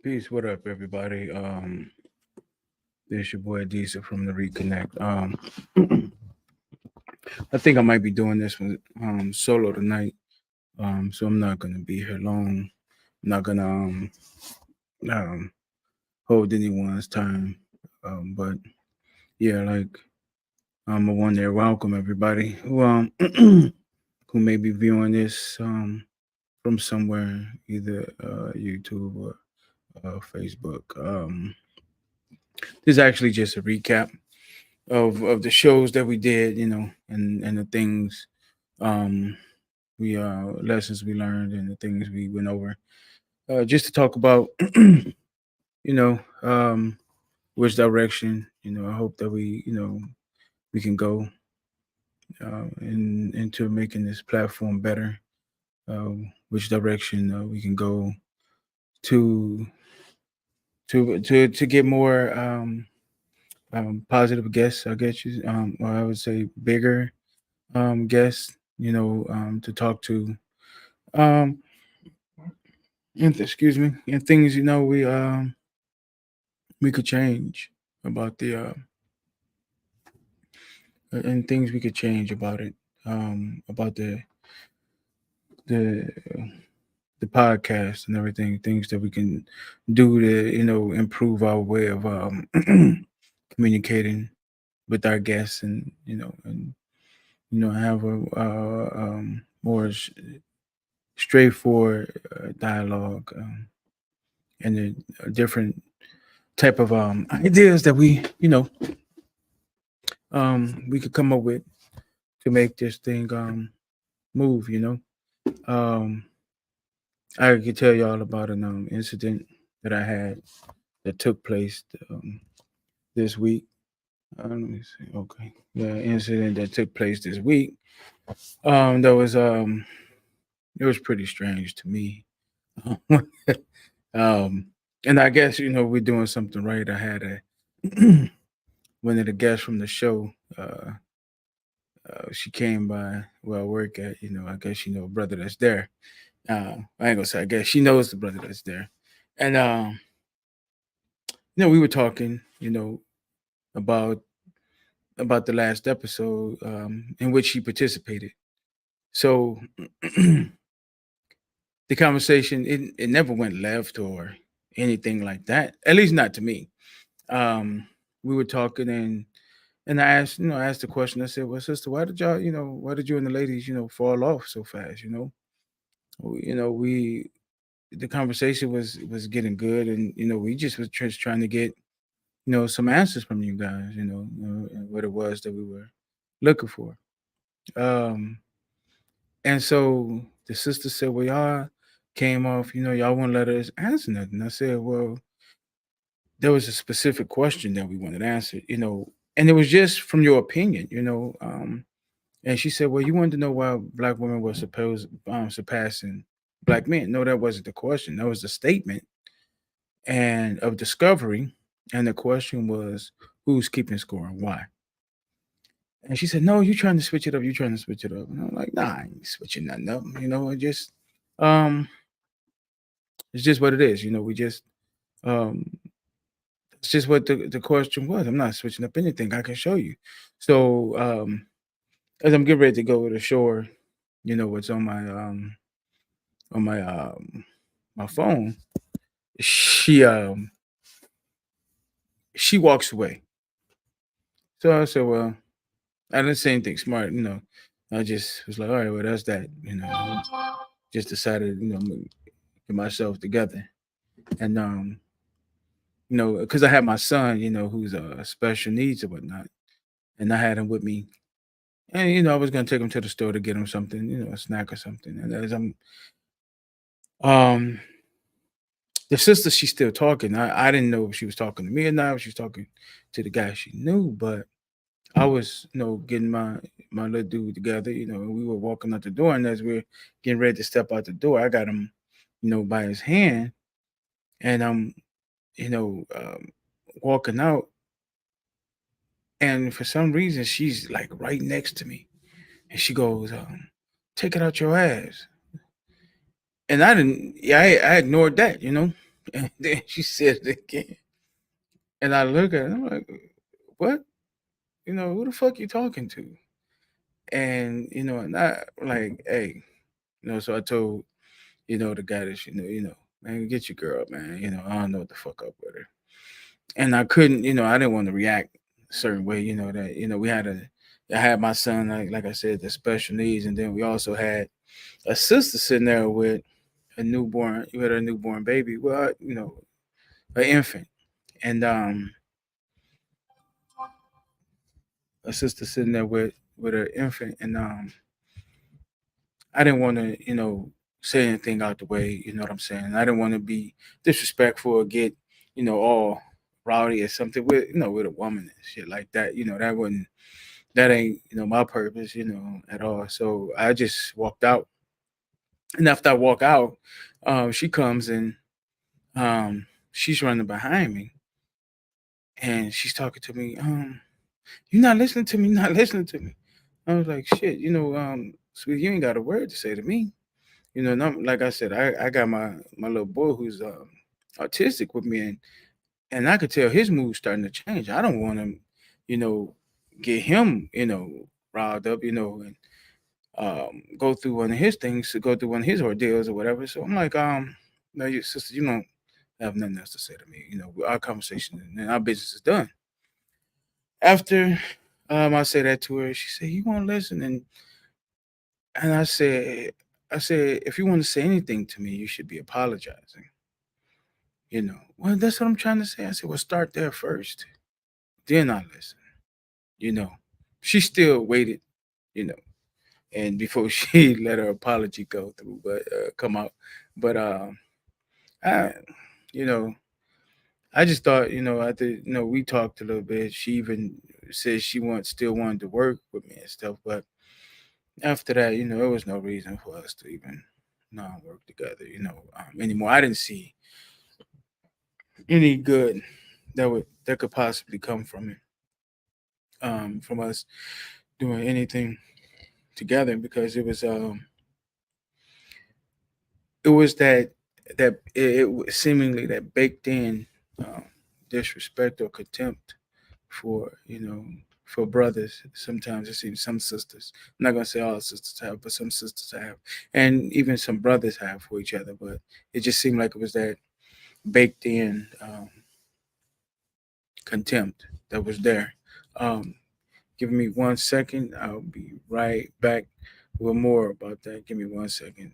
Peace. What up, everybody? This your boy Deesa from the Reconnect. I think I might be doing this one solo tonight. So I'm not gonna be here long. I'm not gonna um hold anyone's time. But yeah, like I want to welcome everybody who may be viewing this from somewhere, either YouTube or Facebook. This is actually just a recap of the shows that we did, and the things um we lessons we learned and the things we went over. Just to talk about you know, which direction, I hope that we can go into making this platform better. Uh, which direction we can go to to get more positive guests, I guess or I would say bigger guests, to talk to. Um, and excuse me, and things we could change about the and things we could change about it, about the the podcast and everything, things that we can do to improve our way of communicating with our guests, and have a more straightforward dialogue, and a different type of ideas that we could come up with to make this thing move. Um, I could tell y'all about an incident that I had that took place this week. Let me see. Okay, yeah, incident that took place this week. That was it was pretty strange to me. um, and I guess we're doing something right. I had a one of the guests from the show. She came by where I work at. I guess a brother that's there. I ain't gonna say I guess she knows the brother that's there, and we were talking, about the last episode in which she participated. So the conversation it never went left or anything like that. At least not to me. We were talking, and I asked the question. I said, "Well, sister, why did y'all, why did you and the ladies, fall off so fast? We the conversation was getting good, and we just was just trying to get some answers from you guys, and what it was that we were looking for." Um, and so the sister said, "Well, y'all came off, y'all wouldn't let us answer nothing." I said, "Well, there was a specific question that we wanted answered, and it was just from your opinion, And she said, "Well, you wanted to know why black women were supposed surpassing black men." No, that wasn't the question. That was the statement and of discovery, and the question was, "Who's keeping score and why?" And she said, "No, you trying to switch it up. You trying to switch it up." And I'm like, "Nah, I ain't switching nothing up. Um, it's just what it is. We just um, it's just what the question was. I'm not switching up anything. I can show you." So as I'm getting ready to go to the shore, what's on my phone, she she walks away. So I said, "Well, I didn't say anything smart, I just was like, all right, well, that's that, just decided, get myself together. And because I had my son, who's special needs or whatnot, and I had him with me. And I was gonna take him to the store to get him something, a snack or something. And as I'm the sister, she's still talking. I didn't know if she was talking to me or not, if she was talking to the guy she knew, but I was, getting my little dude together, and we were walking out the door, and as we're getting ready to step out the door, I got him, by his hand, and I'm, you know, um, walking out, and for some reason she's like right next to me, and she goes, "Take it out your ass," and I didn't, yeah, I ignored that, And then she said it again. And I look at her, I'm like, what? Who the fuck you talking to? And and I like, hey, so I told, the guy that man, get your girl, man. I don't know what the fuck up with her. And I couldn't, I didn't want to react a certain way, that, I had my son, like I said, the special needs, and then we also had a sister sitting there with a newborn baby, well, an infant. And a sister sitting there with her infant, and I didn't want to, say anything out the way. You know what I'm saying? I didn't want to be disrespectful or get, all rowdy or something with a woman and shit like that. That ain't, my purpose, at all. So I just walked out, and after I walk out, she comes and she's running behind me, and she's talking to me. You're not listening to me. You're not listening to me. I was like, shit, sweetie, you ain't got a word to say to me. And like I said, I got my little boy who's autistic with me, and I could tell his mood's starting to change. I don't want him, you know, get him, riled up, and go through one of his things, to go through one of his ordeals or whatever. So I'm like, no, your sister, you don't have nothing else to say to me. Our conversation and our business is done. After I say that to her, she said, "You won't listen," and I said, if you want to say anything to me, you should be apologizing. Well, that's what I'm trying to say. I said, well, start there first, then I listen. You know, she still waited, you know, and before she let her apology go through, but come out, but I, you know, I just thought, after we talked a little bit. She even said she still wanted to work with me and stuff, but after that, there was no reason for us to even not work together, anymore. I didn't see any good that could possibly come from us doing anything together, because it was it was seemingly that baked in um, disrespect or contempt for for brothers. Sometimes it seems some sisters, I'm not gonna say all sisters have, but some sisters have, and even some brothers have for each other. But it just seemed like it was that baked in contempt that was there. um, Give me 1 second. I'll be right back with more about that. Give me 1 second.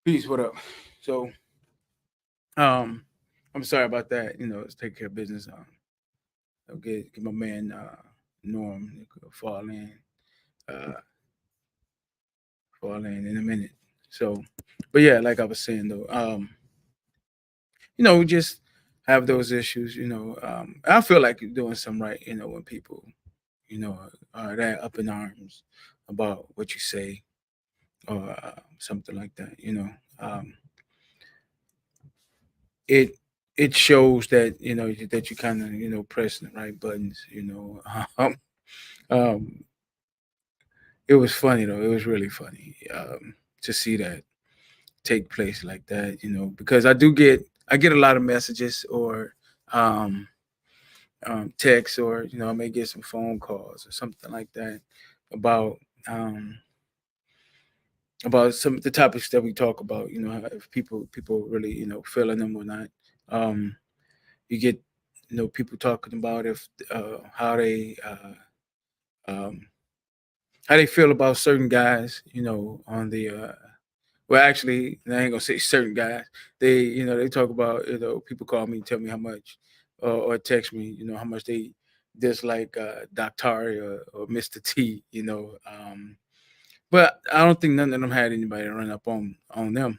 Peace. What up? So, um, I'm sorry about that. Let's take care of business. I'll get my man Norm to uh, fall in a minute. So, but yeah, like I was saying though, we just have those issues. I feel like you're doing some right. When people, are that up in arms about what you say, or something like that. Um, it it shows that that you kind of pressing the right buttons. um, it was funny though. It was really funny to see that. take place like that, because I get a lot of messages or um, texts, or I may get some phone calls or something like that about um, some of the topics that we talk about. If people really feeling them or not. Um, you get people talking about if um, how they feel about certain guys, on the well, actually, I ain't gonna say certain guys. They talk about, people call me, tell me how much, or text me, how much they dislike Dr. or Mr. T, but I don't think none of them had anybody run up on them.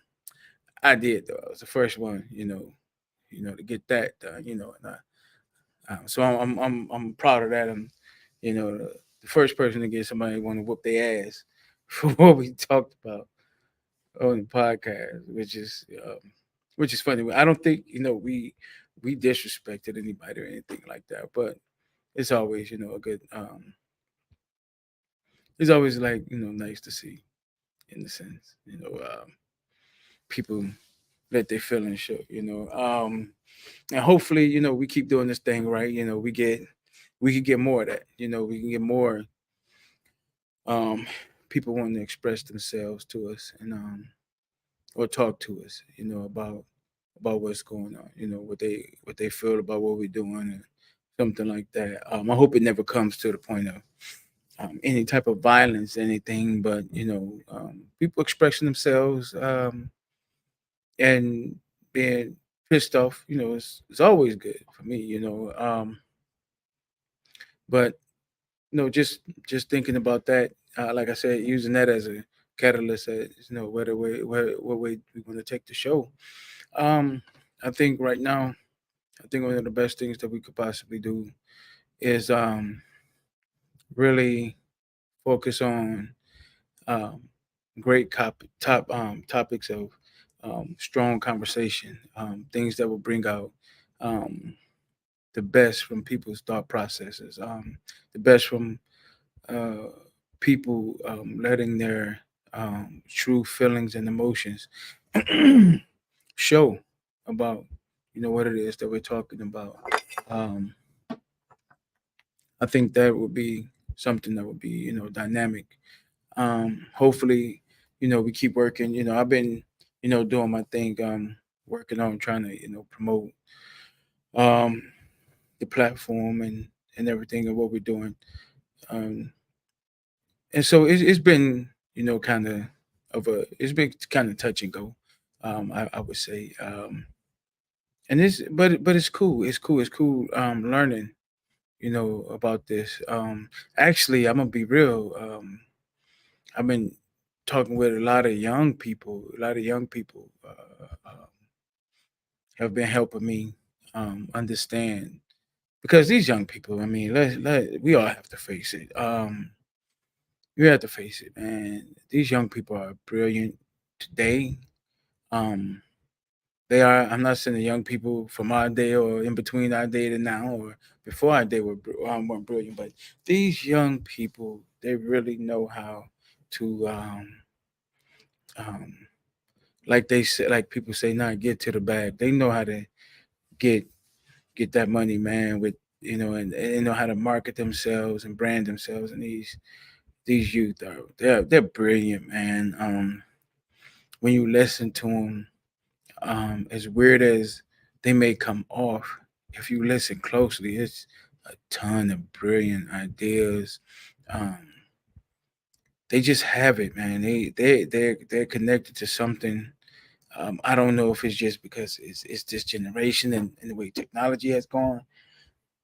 I did though. I was the first one, to get that done, and so I'm proud of that. I'm, the first person to get somebody want to whoop their ass for what we talked about on the podcast, which is funny. I don't think we disrespected anybody or anything like that, but it's always a good. It's always like nice to see, in the sense, people let their feelings show. And hopefully we keep doing this thing right. We can get more of that. We can get more um people wanting to express themselves to us, and or talk to us, about what's going on, what they feel about what we're doing, and something like that. I hope it never comes to the point of any type of violence, anything, but people expressing themselves, and being pissed off. It's always good for me. But just thinking about that, like I said, using that as a catalyst, what way we want to take the show. Um, I think right now, I think one of the best things that we could possibly do is really focus on um, great topics of strong conversation, things that will bring out um, the best from people's thought processes, the best from uh, people letting their true feelings and emotions show about what it is that we're talking about. Um, I think that would be something that would be dynamic. Hopefully, we keep working. I've been doing my thing, working on trying to promote um, the platform and everything and what we're doing. Um, and so it's been kind of a it's been kind of touch and go. I would say, and but it's cool. It's cool. It's cool. Learning about this. Actually, I'm gonna be real. I've been talking with a lot of young people. A lot of young people have been helping me understand, because these young people. I mean, we all have to face it. You have to face it, man. These young people are brilliant today. Um, they are. I'm not saying the young people from our day or in between our day to now or before our day weren't brilliant, but these young people, they really know how to um, like they say, like people say, not get to the bag. They know how to get get that money, man. With and they know how to market themselves and brand themselves. And these youth are they're brilliant, man. When you listen to them, as weird as they may come off, if you listen closely, it's a ton of brilliant ideas. Um, they just have it, man. They're connected to something. I don't know if it's just because it's this generation and the way technology has gone,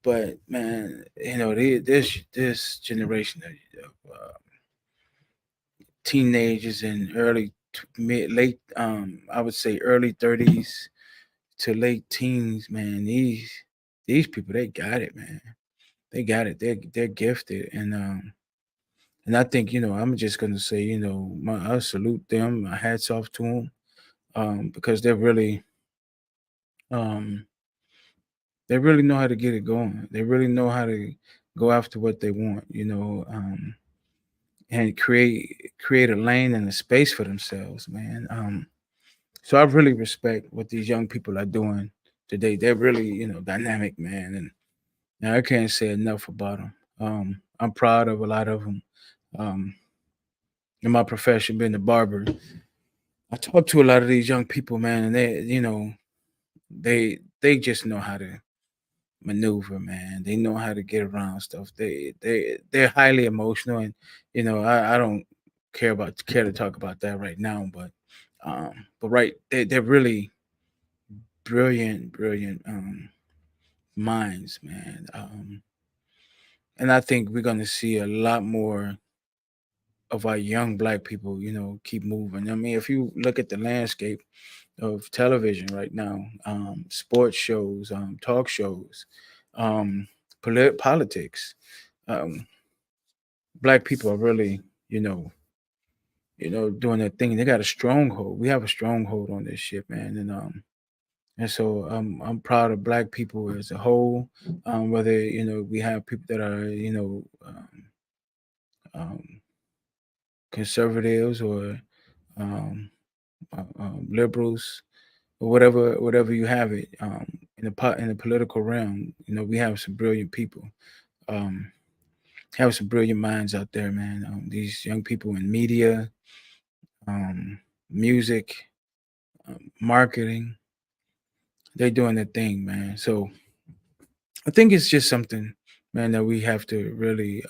but man, this generation of teenagers and mid late, I would say early 30s to late teens, man. These people, they got it, man. They got it. They're gifted, and I think I'm just gonna say I salute them. My hats off to them, because um they really know how to get it going. They really know how to go after what they want, and create a lane and a space for themselves, man. So I really respect what these young people are doing today. They're really, dynamic, man, and I can't say enough about them. I'm proud of a lot of them. Um, in my profession, being a barber, I talk to a lot of these young people, man, and they just know how to maneuver, man. They know how to get around stuff. They're highly emotional, and I don't care to talk about that right now, but right, they're really brilliant minds, man. And I think we're gonna see a lot more of our young black people, keep moving. I mean, if you look at the landscape of television right now, sports shows, talk shows, um, politics, um, black people are really, you know, doing their thing. They got a stronghold. We have a stronghold on this shit, man, and so I'm proud of black people as a whole. Whether we have people that are um, conservatives or um, liberals or whatever you have it in the political realm. We have some brilliant people. Um, have some brilliant minds out there, man. These young people in media, um, music, marketing, they're doing their thing, man. So I think it's just something, man, that we have to really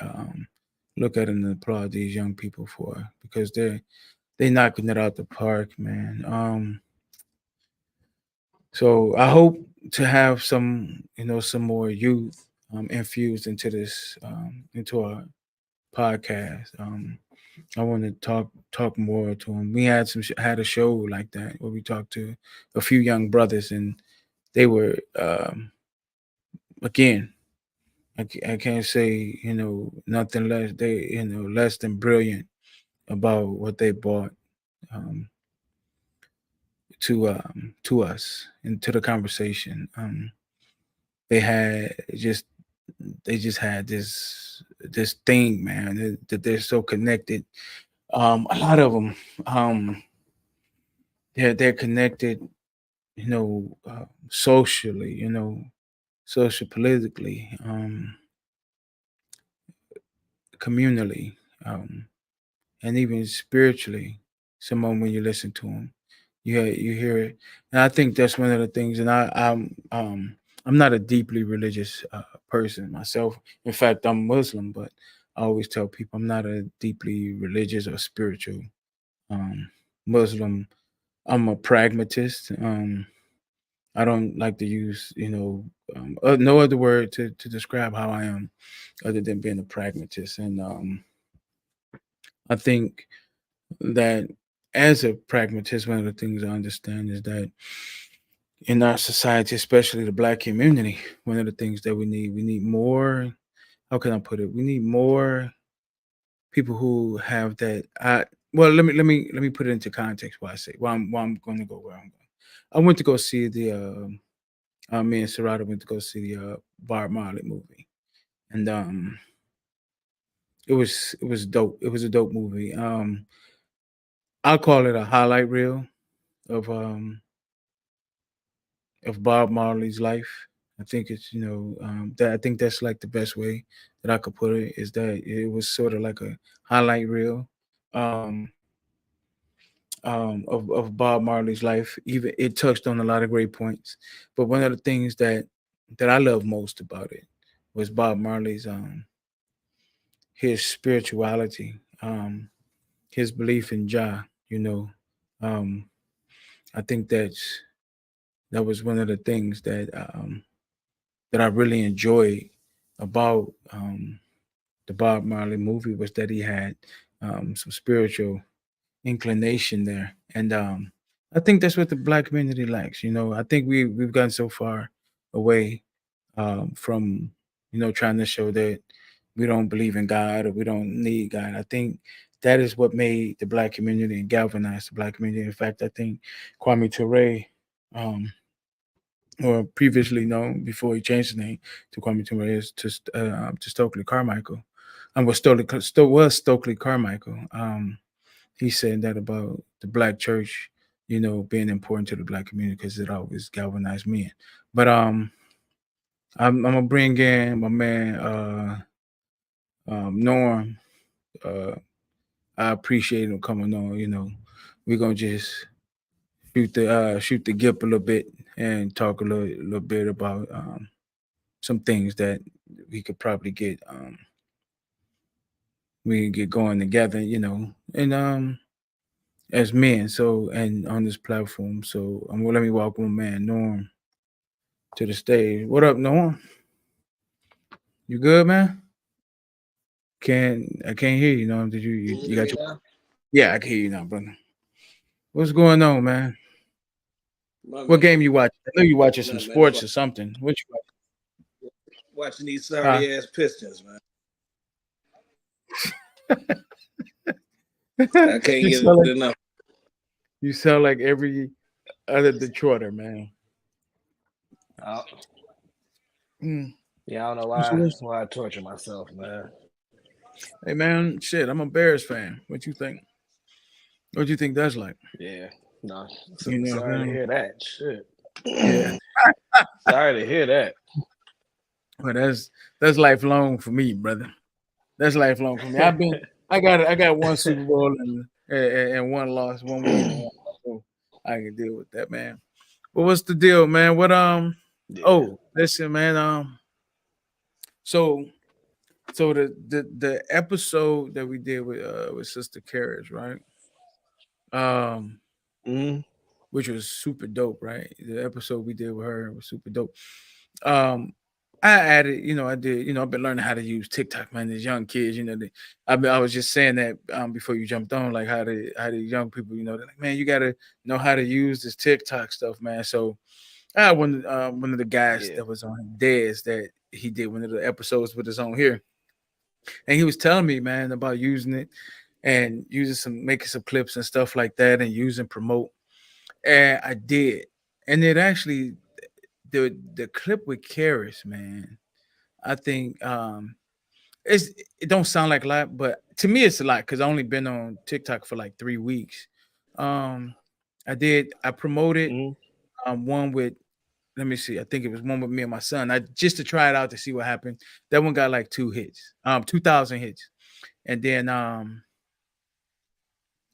look at and applaud these young people for because they knocking it out the park, man. So I hope to have some more youth infused into this, into our podcast. I want to talk more to them. We had had a show like that where we talked to a few young brothers, and they were again. I can't say nothing less. They less than brilliant about what they brought um, to us and to the conversation. They had just they just had this thing, man, that they're so connected. A lot of them, they're connected, socially, social politically, communally, and even spiritually. Some of 'em when you listen to them, you hear it, and I think that's one of the things. And I'm not a deeply religious person myself. In fact, I'm Muslim, but I always tell people I'm not a deeply religious or spiritual um, Muslim. I'm a pragmatist. I don't like to use, no other word to describe how I am other than being a pragmatist. And I think that as a pragmatist, one of the things I understand is that in our society, especially the black community, one of the things that we need more, how can I put it? We need more people who have that. Well, let me put it into context. Why I say why I'm going to go where I'm going. I went to go see me and Serrata went to go see the Bob Marley movie, and it was dope. It was a dope movie. I'll call it a highlight reel of um of Bob Marley's life. I think it's that I think that's like the best way that I could put it is that it was sort of like a highlight reel um, of Bob Marley's life. Even it touched on a lot of great points, but one of the things that I love most about it was Bob Marley's his spirituality, his belief in Jah. Um, I think that was one of the things that I really enjoyed about the Bob Marley movie was that he had some spiritual inclination there, and I think that's what the black community likes. I think we've gotten so far away from trying to show that we don't believe in God or we don't need God. I think that is what made the black community and galvanized the black community. In fact, I think Kwame Ture, um, or previously known before he changed his name to Kwame Ture, is to Stokely Carmichael, and was Stokely Carmichael. He said that about the black church being important to the black community because it always galvanized me. But I'm gonna bring in my man Norm. Uh, I appreciate him coming on. We're gonna just shoot the gip a little bit and talk a little bit about some things that we could probably get going together, and as men. So and on this platform. So I'm gonna let me welcome my man Norm to the stage. What up, Norm? You good, man? I can't hear you, Norm. Did you Can you, you you hear got me your now? Yeah, I can hear you now, brother. What's going on, man? My What game man, you watch? I know you watching some nothing, man. Just sports or something. What you watching these watch? sorry ass Pistons, man. Huh? I can't you get sound like enough. you sound like every other Detroiter, man. Uh, Mm. yeah, I don't know So why I torture myself, man. hey, man, shit, I'm a Bears fan. What you think that's like? Yeah, no. You know what Sorry to I'm hear that. Shit. saying? Yeah. Sorry to hear that. Well, that's lifelong for me, brother. That's lifelong for me. I got one Super Bowl and one loss, one win and one loss, so I can deal with that, man. Well, what's the deal, man? Yeah. Oh, listen, man. So the episode that we did with Sister Carriage, right? Um, Mm-hmm. which was super dope, right? The episode we did with her was super dope. Um, I added, I did, I've been learning how to use TikTok, man. These young kids, I was just saying that before you jumped on, like how the young people, they're like, man, you gotta know how to use this TikTok stuff, man. So I had one of the guys Yeah. that was on Dez that he did one of the episodes with us on here, and he was telling me, man, about using it and making some clips and stuff like that, and using promote. And I did, and it actually the clip with Karis, man. I think it don't sound like a lot, but to me it's a lot because I only been on TikTok for like 3 weeks. Um, I promoted Mm-hmm. one with, let me see, I think it was one with me and my son. I just to try it out to see what happened. That one got like 2 hits, 2,000 hits, and then a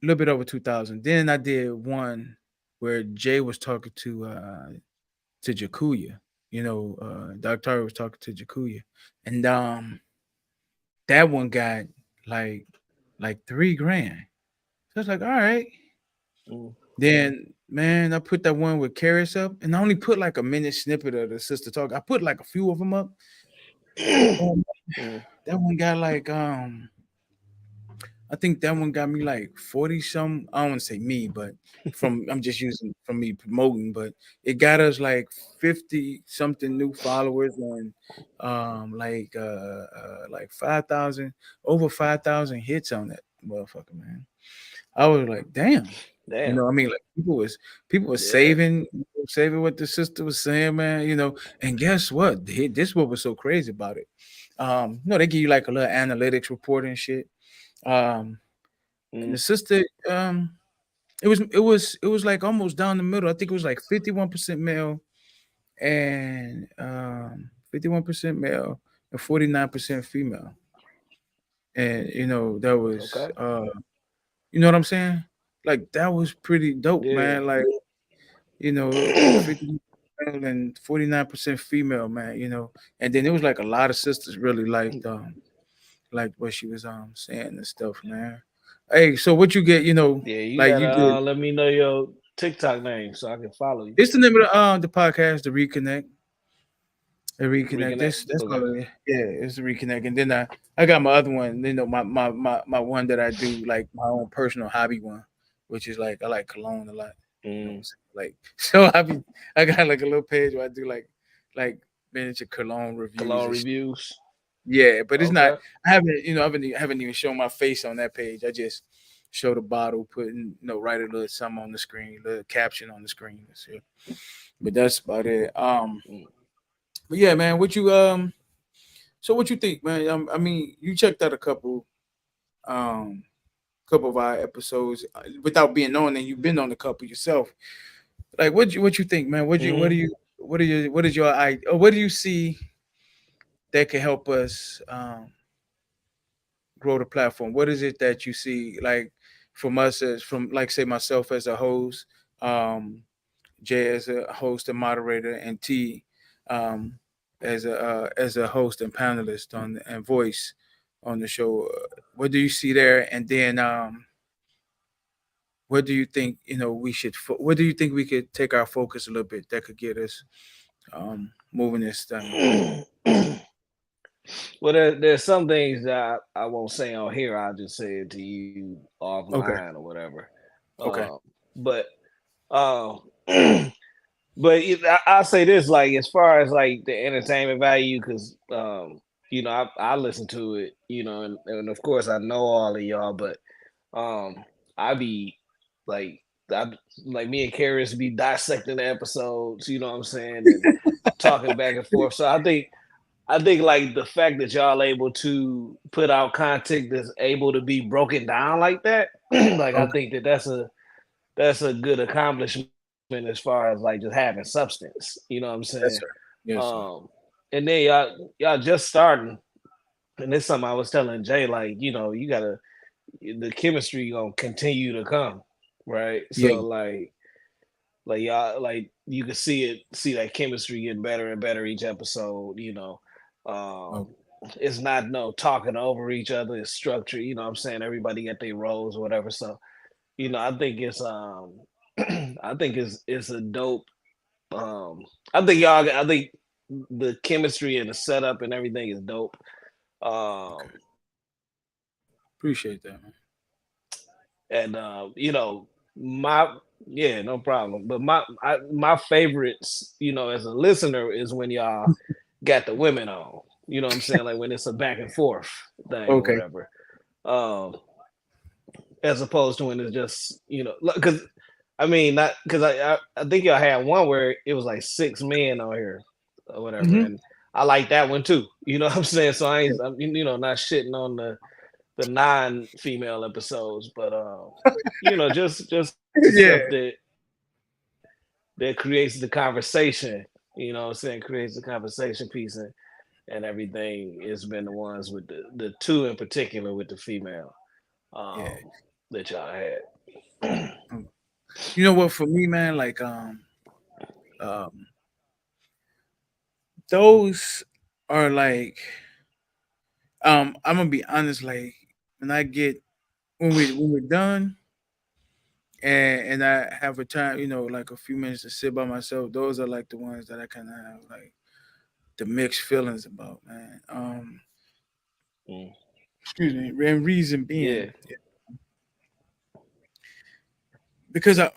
little bit over 2,000. Then I did one where Jay was talking to Jakuya. Dr. was talking to Jakuya, and that one got like like 3 grand. So it's like, all right. Mm-hmm. Then man, I put that one with Karis up, and I only put like a minute snippet of the sister talk. I put like a few of them up. Um, Mm-hmm. that one got like I think that one got me like 40 some. I don't want to say me, but I'm just using from me promoting, but it got us like 50 something new followers and like 5,000 over 5,000 hits on that motherfucker, man. I was like, damn. Damn. I mean, like people were Yeah. saving what the sister was saying, man. And guess what? This what was so crazy about it. They give you like a little analytics report and shit. Um, and Mm-hmm. the sister, it was like almost down the middle. I think it was like 51% male and 51% male and 49% female. And that was Okay. you know what I'm saying? Like that was pretty dope, Yeah. man. Like, 50 male and 49% female, man, And then it was like a lot of sisters really liked what she was saying and stuff, man. Hey, so what you get, Yeah, you like gotta you get let me know your TikTok name so I can follow you. it's the name of the podcast, the reconnect. The reconnect. Reconnect. That's Okay. all. Yeah, it's the reconnect. And then I got my other one. My one that I do like my own personal hobby one, which is like I like cologne a lot. You know what Mm. I'm saying? Like so I got like a little page where I do like miniature cologne reviews Cologne and shit. reviews. Yeah, but it's not. Okay. I haven't even shown my face on that page. I just show the bottle, putting write a little something on the screen, a little caption on the screen. That's it. But that's about it. Mm. But yeah, man, so what you think, man? I mean, you checked out a couple. Um, couple of our episodes without being on, and you've been on a couple yourself. Like, what you think, man? Mm-hmm. What is your idea? Or what do you see that can help us grow the platform? What is it that you see, like, from us, as from, like, say, myself as a host, um, Jay as a host and moderator, and T um, as a host and panelist on and voice on the show? What do you see there? And then what do you think, we should? What do you think we could take our focus a little bit that could get us moving this thing? Well, there's some things that I won't say on here. I'll just say it to you Okay. offline or whatever. Okay. But um, I'll say this, like, as far as like the entertainment value, because I listen to it, and of course I know all of y'all, but um, I be like, I like me and Karis be dissecting the episodes, you know what I'm saying, and talking back and forth. So I think like the fact that y'all able to put out content that's able to be broken down like that, like I Okay. think that's a good accomplishment as far as like just having substance. You know what I'm Yes, saying? sir. Yes, sir. Um, and then y'all just starting, and it's something I was telling Jay, like, you gotta the chemistry gonna continue to come, right? Yeah. So like y'all, like you can see that chemistry getting better and better each episode. Um, Oh, it's not no talking over each other. It's structure. You know what I'm saying? Everybody got their roles or whatever. So I think it's I think it's a dope. Um, I think the chemistry and the setup and everything is dope. okay. Um, Appreciate that, man. and my yeah, no problem. But my favorites, as a listener, is when y'all got the women on. You know what I'm saying? Like when it's a back and forth thing or Okay. whatever. Um, as opposed to when it's just because I mean not because I think y'all had one where it was like 6 men on here or whatever, Hmm. and I like that one too. You know what I'm saying? So Yeah. I'm not shitting on the non-female episodes, but just Yeah. stuff that creates the conversation. You know what I'm saying? Creates the conversation piece and everything. It's been the ones with the two in particular with the female Yeah. um that y'all had. Mm. You know what? For me, man, like um, those are like I'm gonna be honest. Like when I get when we're done and I have a time, like a few minutes to sit by myself. Those are like the ones that I kind of have like the mixed feelings about, man. Mm. Excuse me. And reason being, Yeah. because I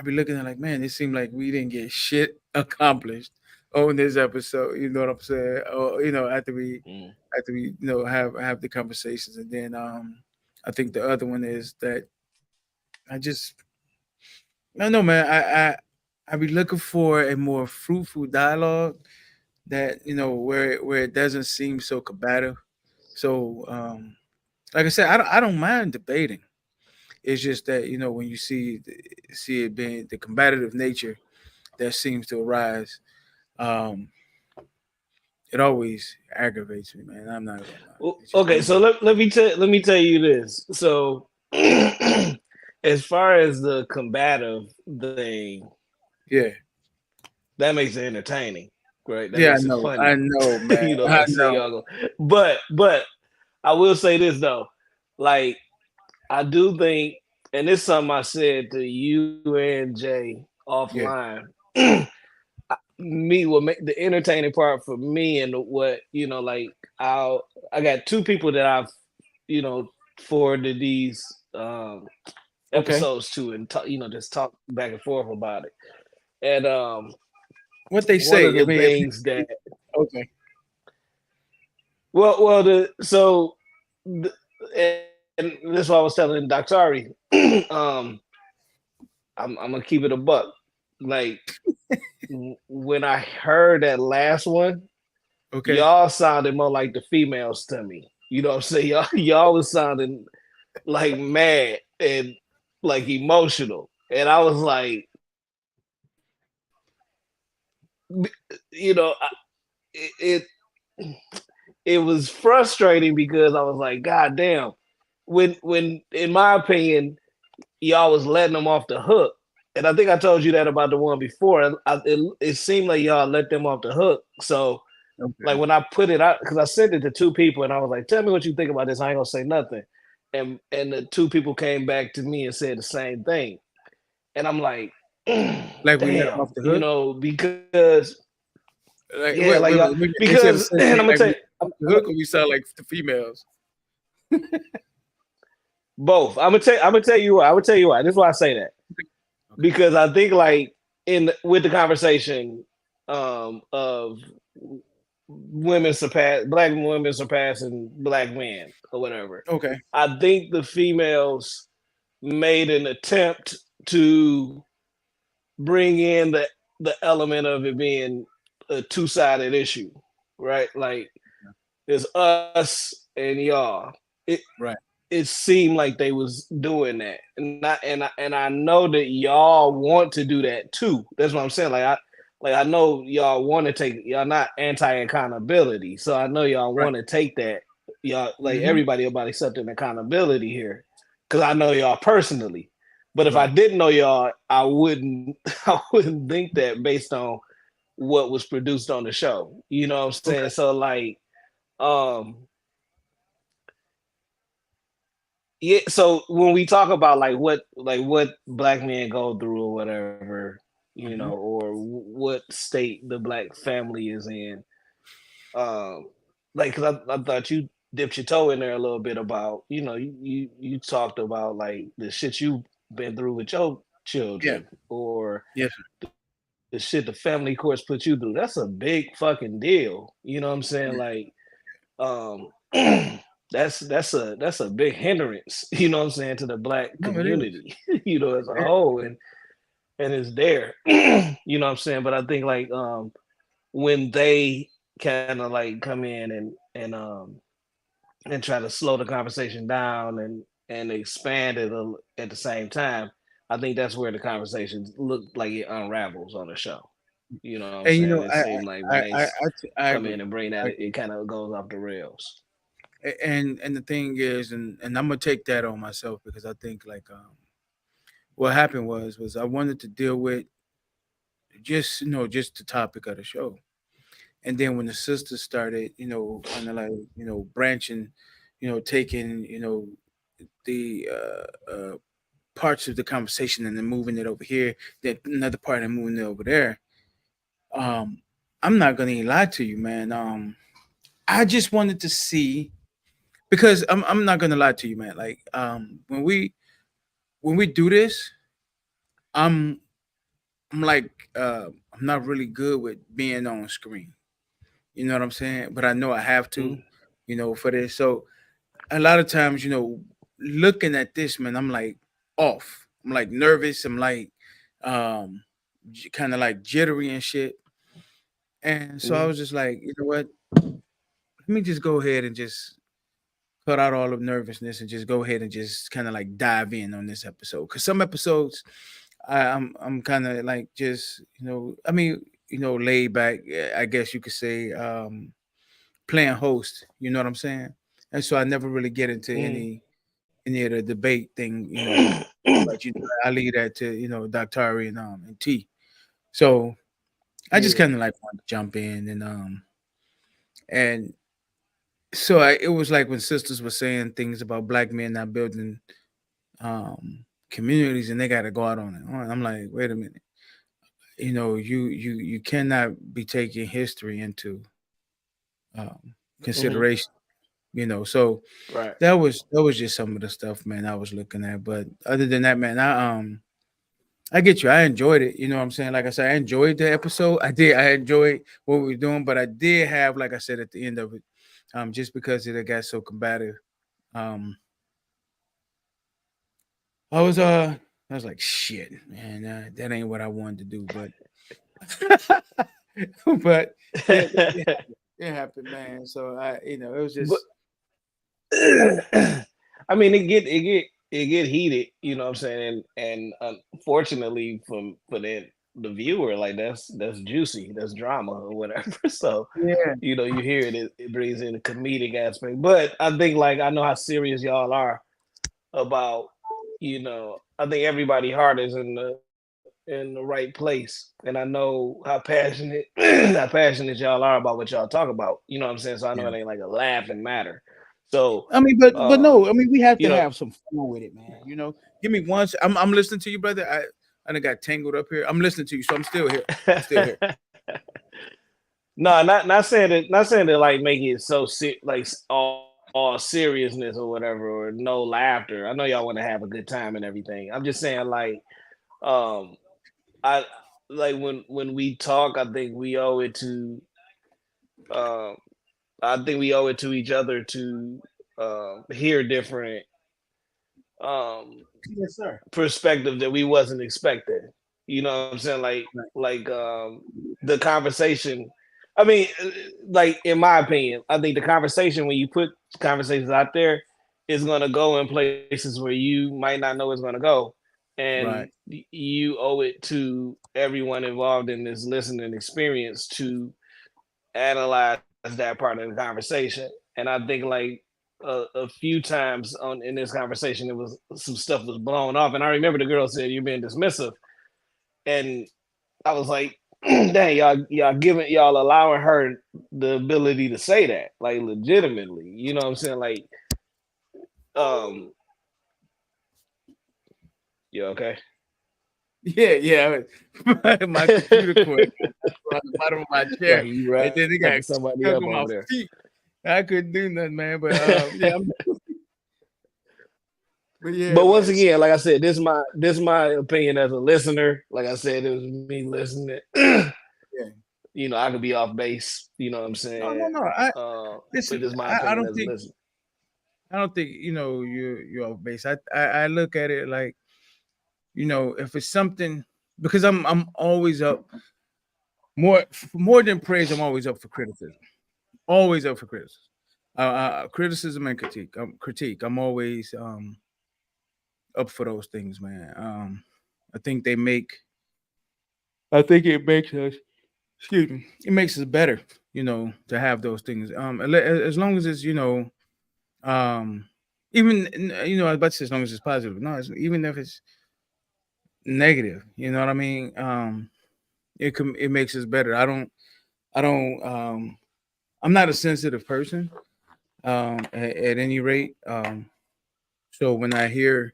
be looking at like, man, it seemed like we didn't get shit accomplished on this episode. You know what I'm saying? Or Mm. after we have the conversations, and then I think the other one is that I just I don't know, man. I be looking for a more fruitful dialogue that where it doesn't seem so combative. So like I said, I don't mind debating. It's just that when you see it being the combative nature that seems to arise, um, it always aggravates me, man. I'm not gonna lie. It just Okay, so really, let me tell you this. So as far as the combative thing, yeah, that makes it entertaining, right? That yeah. makes it I funny. know, man. You know what I I'm saying? know. Y'all go. But I will say this though. Like I do think, and this is something I said to you and Jay Yeah, offline. Me what make the entertaining part for me and what like I got two people that I've you know forwarded these okay. episodes to and just talk back and forth about it. And What they one of say? I the mean, things that okay, well the so the, and this is what I was telling Daktari. um I'm gonna keep it a buck. Like when I heard that last one, okay, y'all sounded more like the females to me. You know what I'm saying? Y'all was sounding like mad and like emotional. And I was like, you know, it was frustrating because I was like, God damn, when in my opinion, y'all was letting them off the hook. And I think I told you that about the one before. It seemed like y'all let them off the hook. So like Okay. when I put it out, because I sent it to two people and I was like, tell me what you think about this. I ain't gonna say nothing. And the two people came back to me and said the same thing. And I'm like, Like we let them off damn, the you hook. know, because Like yeah, like wait a y'all, minute. They said the because same and thing. I'm gonna Like tell we you, let them off the hook, or we sound like the females. both. I'm gonna tell you why. I would tell you why. This is why I say that. Okay. Because I think like in with the conversation of black women surpassing black men or whatever. Okay. I think the females made an attempt to bring in the element of it being a two-sided issue, right? Like there's us and y'all. It Right. it seemed like they was doing that, and I know that y'all want to do that too. That's what I'm saying. Like I know y'all want to take, y'all not anti accountability, so I know y'all Right. want to take that. Y'all like Mm-hmm. everybody about accepting accountability here, because I know y'all personally. But if I Right. didn't know y'all, I wouldn't I wouldn't think that based on what was produced on the show. You know what I'm Okay. saying? So like um yeah, so when we talk about like what black men go through or whatever, you know, Mm-hmm. or what state the black family is in, um, like because I thought you dipped your toe in there a little bit about, you know, you talked about like the shit you've been through with your Yeah. children or Yes. the shit the family courts put you through. That's a big fucking deal. You know what I'm saying? Yeah. Like um that's a big hindrance, you know what I'm saying, to the black No, it is. community, you know, as a It whole, and it's there. You know what I'm saying? But I think like when they kind of like come in and try to slow the conversation down and expand it at the same time, I think that's where the conversation look like it unravels on the show. You know what I'm And you saying? know, It seemed like when they I come in agree. and bring I that, it agree. kind of goes off the rails. And the thing is, and I'm gonna take that on myself because I think like what happened was I wanted to deal with just just the topic of the show. And then when the sisters started, kind of like, branching, taking, the parts of the conversation and then moving it over here, then another part and moving it over there. Um, I'm not gonna even lie to you, man. I just wanted to see because I'm not gonna lie to you, man. Like when we do this, I'm I'm like I'm not really good with being on screen. You know what I'm saying? But I know I have to, Mm-hmm. for this. So a lot of times, looking at this, man, I'm like off. I'm like nervous. I'm like um kind of like jittery and shit. And so I Mm-hmm. was just like, you know what? Let me just go ahead and just cut out all of nervousness and just go ahead and just kind of like dive in on this episode. Cause some episodes I'm kind of like just, I mean, laid back, I guess you could say, playing host, you know what I'm saying? And so I never really get into any of the debate thing, Mm-hmm. but I leave that to, Dr. Ari and T. So I just Yeah. kind of like want to jump in and so it was like when sisters were saying things about black men not building communities and they got to go out on it. I'm like, wait a minute, you cannot be taking history into Mm-hmm. consideration. So Right. that was just some of the stuff, man, I was looking at. But other than that, man, I get you. I enjoyed it. You know what I'm saying? Like I said, I enjoyed the episode. I did. I enjoyed what we were doing, but I did have, like I said, at the end of it, just because it got so combative, um, I was I was like, shit, man, that ain't what I wanted to do, but but yeah, it happened, man. So it was But just I mean, it get heated, you know what I'm saying? And unfortunately for the viewer, like that's juicy, that's drama or whatever. So, Yeah. you hear it brings in a comedic aspect. But I think like I know how serious y'all are about, I think everybody heart is in the right place. And I know how passionate how passionate y'all are about what y'all talk about. You know what I'm saying? So I know Yeah. it ain't like a laughing matter. So I mean, but no, I mean, we have you to know, have some fun with it, man. Give me one. I'm listening to you, brother. I done got tangled up here. I'm listening to you, so I'm still here. I'm still here. no, not saying to like make it so like all seriousness or whatever, or no laughter. I know y'all want to have a good time and everything. I'm just saying like um I like when we talk, um I think we owe it to each other to hear different um Yes, sir. perspective that we wasn't expecting. You know what I'm saying? Right. Like the conversation. I mean, like in my opinion, I think the conversation when you put conversations out there is gonna go in places where you might not know it's gonna go, and Right. you owe it to everyone involved in this listening experience to analyze that part of the conversation. And I think like a few times on in this conversation, it was some stuff was blown off. And I remember the girl said, "You're being dismissive," and I was like, "Dang, y'all allowing her the ability to say that, like legitimately." You know what I'm saying? Like, um, you okay? Yeah, yeah. My computer cord on the bottom of my chair, Like you and then it wrapping got somebody up stuck on over my there. feet. I couldn't do nothing, man. But yeah, but yeah, But once man. again, like I said, this my opinion as a listener. Like I said, it was me listening. Yeah. I could be off base. You know what I'm No, no, saying? no. I But listen. this is my I opinion don't as a think. listener. I don't think you're off base. I look at it like if it's something because I'm always up more than praise. I'm always up for criticism. Always up for criticism. Criticism and critique. Critique. I'm always up for those things, man. I think they make. I think it makes us. Excuse me. It makes us better. To have those things. As long as it's um, even I was about to say as long as it's positive. No, even if it's negative. You know what I mean? It makes us better. I don't. I'm not a sensitive person. At any rate. So when I hear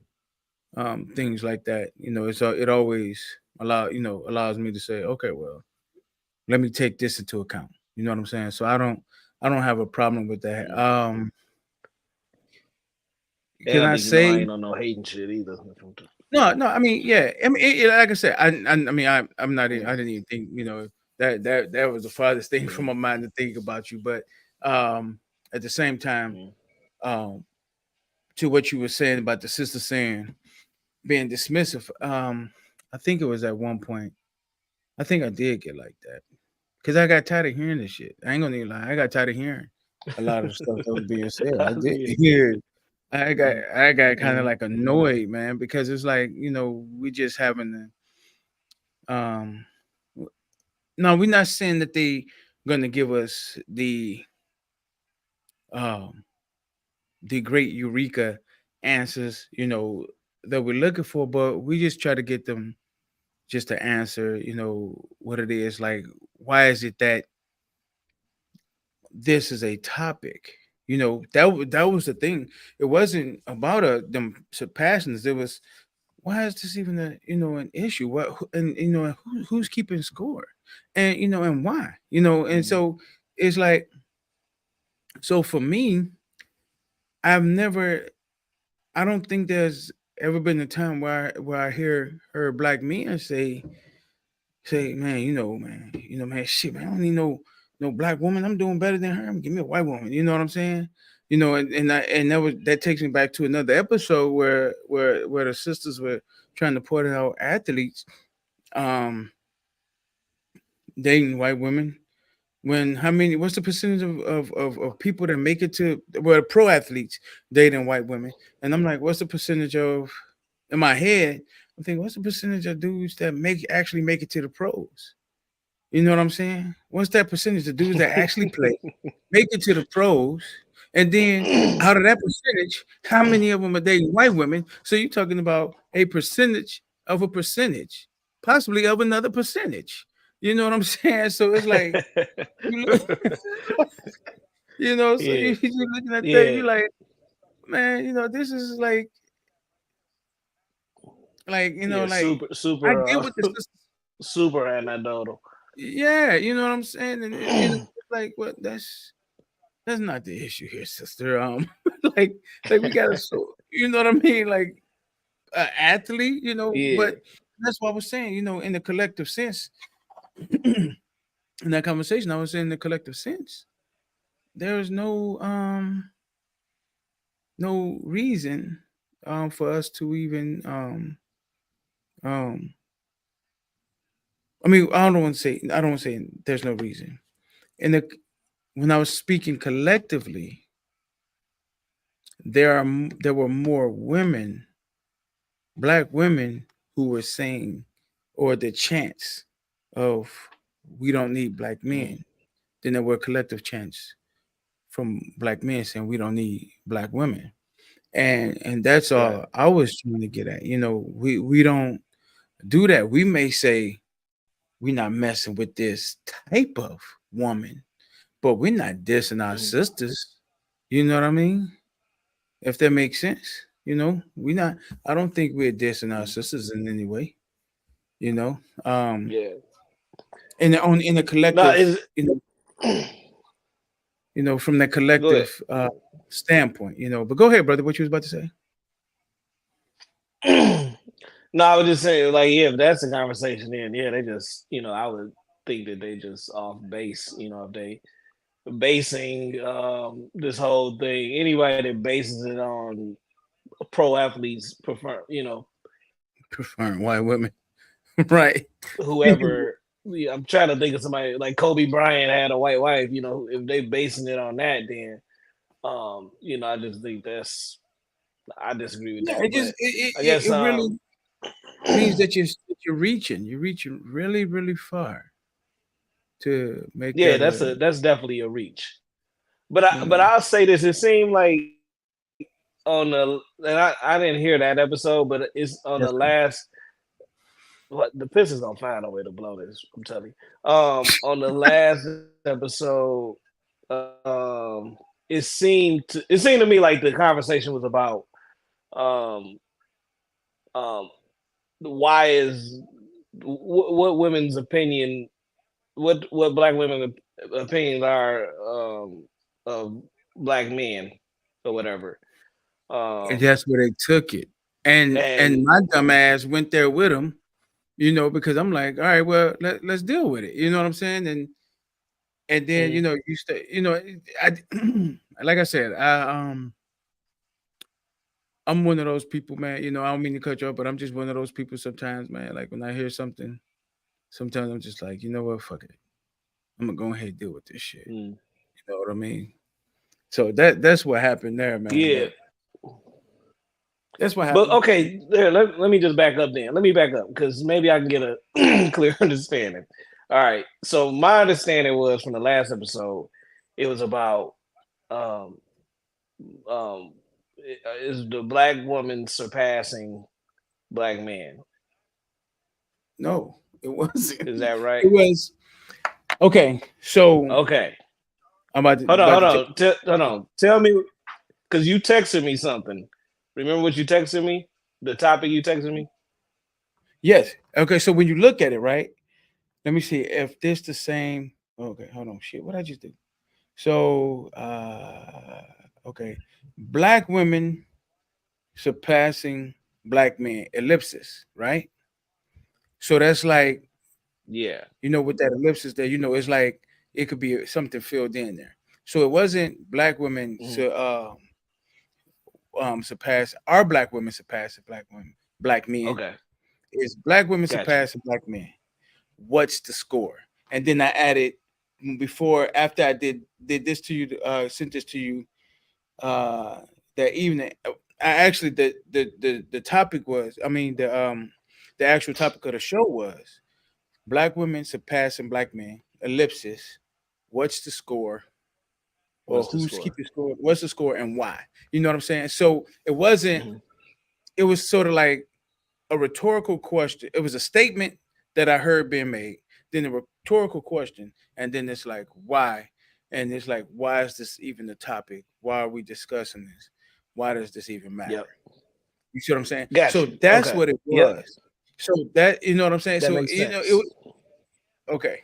things like that, it always allows me to say, okay, well, let me take this into account. You know what I'm saying? So I don't have a problem with that. Mm. Can And I I think I say ain't on no hating shit either. no? No, I mean, yeah. I mean, like I said, I mean, I'm not. I Mm, didn't even think. That was the farthest thing from mm, my mind to think about you. But um, at the same time, mm. um, to what you were saying about the sister saying being dismissive, I think it was at one point. I think I did get like that because I got tired of hearing this shit. I ain't gonna even lie. I got tired of hearing a lot of the stuff that was being said. I I did. feel Yeah. I got mm, I got kind of mm, like annoyed, man, because it's like we just having to no, we're not saying that they gonna give us um the great eureka answers, that we're looking for, but we just try to get them just to answer, what it is. Like, why is it that this is a topic? That was the thing. It wasn't about them passions. It was why is this even an issue? And who's keeping score, and and why, and mm, so it's like so for me, I've never I don't think there's ever been a time where I heard black men say, man, man, shit, man, I don't need no black woman. I'm doing better than her. Give me a white woman. You know what I'm saying? And that takes me back to another episode where the sisters were trying to point out athletes um dating white women when how many what's the percentage of people that make it to pro athletes dating white women? And I'm like, what's the percentage of in my head, I'm thinking, what's the percentage of dudes that actually make it to the pros? You know what I'm saying? What's that percentage of dudes that actually play, make it to the pros, and then out of that percentage, how many of them are dating white women? So you're talking about a percentage of a percentage, possibly of another percentage. You know what I'm saying? So it's like you look, so Yeah, you're looking at that, yeah, you're like, man, this is yeah. like Super, I super, get what this is. super anecdotal. Yeah, you know what I'm saying? And it's like what that's not the issue here, sister. like we gotta so you know what I mean? Like athlete, Yeah, but that's what I was saying, in the collective sense, in that conversation, I was saying in the collective sense, there is no reason for us to even um I mean I don't want to say there's no reason. In the When I was speaking collectively, there were more women, black women, who were saying, or the chants of we don't need black mm, men, than there were collective chants from black men saying we don't need black women. And that's right. all I was trying to get at. We don't do that. We may say we're not messing with this type of woman, but we're not dissing our Mm, sisters. You know what I mean? If that makes sense. We not I don't think we're dissing our mm, sisters in any way, you know. Um yeah. in the No, collective, is from the go ahead. collective standpoint, But go ahead, brother, what you was about to say. No, I was just saying, like, yeah, if that's the conversation, then yeah, they just, I would think that they just off base, if they basing this whole thing, anybody that bases it on pro athletes prefer, Preferring white women. Right. whoever. Yeah, I'm trying to think of somebody like Kobe Bryant had a white wife. If they basing it on that, then I just think I disagree with Yeah, that. it just But I guess it really means that you're reaching really, really far to make yeah, that that's definitely a reach. But you know I'll say this: it seemed like on and I didn't hear that episode, but it's on the that's last. What the Pistons gonna find a way to blow this. I'm telling you. On the last episode, um, it seemed to me like the conversation was about um um why is what women's opinion what black women's opinions are of black men or whatever. and Um, that's where they took it. And and my dumb ass went there with them, because I'm like, all right, well, let's deal with it. You know what I'm saying? And then, mm, you stay, I like I said, I'm one of those people, man. I don't mean to cut you off, but I'm just one of those people sometimes, man. Like when I hear something, sometimes I'm just like, you know what, fuck it. I'm gonna go ahead and deal with this shit. mm, You know what I mean? So that's what happened there, man. yeah. But that's what But happened. okay, there, let me just back up then. Let me back up because maybe I can get a clear understanding. All right. So my understanding was from the last episode, it was about um um is the black woman surpassing black men. No, it wasn't. Is that right? It was okay. So Okay. I'm Hold about to take. on. Hold on. Tell me because you texted me something. Remember what you texted me? The topic you texted me? Yes. Okay. So when you look at it, right? Let me see if this the same. Okay, hold on. Shit, what I just do? So, okay, black women surpassing black men, ellipsis, right? So that's like, Yeah. with that ellipsis there, it's like it could be something filled in there. So it wasn't black women Mhm. surpass our black women surpassing black men. Okay. It's black women Got you. surpassing black men. What's the score? And then I added after I did this to you, sent this to you that evening. I actually the topic was, I mean the actual topic of the show was black women surpassing black men. Ellipsis. What's the score? Or What's the who's score? keeping score? What's the score and why? You know what I'm saying? So it wasn't. Mm-hmm. It was sort of like a rhetorical question. It was a statement that I heard being made, then a rhetorical question, and then it's like, why? And it's like, why is this even the topic? Why are we discussing this? Why does this even matter? Yep. You see what I'm saying? Got So you. that's Okay. what it Yep. was. So that, you know what I'm saying? That So, makes you know, sense. okay.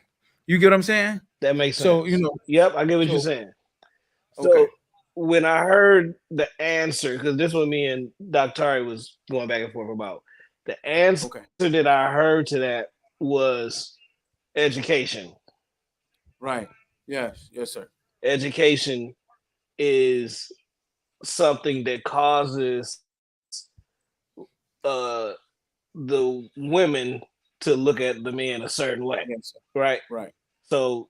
You get what I'm saying? That makes So, sense. Yep, I get what you're so saying. okay. So when I heard the answer, because this one me and Dr. was going back and forth about, the answer Okay. that I heard to that was education. Right. Yes. Yes, sir. Education is something that causes uh the women to look at the men a certain way, Yes, sir. right? Right. So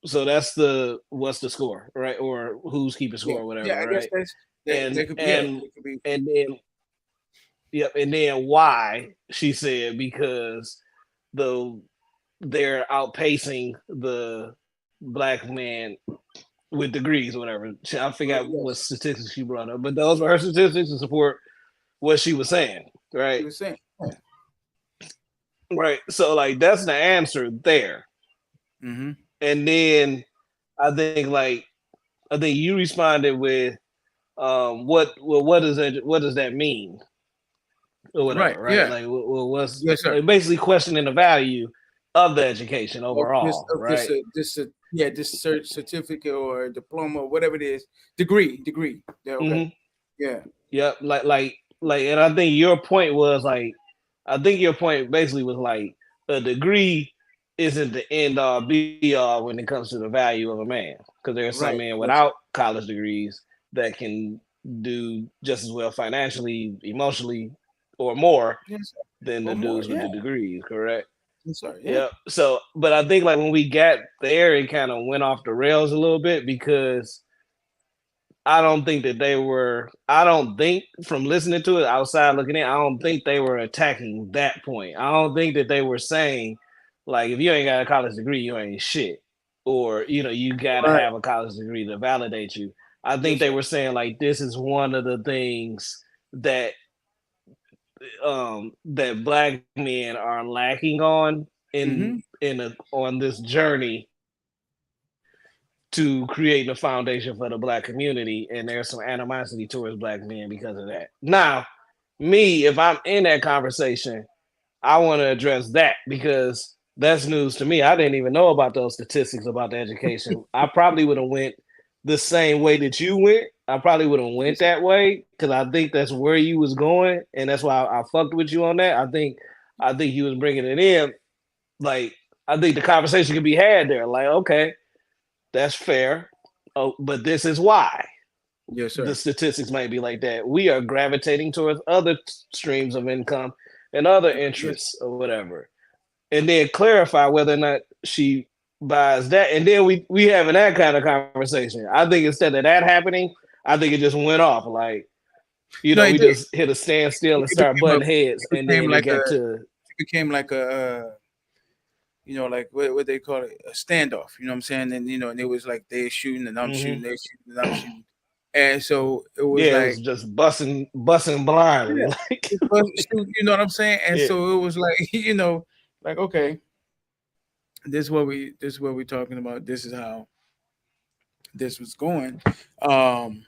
that's the what's the score, right? Or who's keeping Yeah. score or Yeah. whatever, I guess right? that's that. And That could be. Yeah. and It could be. and then yep, and then why she said because the they're outpacing the black man with degrees or whatever. I forgot what Yes. statistics she brought up, but those were her statistics to support what she was saying, He right? was saying. Yeah. Right. So like that's the answer there. Mm-hmm. And then I think like I think you responded with what does that mean or Right. whatever, right? Yeah. Like what's Yes, sir. like basically questioning the value of the education overall, Of this right? yeah, this certificate or diploma or whatever it is, degree. Yeah. Okay. Hmm. Yeah. Yep. Like, and I think your point was like, I think your point basically was like a degree isn't the end all be all when it comes to the value of a man, because there are some Right. men Yes. without college degrees that can do just as well financially, emotionally, or more Yes. Sir. than the Or more. dudes with Yeah. the degrees, correct? Yes, sir. Yeah. Yeah. So, but I think like when we got there, it kind of went off the rails a little bit because I don't think that they were. I don't think from listening to it outside looking in, I don't think they were attacking that point. I don't think that they were saying like if you ain't got a college degree, you ain't shit, or you got to Right. have a college degree to validate you. I think Yes, they sir. were saying like this is one of the things that that black men are lacking on Mm-hmm. on this journey to creating a foundation for the black community, and there's some animosity towards black men because of that. Now, me, if I'm in that conversation, I want to address that because that's news to me. I didn't even know about those statistics about the education. I probably would have went the same way that you went. I probably would have went Yes. that way because I think that's where you was going, and that's why I fucked with you on that. I think you was bringing it in. Like I think the conversation could be had there. Like okay, that's fair. Oh, but this is why Yes, the sir. statistics might be like that. We are gravitating towards other streams of income and other Yes. interests or whatever. And then clarify whether or not she buys that. And then we having that kind of conversation. I think instead of that happening, I think it just went off. Like, No, we it did. just hit a standstill and It start became a. butting heads. It And became then it like a. got to It became like a. Like what they call it, a standoff. You know what I'm saying? And and it was like they're shooting and I'm shooting, mhm. they're shooting and I'm shooting, and so it was Yeah, it was like, just busting blindly. yeah, Like, it's supposed to shoot, you know what I'm saying? And yeah. so it was like, like okay, this is what we're talking about. This is how this was going. Um,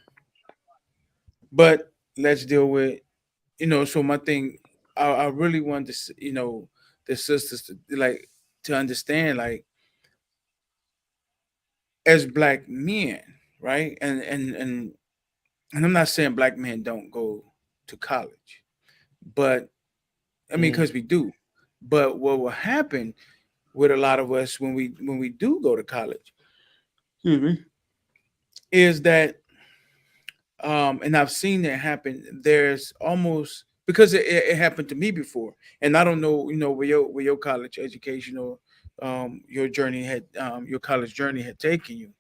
but let's deal with, so my thing, I really wanted to, the sisters to like to understand, like as black men, right? And I'm not saying black men don't go to college, but I mean, Mhm. because we do. But what will happen with a lot of us when we do go to college, excuse me, is that and I've seen that happen. There's almost because it happened to me before, and I don't know, where your college education or your journey had your college journey had taken you.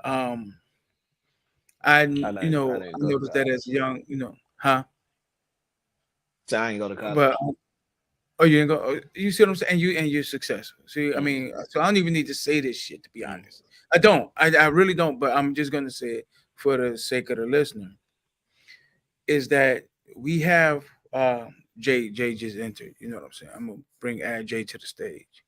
Um, I I didn't I go to noticed that as college. a young, huh? So I ain't go to But college. oh, you didn't go. You see what I'm saying? And you're successful. See, I Mm. mean, so I don't even need to say this shit to be honest. I don't. I really don't. But I'm just gonna say it for the sake of the listener. Is that we have Jay just entered. You know what I'm saying? I'm gonna add Jay to the stage.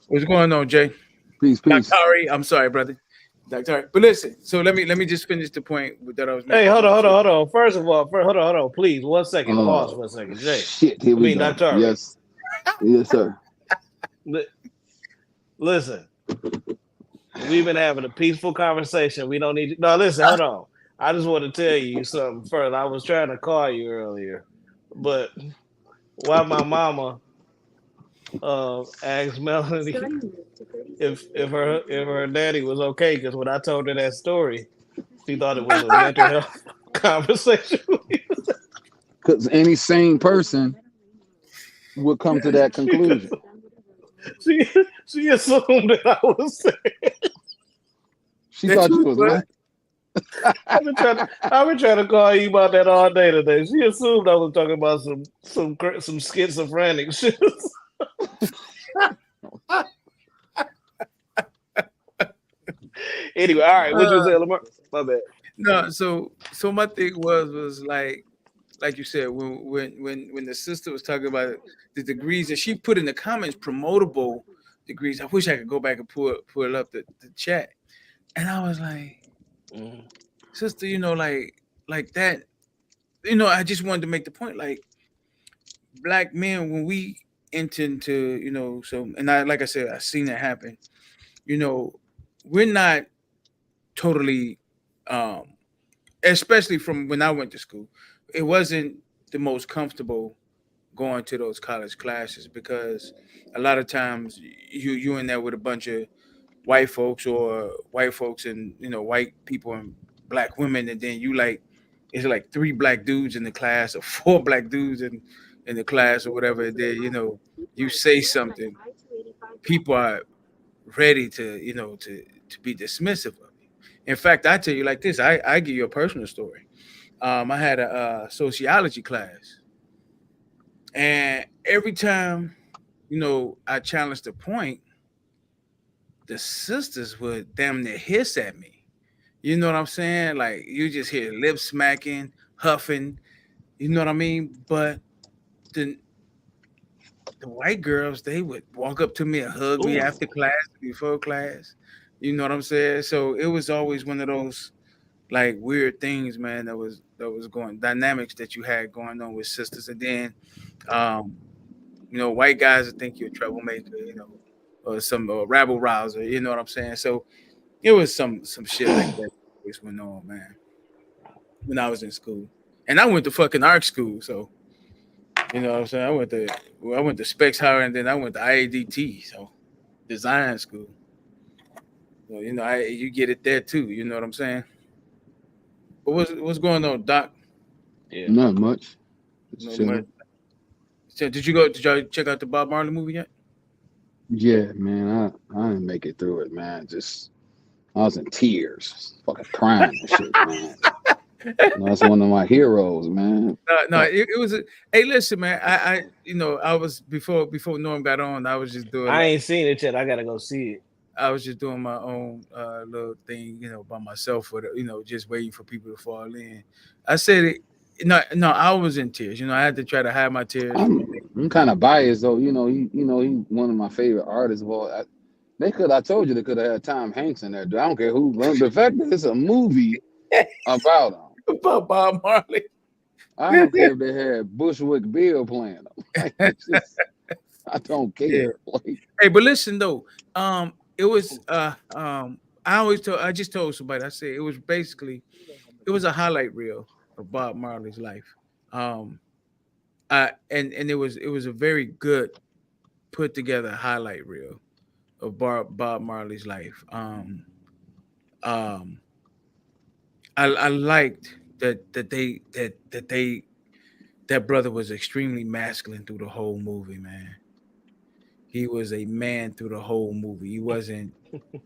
What's going on, Jay? Peace, Dr. peace. Ari, I'm sorry, brother. Dr. Ari. But listen, so let me just finish the point that I was Hey, making to you. So hold on. First of all, hold on, please. 1 second. Pause Oh for a second, Jay. shit, here I we mean, go. Dr. Ari. Yes, yes, sir. Li- Listen, we've been having a peaceful conversation. We don't need to. No, listen, hold on. I just want to tell you something first. I was trying to call you earlier, but while my mama asked Melanie if her daddy was okay, because when I told her that story, she thought it was a mental health conversation. Because any sane person would come to that she, conclusion. she she assumed that I was sick. She that thought you you was what? what? I've been trying to call you about that all day today. She assumed I was talking about some schizophrenic shit. Anyway, all right, what you Uh, say, Lamar? My bad. no, so my thing was like you said, when the sister was talking about the degrees that she put in the comments, promotable degrees. I wish I could go back and pull up the chat. And I was like, Mhm. sister, like that, I just wanted to make the point, like black men when we enter into, so and I like I said, I seen that happen, you know, we're not totally um especially from when I went to school, it wasn't the most comfortable going to those college classes because a lot of times you in there with a bunch of white folks or white folks and white people and black women, and then you like it's like three black dudes in the class or four black dudes in the class or whatever. And then you say something, people are ready to to be dismissive of you. In fact, I tell you like this. I give you a personal story. I had a sociology class, and every time I challenged the point, the sisters would damn near hiss at me. You know what I'm saying? Like you just hear lip smacking, huffing. You know what I mean? But the the white girls, they would walk up to me and hug me Ooh, after class, before class. You know what I'm saying? So it was always one of those like weird things, man. That was going dynamics that you had going on with sisters, and then um, white guys would think you're a troublemaker, or some rabble rouser. You know what I'm saying? So it was some shit like that always went on, man, when I was in school, and I went to fucking art school, so you know what I'm saying. I went to Specs Higher, and then I went to IADT, so design school. So you get it there too. You know what I'm saying? But what's going on, Doc? yeah. Not much. Just No much. chilling. So did y'all check out the Bob Marley movie yet? Yeah, man. I didn't make it through it, man. Just I was in tears, fucking crying and shit, man. That's one of my heroes, man. No, Fuck. it was. Hey, listen, man. I was before Norm got on. I was just doing I like ain't seen it yet. I gotta go see it. I was just doing my own little thing, by myself, with just waiting for people to fall in. I said it. No, no, I was in tears. I had to try to hide my tears from. I'm kind of biased though. He one of my favorite artists of all. I told you they could have had Tom Hanks in there. Dude. I don't care who. The fact that it's a movie about him. About Bob Marley. I don't care if they had Bushwick Bill playing them. Like it's just, I don't Yeah. care. Like Hey, but listen though. It was I just told somebody. I said it was a highlight reel of Bob Marley's life. Um, and it was a very good put together highlight reel of Bob Marley's life. Um, I liked that brother was extremely masculine through the whole movie, man. he was a man through the whole movie. He wasn't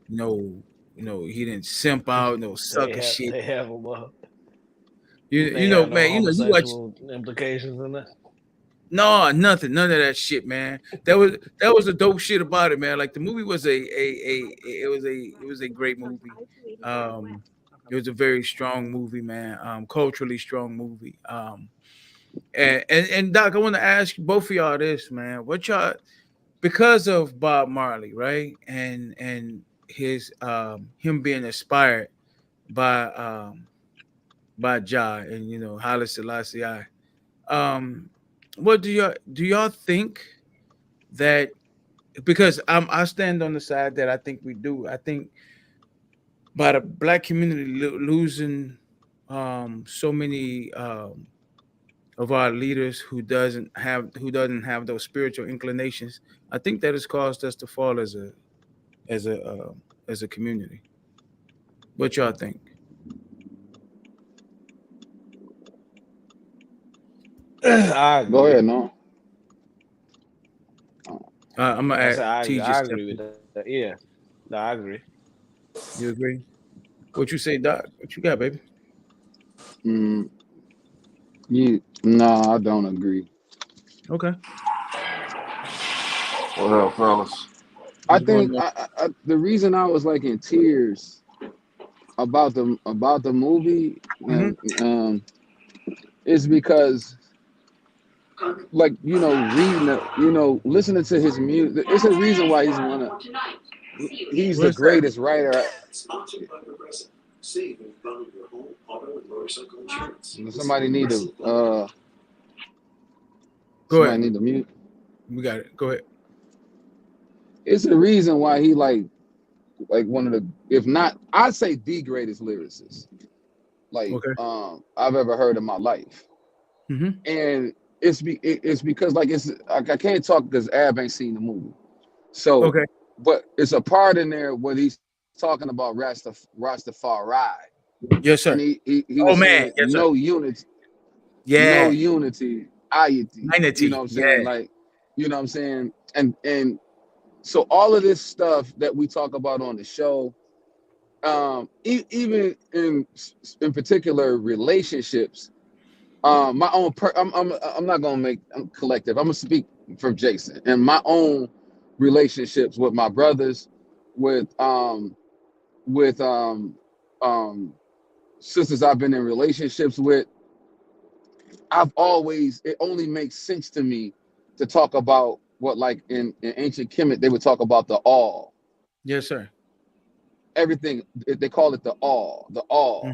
he didn't simp out, no sucker shit. they have them. You They know, have no man. You watch. homosexual implications in that. No, nothing, none of that shit, man. That was the dope shit about it, man. Like the movie was a great movie. Um, it was a very strong movie, man. Culturally strong movie. And Doc, I want to ask both of y'all this, man. What y'all, because of Bob Marley, right? And his him being inspired by Jah and Haile Selassie. Um, what do y'all think that, because I stand on the side that I think we do. I think by the black community losing so many of our leaders who doesn't have those spiritual inclinations, I think that has caused us to fall as a as a community. What y'all think? I Go agree. ahead, no. I'm gonna I said add T I just agree with that. Yeah, no, I agree. you agree? What you say, Doc? What you got, baby? Mm, no, I don't agree. Okay. What up, fellas? I What's think going on? the reason I was like in tears about the movie Hmm. is because like reading listening to his music. It's a reason why he's the What's that? greatest writer. Somebody need to Go somebody ahead. need to mute. We got it. Go ahead. It's the reason why he like one of the, if not, I'd say the greatest lyricist like Okay. I've ever heard in my life. Hmm. And it's because like I can't talk because Ab ain't seen the movie. So, Okay. but it's a part in there where he's talking about Rastafari, Yes, and sir. he Oh was man. saying Yes, sir. no Yeah. unity, ayati. You know what Unity. I'm saying? Yeah. Like, you know what I'm saying? And so all of this stuff that we talk about on the show, even in particular relationships, my own I'm not gonna make, I'm collective. I'm gonna speak for Jason and my own relationships with my brothers, with with um sisters I've been in relationships with. It only makes sense to me to talk about what, like in ancient Kemet they would talk about the all, Yes, sir. everything. They call it the all.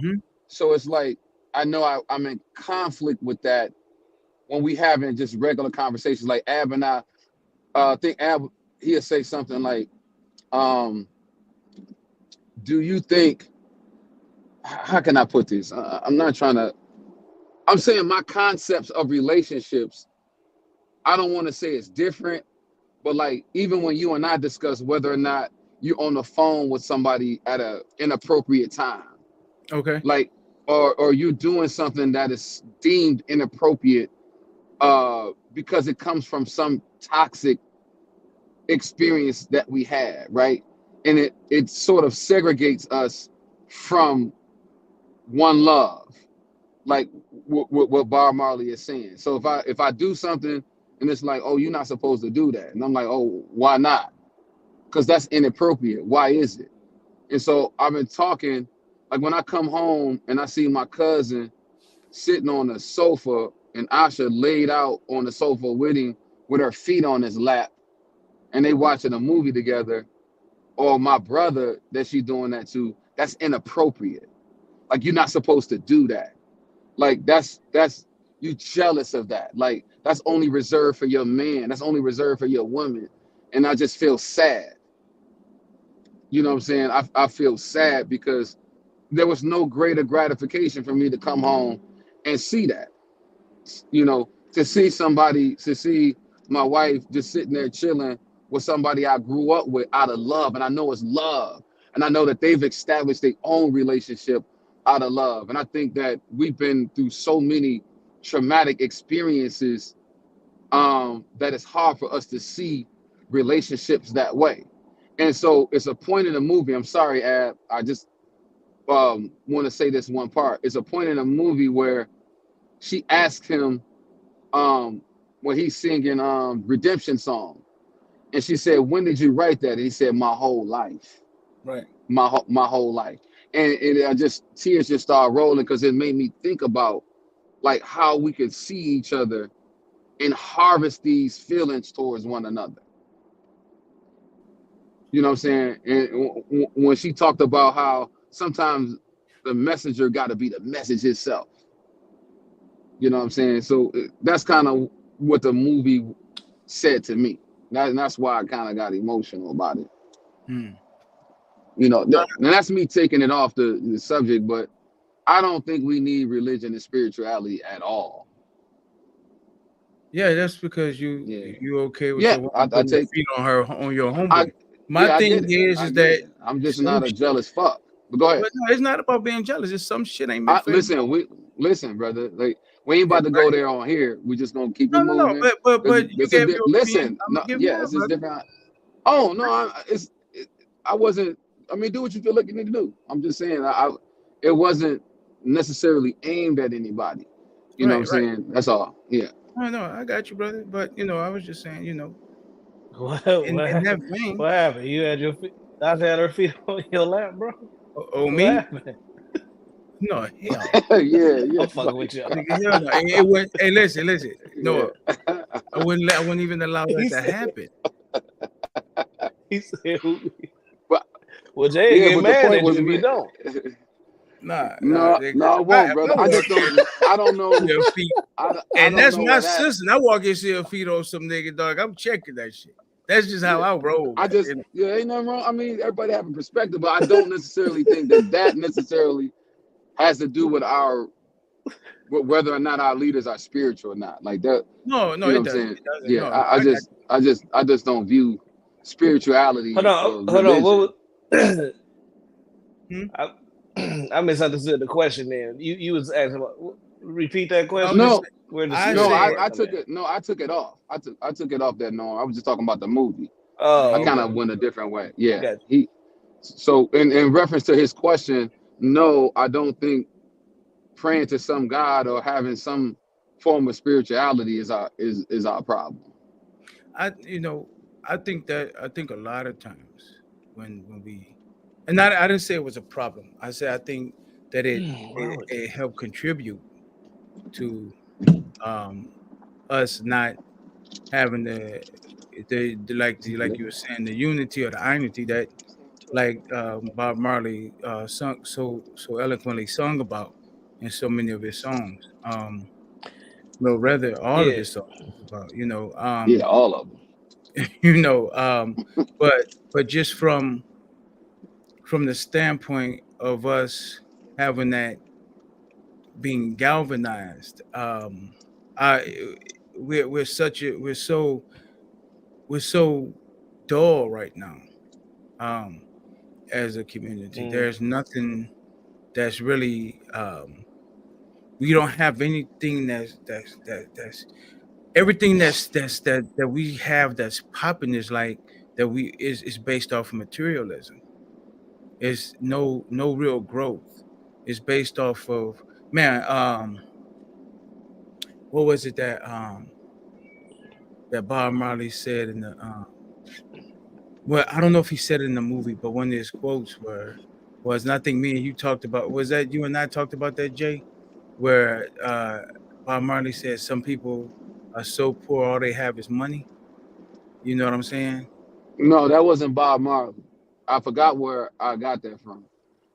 Hmm. So it's like I know I'm in conflict with that when we having just regular conversations. Like Ab and I think Ab, he'll say something like, um, "Do you think? How can I put this? I'm not trying to. I'm saying my concepts of relationships. I don't want to say it's different, but like even when you and I discuss whether or not you're on the phone with somebody at a inappropriate time, Okay. like or you're doing something that is deemed inappropriate because it comes from some toxic experience that we had, right? And it sort of segregates us from one love, like what Bob Marley is saying. So if I do something and it's like, oh, you're not supposed to do that, and I'm like, oh, why not? Because that's inappropriate. Why is it? And so I've been talking, like when I come home and I see my cousin sitting on the sofa and Asha laid out on the sofa with him with her feet on his lap, and they watching a movie together, or my brother that she's doing that to, that's inappropriate. Like you're not supposed to do that. Like that's you jealous of that. Like that's only reserved for your man. That's only reserved for your woman. And I just feel sad. You know what I'm saying? I feel sad because there was no greater gratification for me to come home and see that. To see somebody, to see my wife just sitting there chilling with somebody I grew up with out of love. And I know it's love. And I know that they've established their own relationship out of love. And I think that we've been through so many traumatic experiences that it's hard for us to see relationships that way. And so it's a point in the movie. I'm sorry, Ab. I just want to say this one part. It's a point in the movie where she asked him when he's singing redemption song, and she said, "When did you write that?" And he said, "My whole life, Right. my whole life." And I just tears just started rolling because it made me think about like how we could see each other and harvest these feelings towards one another. You know what I'm saying? And when she talked about how sometimes the messenger got to be the message itself. You know what I'm saying? So that's kind of what the movie said to me. And that's why I kind of got emotional about it. Hmm. You know, and that's me taking it off the subject, but I don't think we need religion and spirituality at all. Yeah, that's because you Yeah. you okay with Yeah, your woman I putting your take, feet on her on your I, homeboy. My yeah, I thing get it. is I is get that it. I'm just some not a jealous fuck. But go ahead. but no, it's not about being jealous. It's some shit ain't meant for everybody. Listen, brother. Like we ain't about to go there on here. We just gonna keep it No. moving. But you It's a gave your opinion. listen. I'm No, gonna give yeah, mine, it's just brother. different. Oh no, I wasn't. I mean, do what you feel like you need to do. I'm just saying. It wasn't necessarily aimed at anybody. You know what I'm Right. saying? That's all. Yeah. No, I got you, brother. But I was just saying, What, in what, that vein, what happened? You had your feet, I had her feet on your lap, bro. What me? happened? No, hell. yeah. I'm fucking with you. Nigga, hell no. It went, hey, listen. No, Yeah. I wouldn't even allow that He to said- happen. He said, But "Well, Jay yeah, get but the mad point at you was, if you don't." Nah, no, nigga. I won't, brother. I just don't. I don't know. Your feet. I And don't that's know my what happened. sister. I walk and see her feet on some nigga, dog. I'm checking that shit. That's just how I roll. I just, yeah, ain't nothing wrong. I mean, everybody have a perspective, but I don't necessarily think that necessarily has to do with whether or not our leaders are spiritual or not. Like that, No, you know it what I'm doesn't. saying? It doesn't. Yeah, No, I just don't view spirituality Hold or on. religion. What was, Hmm? I misunderstood the question. Then you was asking about. Repeat that I question. was No, Where the I spirit no, said, work I come took in? it. No, I took it off. I took it off that norm. I was just talking about the movie. Oh, I kind okay. of went a different way. Yeah, Gotcha. So in reference to his question, no, I don't think praying to some God or having some form of spirituality is our problem. I think a lot of times when we, and I didn't say it was a problem. I said I think that it helped contribute to us not having like you were saying, the unity or the unity that like Bob Marley sung so eloquently sung about in so many of his songs. No, rather all of Yeah. his songs about, Yeah, all of them. but just from the standpoint of us having that being galvanized, I we're such a we're so dull right now, as a community. There's nothing that's really we don't have anything that's everything that we have that's popping is like that we is based off of materialism. It's no real growth. It's based off of, man, what was it that Bob Marley said in the well, I don't know if he said it in the movie, but one of his quotes was, and I think me and you talked about, was that you and I talked about that, Jay, where Bob Marley said some people are so poor all they have is money. You know what I'm saying? No, that wasn't Bob Marley. I forgot where I got that from.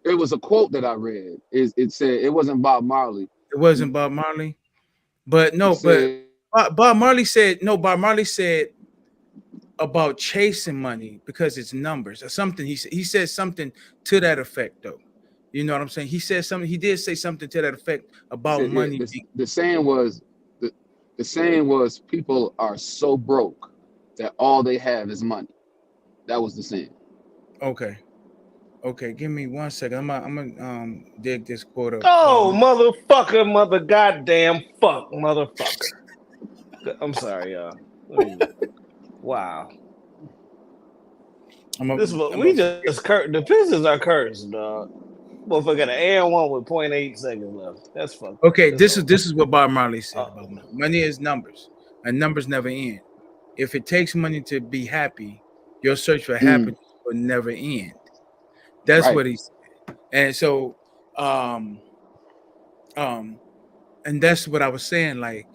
It was a quote that I read. It said it wasn't Bob Marley. It wasn't Bob Marley, but It no, but said Bob Marley said no. Bob Marley said about chasing money because it's numbers or something. He said something to that effect, though. You know what I'm saying? He said something. He did say something to that effect about yeah, money. the saying was the saying was people are so broke that all they have is money. That was the saying. Okay, give me 1 second. I'm gonna dig this quote up. Oh, motherfucker, goddamn fuck, motherfucker. I'm sorry, y'all. Wow. This is what we just the Pistons are cursed, dog. Motherfucker got an and one with 0.8 seconds left. That's fucked. Okay, That's this over. is what Bob Marley said about money. Money is numbers, and numbers never end. If it takes money to be happy, your search for happiness will never end. That's Right. what he said. And so, um, and that's what I was saying. Like,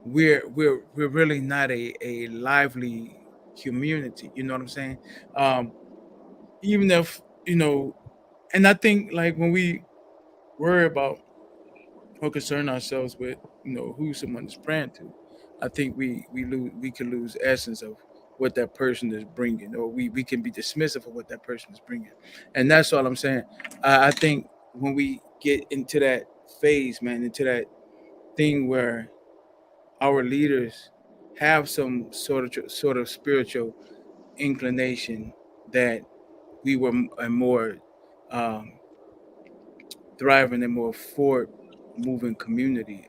we're really not a lively community. You know what I'm saying? Even if and I think like when we worry about or concern ourselves with who someone is praying to, I think we can lose essence of what that person is bringing, or we can be dismissive of what that person is bringing, and that's all I'm saying. I think when we get into that phase, man, into that thing where our leaders have some sort of spiritual inclination that we were a more um, thriving and more forward moving community.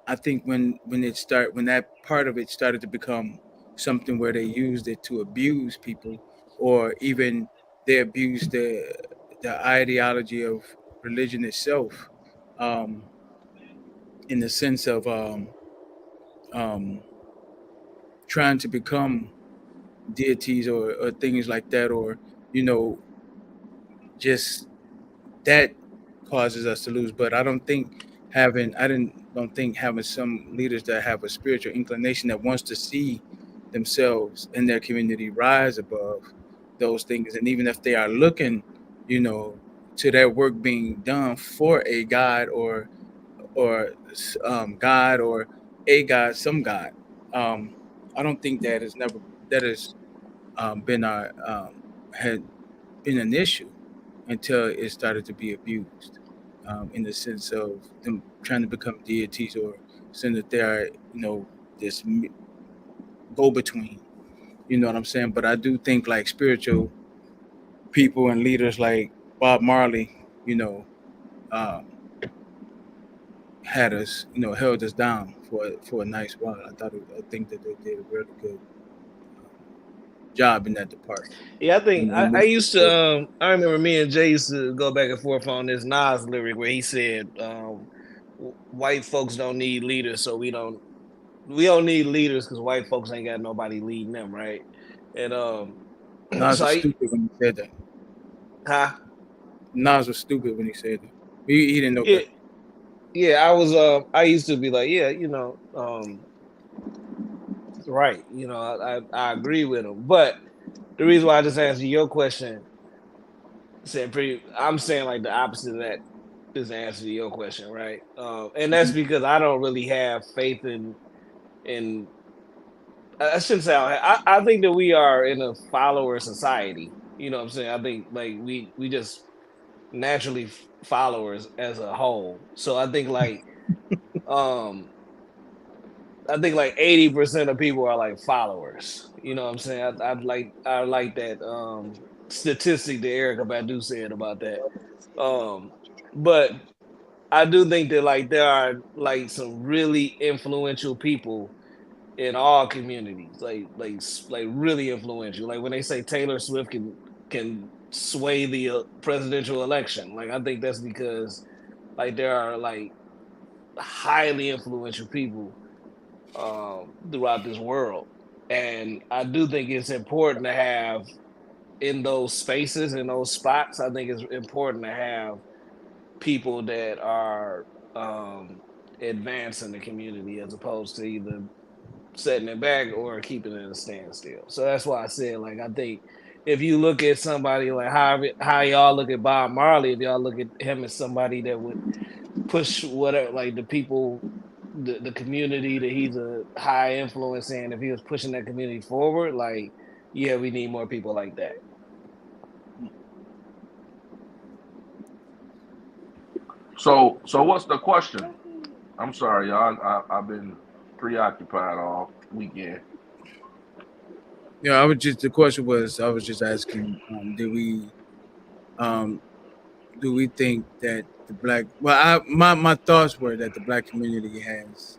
I think when that part of it started to become something where they used it to abuse people, or even they abused the ideology of religion itself, um, in the sense of um, trying to become deities or things like that, or you know just that causes us to lose. But I don't think having some leaders that have a spiritual inclination that wants to see themselves and their community rise above those things, and even if they are looking, you know, to their work being done for a god or God or a God, some God. Um, I don't think that has been our had been an issue until it started to be abused, in the sense of them trying to become deities, or saying that they are, this go between. You know what I'm saying? But I do think like spiritual people and leaders like Bob Marley, you know, um, had us, held us down for a nice while. I think that they did a really good job in that department. Yeah, I think And I moving used to. forward. I remember me and Jay used to go back and forth on this Nas lyric where he said, "White folks don't need leaders, so we don't need leaders because white folks ain't got nobody leading them, right?" And Nas so was stupid when he said that. huh? Nas was stupid when he said that. He didn't know Yeah, better. yeah. I was. I used to be like, yeah, right. I agree with him, but the reason why I just answered your question, I'm saying like the opposite of that is the answer to your question, right? And that's Mhm. because I don't really have faith in. I shouldn't say I think that we are in a follower society. You know what I'm saying? I think like we just naturally followers as a whole. So um I think like 80% of people are like followers. You know what I'm saying? I like that statistic that Erica Badu said about that. Um but I do think that like there are like some really influential people in all communities, like really influential. Like when they say Taylor Swift can sway the presidential election, like I think that's because like there are like highly influential people throughout this world, and I do think it's important to have in those spaces, in those spots. I think it's important to have people that are um, advancing the community as opposed to either setting it back or keeping it at a standstill. So that's why I said, like, I think if you look at somebody like how y'all look at Bob Marley, if y'all look at him as somebody that would push whatever, like the people, the community that he's a high influence in, if he was pushing that community forward, like, yeah, we need more people like that. So what's the question? I'm sorry, y'all. I've been preoccupied all weekend. Yeah, the question was, I was just asking, um, do we think that the my thoughts were that the black community has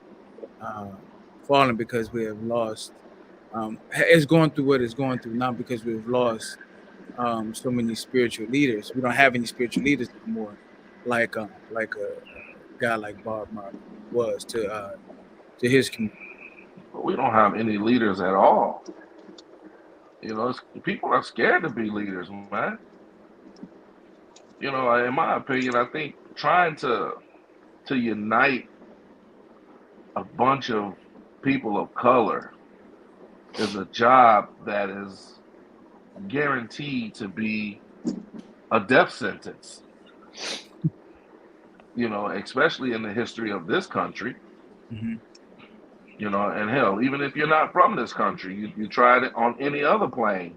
uh, fallen because we have lost is going through what it's going through now because we've lost so many spiritual leaders. We don't have any spiritual leaders anymore, like a guy like Bob Marley was to his community. But we don't have any leaders at all. You know, people are scared to be leaders, man. You know, in my opinion, I think trying to unite a bunch of people of color is a job that is guaranteed to be a death sentence. You know, especially in the history of this country. Mm-hmm. You know, and hell, even if you're not from this country, you tried it on any other plane,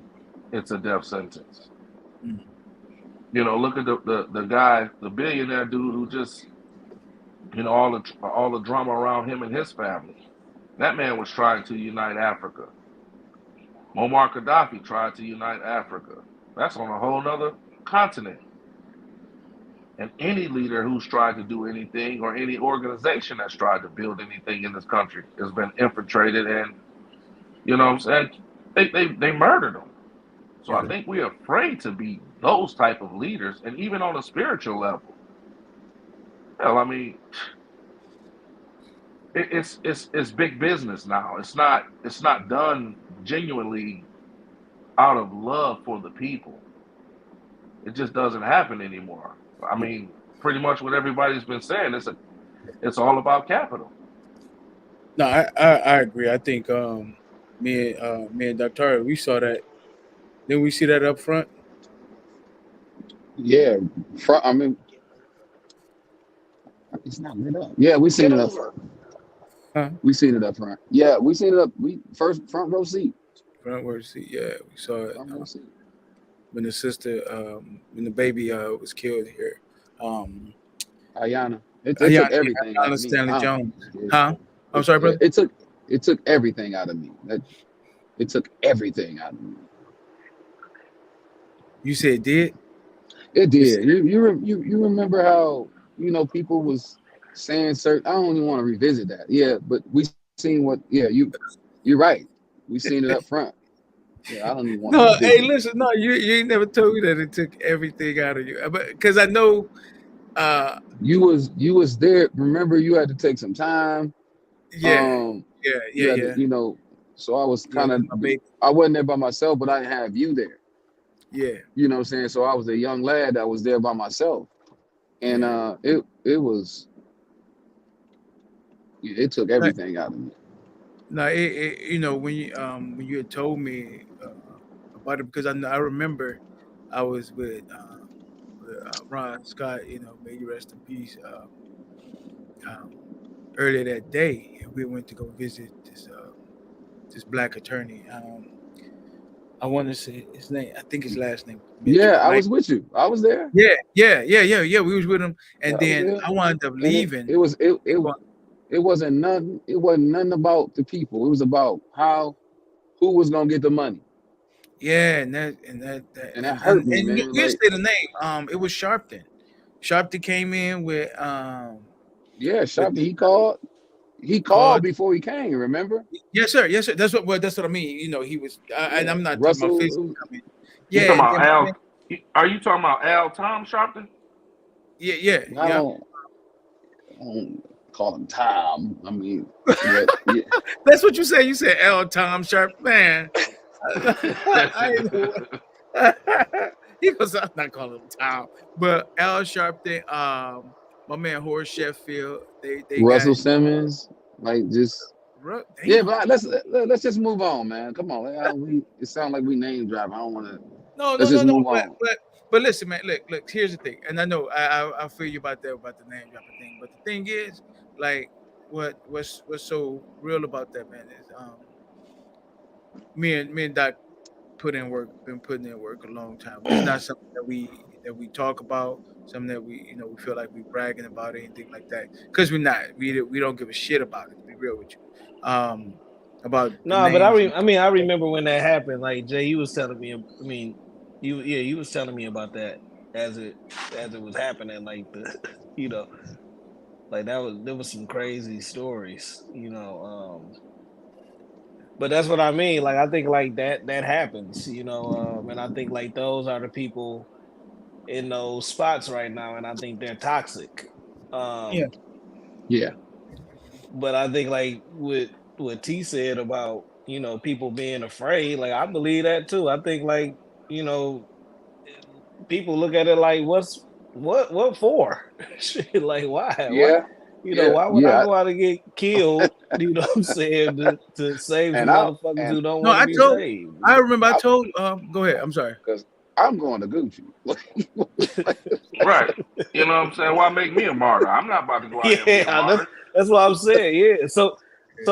it's a death sentence. Mm. You know, look at the guy, the billionaire dude who just, you know, all the drama around him and his family. That man was trying to unite Africa. Muammar Gaddafi tried to unite Africa. That's on a whole nother continent. And any leader who's tried to do anything or any organization that's tried to build anything in this country has been infiltrated and, you know what I'm saying, they murdered them. So I think we're afraid to be those type of leaders, and even on a spiritual level. Hell, I mean, it's big business now. It's not done genuinely out of love for the people. It just doesn't happen anymore. I mean, pretty much what everybody's been saying. It's all about capital. No, I agree. I think me and Dr. we saw that. Didn't we see that up front? Yeah, I mean, it's not lit up. Yeah, we seen it up front. Huh? We seen it up front. Yeah, we seen it up. We first front row seat. Front row seat. Yeah, we saw it Front row seat. when the sister, when the baby was killed here. Ayana. It Ayana, took everything out Ayana of me. Stanley Honestly, Jones. it did. Huh? I'm sorry, brother. It took everything out of me. It took everything out of me. You said it did? It did. You remember how, you know, people was saying certain. I don't even want to revisit that. Yeah, but we seen what. Yeah, you're right. We seen it up front. Yeah, I don't even want to No, hey, revisit it. listen, no, you ain't never told me that it took everything out of you. But because I know You was there. Remember, you had to take some time. yeah, You had yeah. to, you know. So I was Yeah, kind of. my baby. I wasn't there by myself, but I didn't have you there. Yeah. You know what I'm saying? So I was a young lad that was there by myself. And it was, it took everything out of me. No, you know when you had told me about it, because I remember I was with Ron Scott, you know, may you rest in peace. Um, Earlier that day, and we went to go visit this black attorney. I want to say his name. I think his last name was Mitchell. Yeah, I was with you. I was there. Yeah. We was with him, Yeah, and I was then there. I wound up And leaving. it wasn't nothing. It wasn't nothing about the people. It was about who was gonna get the money. Yeah, and that hurt me, you man. say the name. It was Sharpton. Sharpton came in with Yeah, Sharpton. He called. called before he came. Remember? Yes, sir. That's what I mean. You know, he was, and Yeah, I'm not talking about physically Russell. coming. You Yeah, talking and about then Al? Are you talking about Al Tom Sharpton? yeah. I don't call him Tom. I mean, but yeah. That's what you say. You said L. Tom Sharp, man. I know. He was. I'm not calling him Tom, but Al Sharpton. My man Horace Sheffield. They Russell got Simmons, like just yeah. damn. But let's just move on, man. Come on, it sounds like we name drop. I don't want to. No. Let's just move on. But listen, man. Look. Here's the thing, and I know I feel you about that, about the name dropping thing. But the thing is, like, what's so real about that, man, is me and Doc been putting in work a long time. It's not something that we talk about, something that we feel like we bragging about, anything like that. Because we're not. We don't give a shit about it. To be real with you, about the No, but names. I remember when that happened. Like Jay, you was telling me. I mean, you was telling me about that as it was happening. Like you know, like there was some crazy stories. But that's what I mean. Like I think like that happens, and I think like those are the people in those spots right now, and I think they're toxic. Yeah. Um, Yeah. but I think like what T said about people being afraid, like I believe that too. I think like you know people look at it like what for? Shit, like why? Yeah. Yeah. Why would I Yeah. go out and get killed? You know what I'm saying to save some And I motherfuckers and who don't No, want to be saved. I remember I I told go ahead. I'm sorry. because I'm going to Gucci. Right. You know what I'm saying? Why make me a martyr? I'm not about to go out here and be a Yeah, martyr. that's what I'm saying. Yeah. So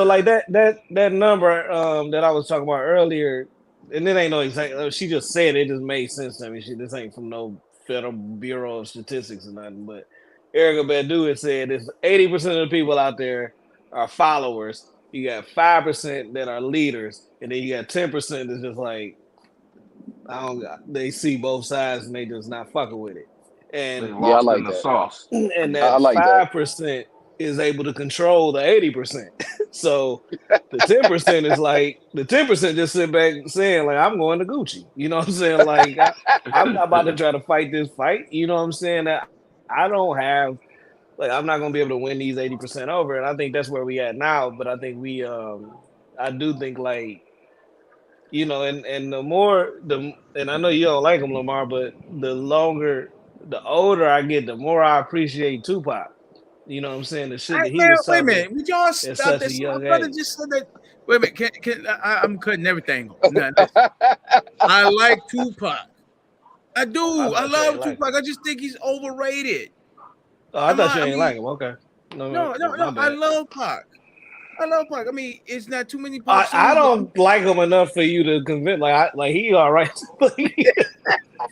like that number that I was talking about earlier, and it ain't no exact. She just said it just made sense to me. This ain't from no Federal Bureau of Statistics or nothing. But Erica Badu had said it's 80% of the people out there are followers. You got 5% that are leaders, and then you got 10% that's just like I don't. They see both sides and they just not fucking with it. They And Yeah, I lost in like the that. sauce. and I that like that. 5% is able to control the 80%. So the 10% is like the 10% just sit back saying like I'm going to Gucci. You know what I'm saying? Like I'm not about to try to fight this fight. You know what I'm saying? That I don't have like I'm not gonna be able to win these 80% over. And I think that's where we at now. But I think I do think like and the more and I know you don't like him, Lamar, but the older I get, the more I appreciate Tupac. You know what I'm saying? The shit that he Man, was wait a talking minute. Would y'all at stop such a this? My young brother age. just said that. Wait a minute. I'm cutting everything off. Now, listen. I like Tupac. I do. Oh, I I thought you ain't love like Tupac. him. I just think he's overrated. Oh, I thought you I ain't mean, like him. Okay. No, no. my I bad. love Pac. I mean, it's not too many Pac I songs, but don't like him enough for you to convince. Like he all right.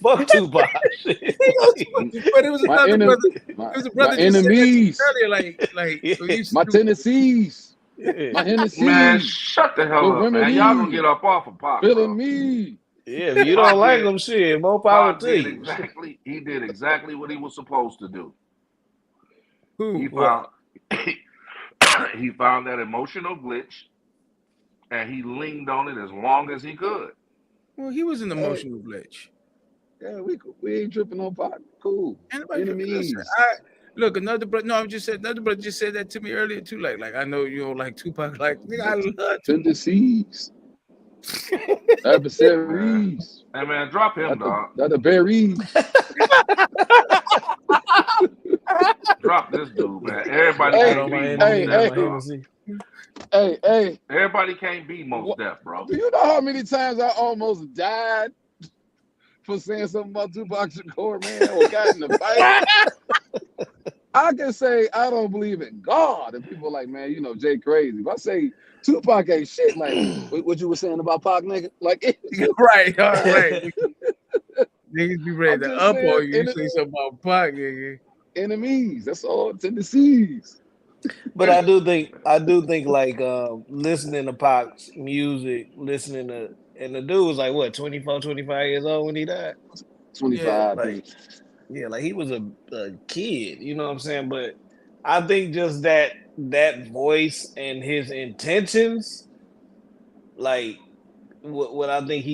Fuck Tupac. Shit. he goes, but it was my another enemy, brother. my It was a my brother just said that to me enemies, earlier. Like Yeah, we used to my do. Tennessees, yeah, my Man, Hennessy, shut the the hell up, man. Y'all gonna get remedy, up off of Pac, feeling bro. me. yeah. If you don't Pac like did him, shit, more power Pac to did you. exactly what he was supposed to do. He Who? What? found he found that emotional glitch and he leaned on it as long as he could. Well, he was an Hey, emotional glitch. yeah, we ain't tripping on pot. Cool. Anybody listen? Enemies. Look, another brother. No, I just said another brother just said that to me earlier too. Like I know you don't like Tupac. Like nigga, I love Tupac. Tendencies, Man. adversaries, Hey man, drop him, dog. not the berries. Drop this dude, man. Drop Everybody that Hey, can't on my be Most enemy, hey, not Def, my hey, dog. Hennessy. hey. Everybody can't be Most What, Def, bro. do you know how many times I almost died for saying something about Tupac Shakur, man, or got in a fight? I can say I don't believe in God, and people are like, man, Jay crazy. If I say Tupac ain't shit, like what you were saying about Pac, nigga, like Right, all right. Niggas be ready I'm to just up saying, on you. You say something about Pac, nigga. enemies. That's all. Tendencies. But I do think like listening to Pac's music, listening to and the dude was like what 24, 25 years old when he died. 25, I Like think. yeah, like he was a kid, you know what I'm saying? But I think just that voice and his intentions, like what I think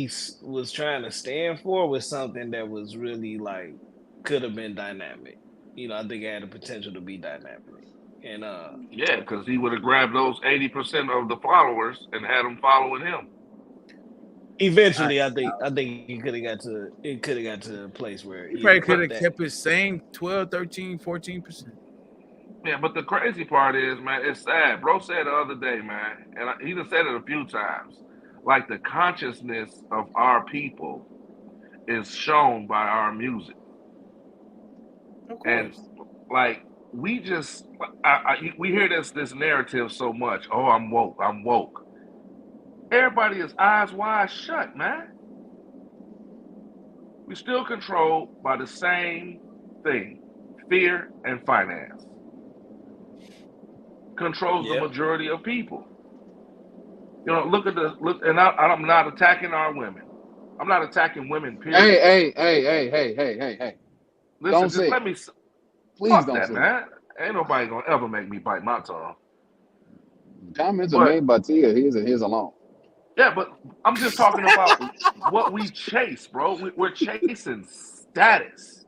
was trying to stand for was something that was really like could have been dynamic. I think it had the potential to be dynamic. And Yeah, because he would have grabbed those 80% of the followers and had them following him. I, eventually I think it could have got to a place where he he probably could But had have that. kept his same 12, 13, 14%. yeah, but the crazy part is, man, it's sad. Bro said the other day, man, and he done said it a few times. Like the consciousness of our people is shown by our music, Of and course. like we just, we hear this narrative so much. Oh, I'm woke. I'm woke. Everybody is eyes wide shut, man. We still controlled by the same thing, fear and finance. Controls the Yep. majority of people. Look at and I'm not attacking our women. I'm not attacking women, Hey, period. hey, hey, hey, hey, hey, hey, hey. Don't Listen, just say let it. me. Please Fuck don't that, say it. man. Ain't nobody gonna ever make me bite my tongue. Comments are But made by Tia. His and his alone. Yeah, but I'm just talking about what we chase, bro. We're chasing status.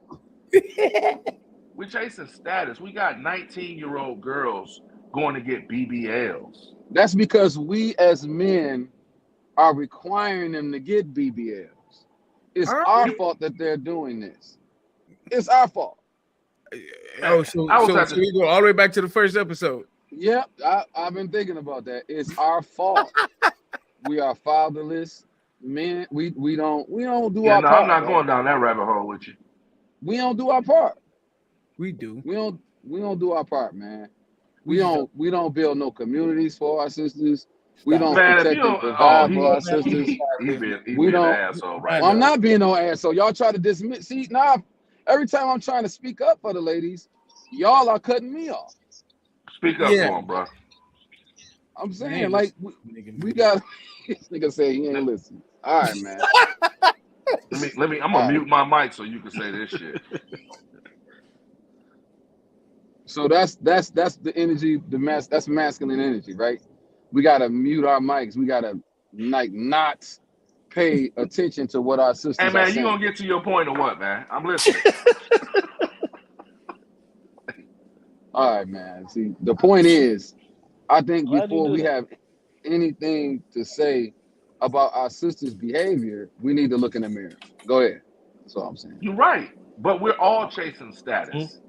We're chasing status. We got 19-year-old girls going to get BBLs. That's because we as men are requiring them to get BBLs. It's Are our we? fault that they're doing this. It's our fault. Oh, Man, I was at so the we go all the way back to the first episode. Yep, I've been thinking about that. It's our fault. We are fatherless men. We don't do yeah. our No, I'm part, not bro. going down that rabbit hole with you. We don't do our part. We do. We don't do our part, man. We We just don't build no communities for our sisters. We stop don't it. Man, if you protect and don't, oh, provide for Come our on now, sisters. he stop it. We being an don't. asshole I right I'm now. know. not being no ass. So y'all try to dismiss. See, now every time I'm trying to speak up for the ladies, y'all are cutting me off. Speak up Yeah, for him, bro. I'm I saying, ain't like, listening, nigga. we got this nigga say he ain't listening. All right, man. Let me. I'm All gonna right. mute my mic so you can say this shit. So that's the energy, that's masculine energy, right? We gotta mute our mics. We gotta like not pay attention to what our Hey sisters are man, you saying. gonna get to your point or what, man? I'm listening. All right, man. See, the point is, I think Why'd you before do we that? have anything to say about our sisters' behavior, we need to look in the mirror. Go ahead. That's all I'm saying. You're right, but we're all chasing status.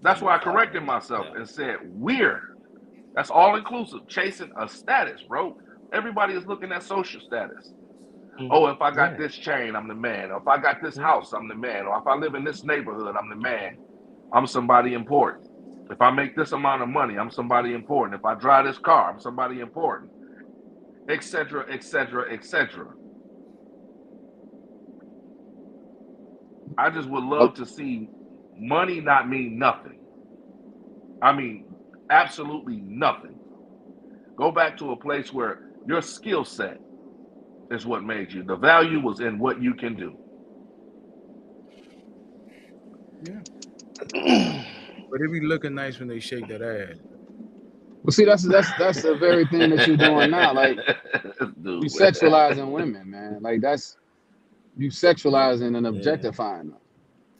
That's why I corrected myself and said we're. That's all inclusive, chasing a status, bro. Everybody is looking at social status. Oh, if I got Yeah. this chain, I'm the man. Or if I got this house, I'm the man. Or if I live in this neighborhood, I'm the man. I'm somebody important. If I make this amount of money, I'm somebody important. If I drive this car, I'm somebody important. Etc. Etc. Etc. I just would Oh, love to see money not mean nothing. I mean, absolutely nothing. Go back to a place where your skill set is what made you. The value was in what you can do. Yeah, but it be looking nice when they shake that ass. well, see, that's the very thing that you're doing now. Like, you Dude. sexualizing women, man. Like, that's you sexualizing and Yeah. objectifying them.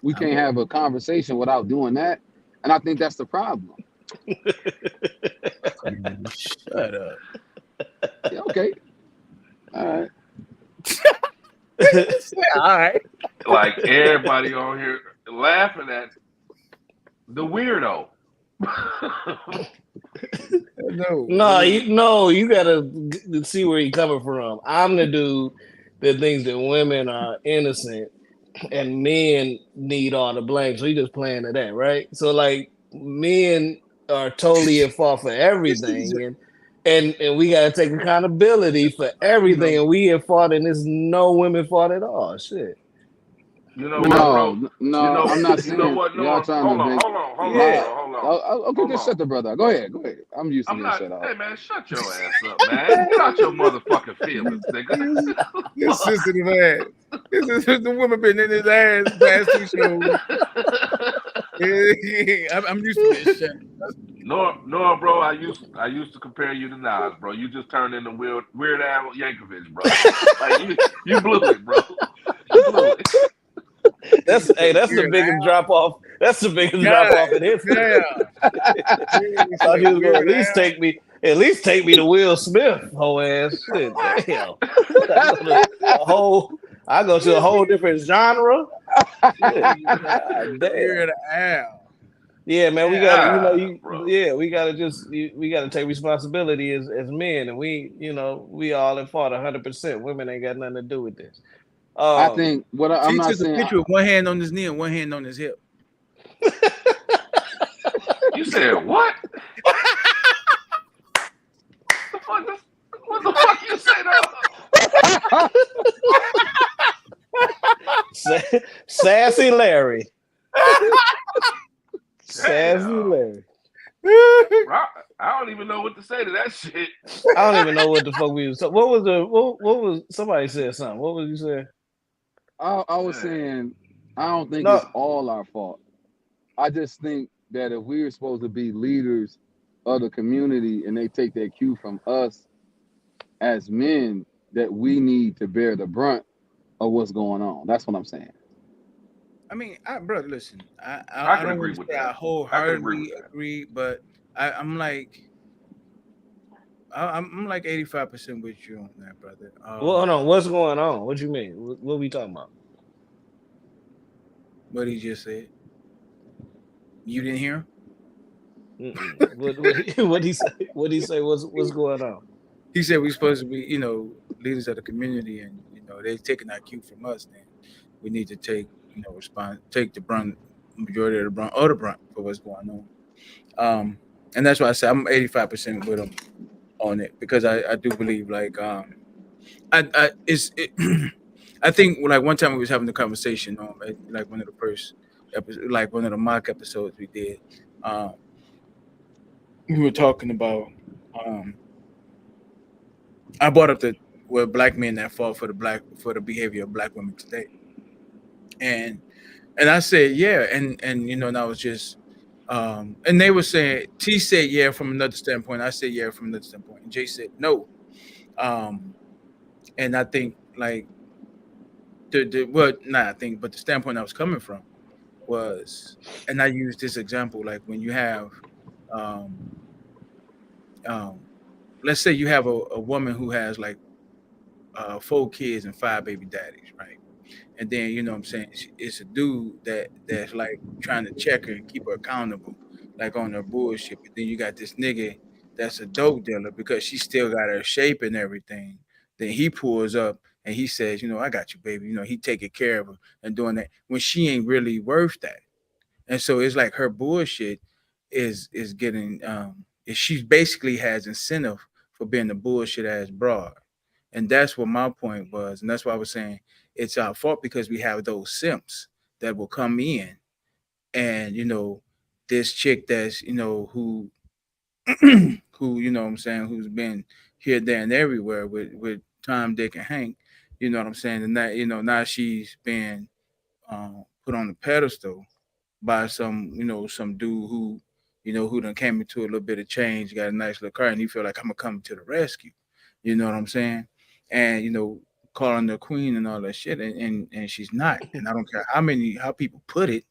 We can't have a conversation without doing that, and I think that's the problem. Man, shut up. Yeah, okay, all right. All right. Like everybody on here laughing at the weirdo. No. You gotta see where he coming from. I'm the dude that thinks that women are innocent and men need all the blame. So he just playing to that, right? So like men are totally at fault for everything, and we gotta take accountability for everything, and we at fault, and there's no women fault at all. Shit. You know what, bro? No, I'm not You know saying what, y'all Norm? trying to make Yeah. my. Okay, just shut the brother. Go ahead. I'm used to I'm getting not. shut off. Hey man, shut your ass up, man. Get out your motherfucking feelings, nigga. This sensitive ass. This is the woman been in his ass past 2 shows. I'm used to this shit. No, bro. I used to compare you to Nas, bro. You just turned into Weird Al Yankovic, bro. Like you blew it, bro. You blew it. That's the biggest drop off. That's the biggest drop off in history. Thought you was gonna at least take me to Will Smith, whole ass shit. Damn. I go to a whole different genre. Shit. God damn. Weird Al. Yeah, man, we bro. we gotta take responsibility as men, and we all at fault 100%. Women ain't got nothing to do with this. I think I'm He not took a saying. picture with one hand on his knee and one hand on his hip. You said what? What the fuck you say though? Sassy Larry. Sassy Larry. I don't even know what to say to that shit. I don't even know what the fuck we was. What was somebody said something? What was you saying? I was saying I don't think it's all our fault. I just think that if we're supposed to be leaders of the community and they take their cue from us, as men that we need to bear the brunt of what's going on. That's what I'm saying. I mean, brother, listen, I I can don't agree want to with say I that. I can agree with wholeheartedly that. agree, but I'm like I'm like 85% with you on that, brother. Well, hold on. What's going on? What you mean? What we talking about? What he just said. You didn't hear him? What he say? What he say? What's going on? He said we're supposed to be, leaders of the community, and they're taking our cue from us. Then we need to take the majority of the brunt for what's going on. And that's why I said I'm 85% with him on it, because I do believe, like, I it's it, I think, like, one time we was having a conversation like one of the first episodes, like one of the mock episodes we did. Um, we were talking about. Um, I brought up black men that fall for the behavior of black women today, and I said yeah, and I was just and they were saying, T said yeah from another standpoint, I said yeah from another standpoint, and Jay said no. Um, and I think, like, not I think, but the standpoint I was coming from was, and I used this example, like when you have, um, um, let's say you have a woman who has, like, 4 kids and 5 baby daddies, right? And then, what I'm saying, it's a dude that's like trying to check her and keep her accountable, like on her bullshit. But then you got this nigga that's a dope dealer, because she still got her shape and everything. Then he pulls up and he says, I got you, baby. He taking care of her and doing that when she ain't really worth that. And so it's like her bullshit is getting she basically has incentive for being a bullshit ass broad. And that's what my point was. And that's why I was saying it's our fault, because we have those simps that will come in, and this chick that's who what I'm saying, who's been here, there, and everywhere with Tom, Dick, and Hank, what I'm saying, and that now she's been put on the pedestal by some dude who done came into a little bit of change, got a nice little car, and he feel like I'm gonna come to the rescue. You know what I'm saying? And calling the queen and all that shit, and she's not. And I don't care how people put it.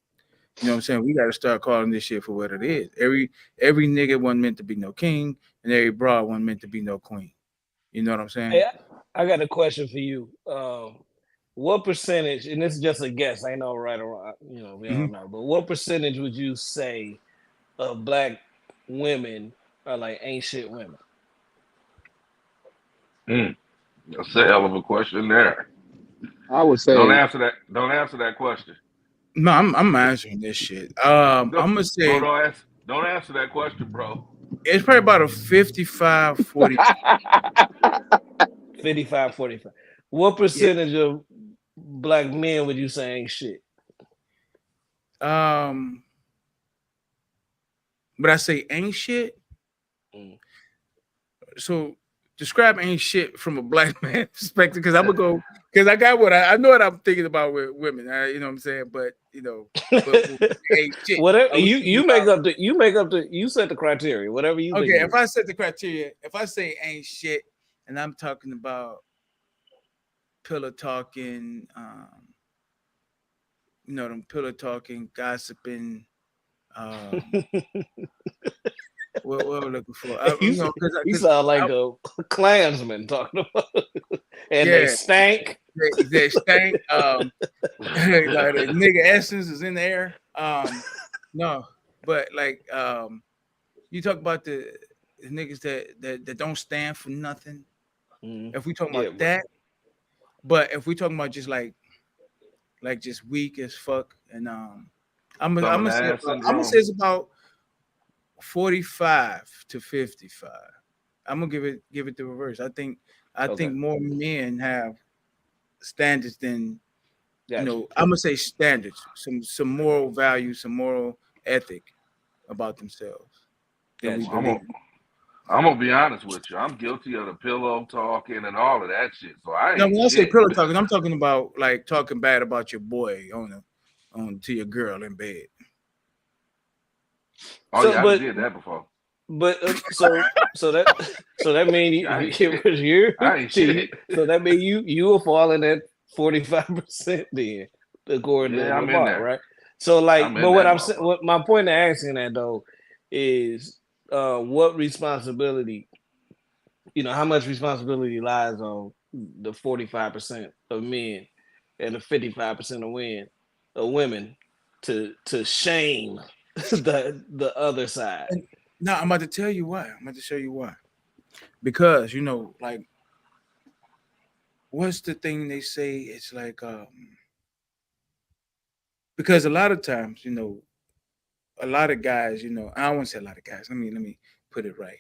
You know what I'm saying? We got to start calling this shit for what it is. Every nigga wasn't meant to be no king, and every broad wasn't meant to be no queen. You know what I'm saying? Hey, I got a question for you. What percentage, and this is just a guess, ain't no right or wrong, we Mm-hmm. don't know, but what percentage would you say of black women are like ain't shit women? That's a hell of a question there. I would say Don't answer that. Don't answer that question. No, I'm answering this shit. I'm gonna Bro, say don't answer that question, bro. it's probably about a 55-40. 55-45. What Yeah. percentage of black men would you say ain't shit? But I say ain't shit. Mm. So describe ain't shit from a black man perspective, because I'm gonna go, because I got I know what I'm thinking about with women. You know what I'm saying? But ain't shit. Whatever Are we talking you make about? up you set the criteria. Whatever you think Okay, it if is. I set the criteria, if I say ain't shit, and I'm talking about pillow talking, them pillow talking, gossiping, what we're looking for, You because sound like a Klansman talking about and they yeah, stank. they stank. Like the nigga essence is in the air. No, but like you talk about the niggas that don't stand for nothing. If we talking Yeah, about that, but if we talking about just like just weak as fuck, and I'm Some of gonna the say ass say syndrome. it's about 45 to 55. I'm gonna give it the reverse. I think okay. more men have standards than Gotcha. I'm gonna say standards, some moral value, some moral ethic about themselves than we Gotcha. believe. I'm gonna be honest with you. I'm guilty of the pillow talking and all of that shit. So I Now, ain't when I say shit. pillow talking, I'm talking about like talking bad about your boy on to your girl in bed. Oh So yeah, I done but did that before. But so that means I ain't it was you. I ain't shit. So that means you were falling at 45% then, according to Yeah, I'm in Lamar, there. right? So like, I'm but in what that I'm saying, motherfucker. what my point of asking that though is, what responsibility, how much responsibility lies on the 45% of men and the 55% of women to shame the other side. And now I'm about to tell you why. I'm about to show you why. Because like, what's the thing they say? It's like because a lot of times, a lot of guys, I don't want to say a lot of guys. Let me put it right.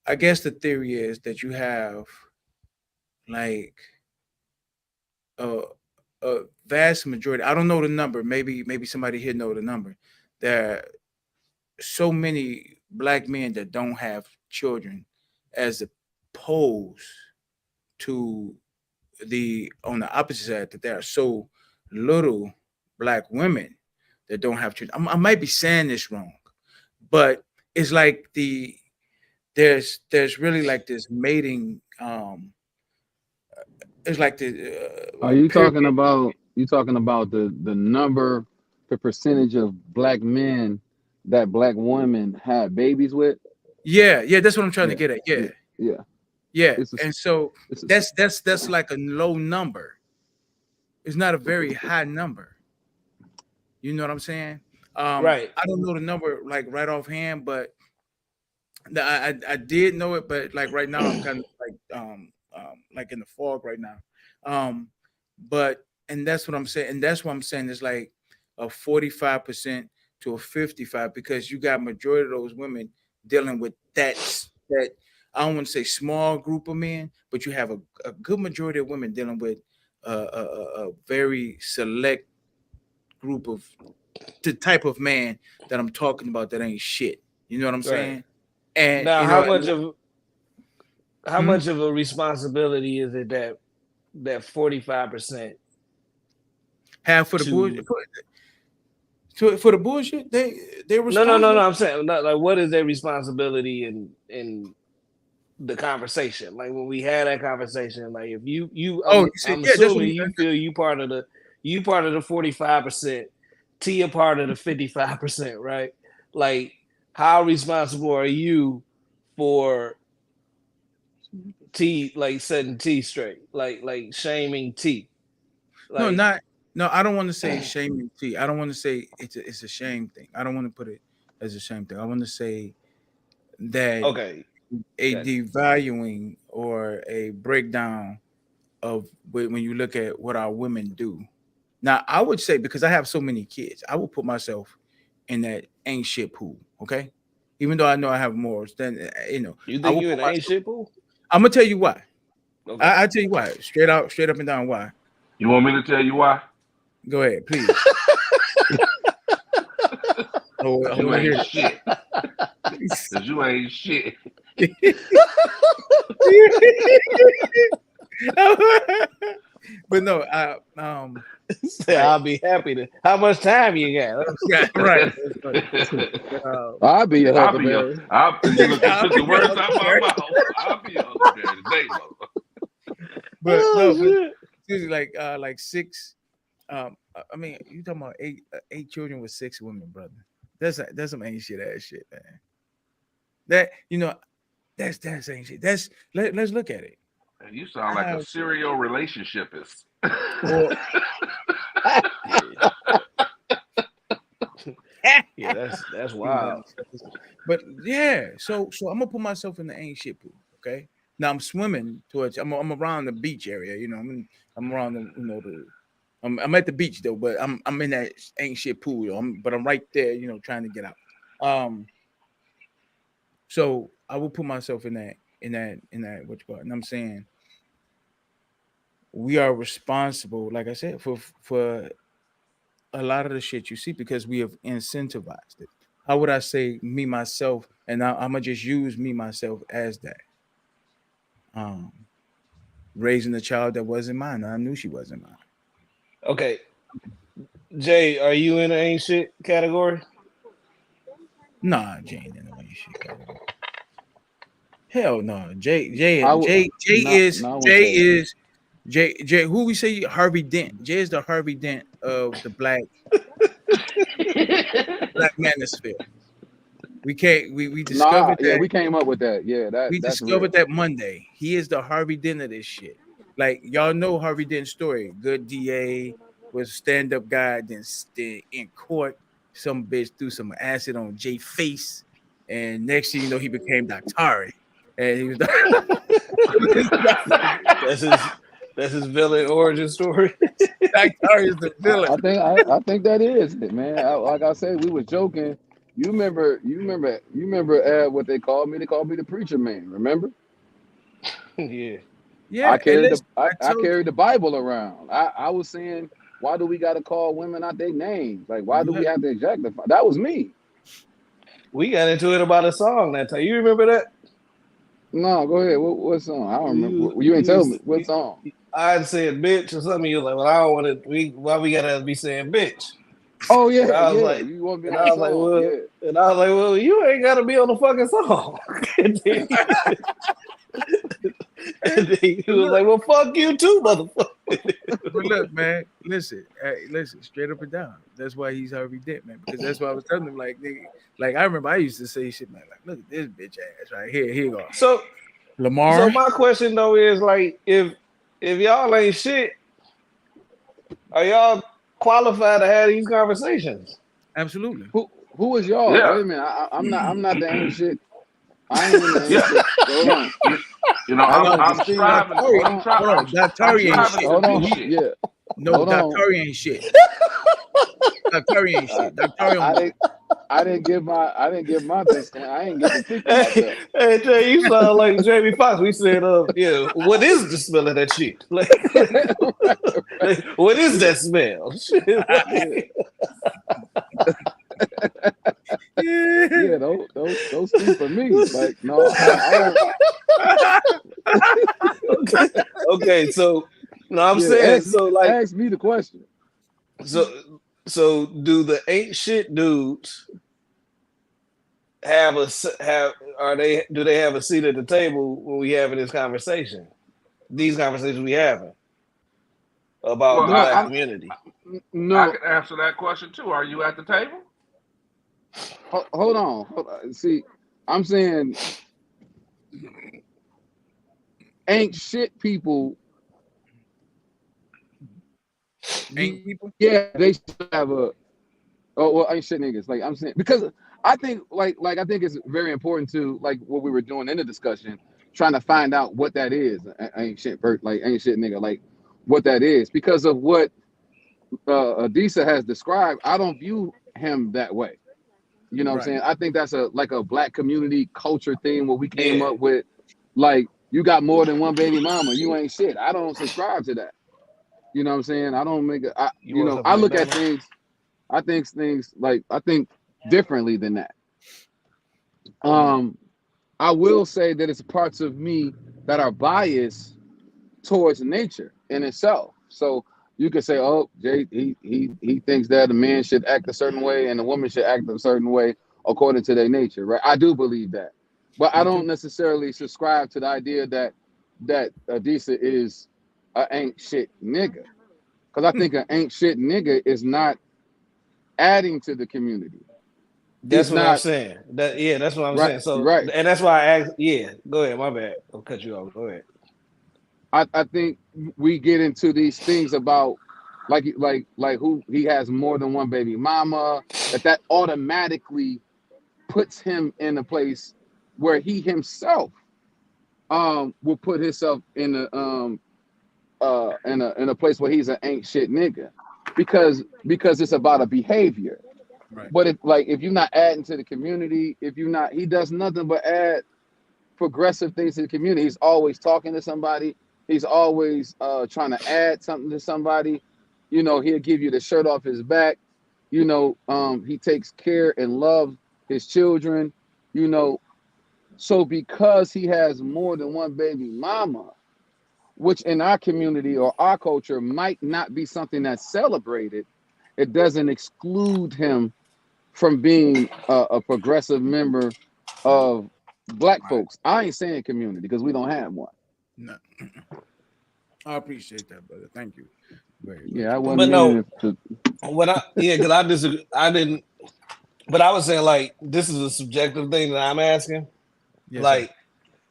I guess the theory is that you have like a a vast majority. I don't know the number. Maybe somebody here know the number. There are so many black men that don't have children, as opposed to the on the opposite side that there are so little black women that don't have children. I might be saying this wrong, but it's like there's really like this mating. It's like the Are you period. talking about the number, the percentage of black men that black women had babies with? Yeah, that's what I'm trying to Yeah, get at. yeah, yeah. Yeah, It's a, and so it's a, that's like a low number. It's not a very high number. You know what I'm saying? Right. I don't know the number like right offhand, but I did know it, but like right now I'm kind of like in the fog right now. Um, but and that's what I'm saying, and that's what I'm saying is like a 45% to a 55 because you got majority of those women dealing with that I don't want to say small group of men, but you have a good majority of women dealing with a very select group of the type of man that I'm talking about that ain't shit. You know what I'm Right. saying? And Now, you know, how hmm? much of a responsibility is it that 45% Half for the bullshit. to For the bullshit, they're no, responsible. I'm saying not like what is their responsibility in the conversation? Like when we had that conversation, like if you Oh, you said I'm yeah. That's what. assuming you feel you part of the 45%, T a part of the 55%, right? Like how responsible are you for T, like setting T straight, like shaming T, No, like not no. I don't want to say shaming T. I don't want to say it's a shame thing. I don't want to put it as a shame thing. I want to say that okay, a gotcha. devaluing or a breakdown of when you look at what our women do. Now, I would say because I have so many kids, I will put myself in that ain't shit pool. Okay, even though I know I have more, then You I think will you put in ain't myself. shit pool? I'm gonna tell you why. Okay. I tell you why. Straight up and down. Why? You want me to tell you why? Go ahead, please. I Cause you want to ain't hear shit. this. Cause you ain't shit. But no, Say, like I'll be happy to. How much time you got? yeah, right. Um, I'll be a I'll be your. Huckleberry. You look. You I'll took be the your words out my Huckleberry. mouth. I'll be your Huckleberry today, mother. But Oh no, but shit! seriously, like six. I mean, you talking about eight children with six women, brother. That's some ain't shit ass shit, man. That that's ain't shit. Let's look at it. Man, you sound I like a have serial relationshipist. or Yeah, yeah, that's wild. but yeah, so I'm gonna put myself in the ain't shit pool. Okay, now I'm swimming towards. I'm around the beach area. I'm around the I'm at the beach though, but I'm in that ain't shit pool. But I'm right there. Trying to get out. Um, so I will put myself in that what you call it. And I'm saying we are responsible, like I said, for a lot of the shit you see because we have incentivized it. How would I say me myself? And I'm gonna just use me myself as that. Um, raising a child that wasn't mine. I knew she wasn't mine. Okay, Jay, are you in the ain't shit category? Nah, Jay ain't in the ain't shit category. Hell no. Jay I would is no, I wouldn't Jay say that. is Jay. Who we say Harvey Dent? Jay is the Harvey Dent of the black manosphere. We can't. We Nah, discovered yeah, that. we came up with that. Yeah, We that's discovered real. that Monday. He is the Harvey Dent of this shit. Like y'all know Harvey Dent's story. Good DA, was a stand-up guy, then in court, some bitch threw some acid on Jay face, and next thing you know, he became Doctari. And he was That's his villain origin story. Doctari is the villain. I think that is it, man. Like I said, we was joking. You remember what they called me? They called me the preacher man. Remember? Yeah. Yeah, I carried listen, I I told carried the Bible around. I was saying, why do we got to call women out their names? Like, why do you, we have to objectify? That was me. We got into it about a song that time. You remember that? No, go ahead. What song? I don't remember. You ain't tell me what song. I said bitch or something. You was like, well, I don't want to. Why we gotta be saying bitch? Oh And yeah, I was yeah. like, You want to be and on I the was like, song? well, Yeah. and I was like, well, you ain't gotta be on the fucking song. And then he was like, well, fuck you too, motherfucker. but look, man, listen, straight up and down. That's why he's Harvey Dent, man. Because that's why I was telling him, like, nigga, like I remember I used to say shit, man, like, look at this bitch ass right here. Here you go, So Lamar. my question though is like, if y'all ain't shit, are y'all qualified to have these conversations? Absolutely. Who is y'all? Yeah, Wait a minute. I'm not the ain't shit. I ain't in the ain't yeah. shit. Hold on. You know, I got I'm to see striving. Hold I'm on. Hold on, I'm Doctari ain't striving shit. to Hold be on. shit. Yeah. No, Hold on. Doctari ain't shit. Doctari ain't shit. Doctari on the I didn't give my 2 cents. I ain't get to speak for Hey, myself. hey, Jay, you sound like Jamie Foxx. We said, yeah, what is the smell of that shit? Like, like, what is that smell? Shit, Yeah. yeah. Yeah, those speak for me. Like, no, I don't. okay, so no, I'm Yeah, saying so like ask me the question. so do the ain't shit dudes have do they have a seat at the table when we having this conversation? These conversations we having about Well, the No, black community. I no. can answer that question too. Are you at the table? Hold on. See, I'm saying ain't shit people. Ain't people? Yeah, they should have a. Oh well, ain't shit niggas. Like I'm saying, because I think I think it's very important to like what we were doing in the discussion, trying to find out what that is. Ain't shit like ain't shit nigga, like what that is, because of what Adisa has described. I don't view him that way. You know what I'm Right. saying? I think that's a black community culture thing where we came Yeah. up with, like, you got more than one baby mama, you ain't shit. I don't subscribe to that. You know what I'm saying? I don't make it. You want I something look at McDonald's? things. I think differently than that. I will say that it's parts of me that are biased towards nature in itself. So you could say, "Oh, Jay, he thinks that a man should act a certain way and a woman should act a certain way according to their nature." Right? I do believe that, but I Me don't too. necessarily subscribe to the idea that Adisa is a ain't shit nigga, because I think an ain't shit nigga is not adding to the community. That's He's what I'm not saying. That's what I'm right. saying. So, Right. and that's why I asked. Yeah, go ahead. My bad. I'll cut you off. Go ahead. I think we get into these things about like who he has more than one baby mama, that automatically puts him in a place where he himself will put himself in a place where he's an ain't shit nigga, because it's about a behavior. Right. But if you're not adding to the community, if you're not, he does nothing but add progressive things to the community. He's always talking to somebody. He's always trying to add something to somebody. You know, he'll give you the shirt off his back. You know, he takes care and loves his children. You know, so because he has more than one baby mama, which in our community or our culture might not be something that's celebrated, it doesn't exclude him from being a progressive member of black Right. folks. I ain't saying community because we don't have one. No. I appreciate that, brother. Thank you very much. Yeah, I wasn't But meaning no, to. because I disagree. I didn't. But I was saying like this is a subjective thing that I'm asking. Yes, Like,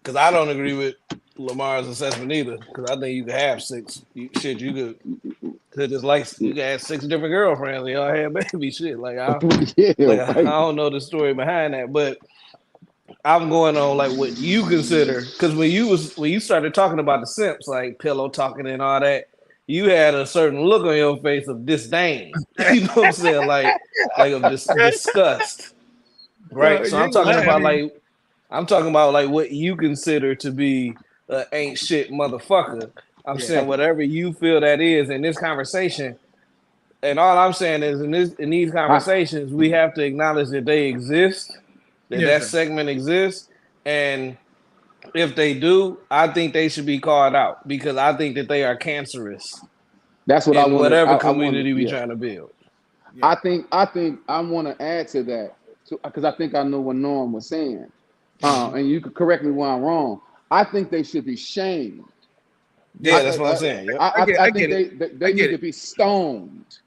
because I don't agree with Lamar's assessment either. Because I think you could have six. You could just like you could have 6 different girlfriends and y'all had baby shit. Like I Yeah, I right. don't know the story behind that, but I'm going on like what you consider. Because when you started talking about the simps, like pillow talking and all that, you had a certain look on your face of disdain. You know what I'm saying? Like of disgust. Right. So you I'm ain't talking lying. about like what you consider to be ain't shit motherfucker. I'm Yeah. saying whatever you feel that is in this conversation. And all I'm saying is in these conversations, we have to acknowledge that they exist, that Yes, sir. segment exists. And if they do, I think they should be called out because I think that they are cancerous That's what I in want to. whatever I want community to. we Yeah. trying to build. Yeah. I think I want to add to that because I think I know what Norm was saying. And you could correct me when I'm wrong. I think they should be shamed. Yeah, that's what I'm saying. Yep. I get think it. they I need get to it. be stoned.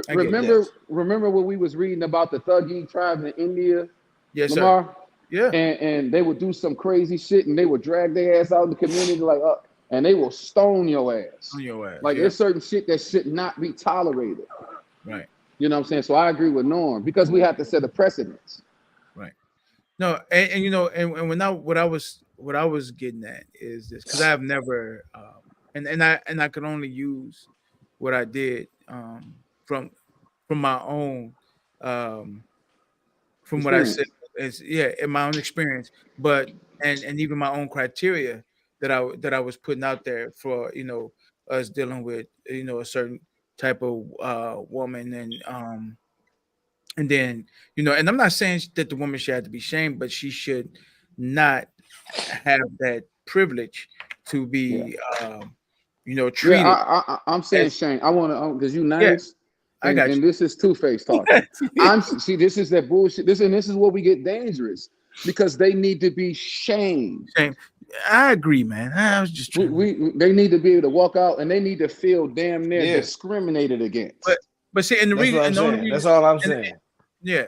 I get it. Yes. Remember what we was reading about the Thuggee tribe in India, Yes, sir. Lamar? Yeah. And they would do some crazy shit and they would drag their ass out in the community like and they will stone your ass. On your ass. Like Yeah. there's certain shit that should not be tolerated. Right. You know what I'm saying? So I agree with Norm because we have to set a precedence. Right. No, and you know, and when what I was getting at is this because I have never and I could only use what I did from my own from what I said Experience. is in my own experience, but and even my own criteria that I was putting out there for us dealing with a certain type of woman and then and I'm not saying that the woman should have to be shamed, but she should not have that privilege to Yeah. be Yeah, treated I'm saying as Shane. I want to because you yeah. nice, I got and this is Two-Face talking. See, this is that bullshit. This is where we get dangerous because they need to be shamed. Shame. I agree, man. I was just trying They need to be able to walk out and they need to feel damn near Yeah. discriminated against. but see, and the That's reason what I'm and the only saying. reason That's all I'm and- saying. yeah.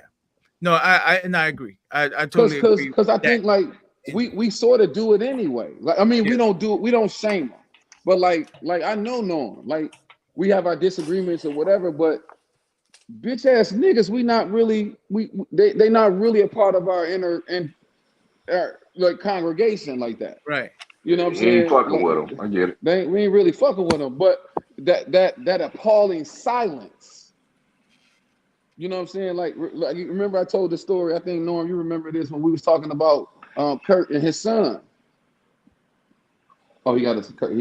No, I agree. I totally agree. Because I with that. think like we sort of do it anyway. Like I mean, we don't do it. We don't shame them. But like I know Norm. Like we have our disagreements or whatever. But bitch ass niggas, we not really they not really a part of our inner and like congregation like that. Right. You know what I'm He ain't saying? fucking with him. I get it. We ain't really fucking with them. But that appalling silence. You know what I'm saying? Like you remember I told the story. I think Norm, you remember this when we was talking about Kurt and his son. Oh, he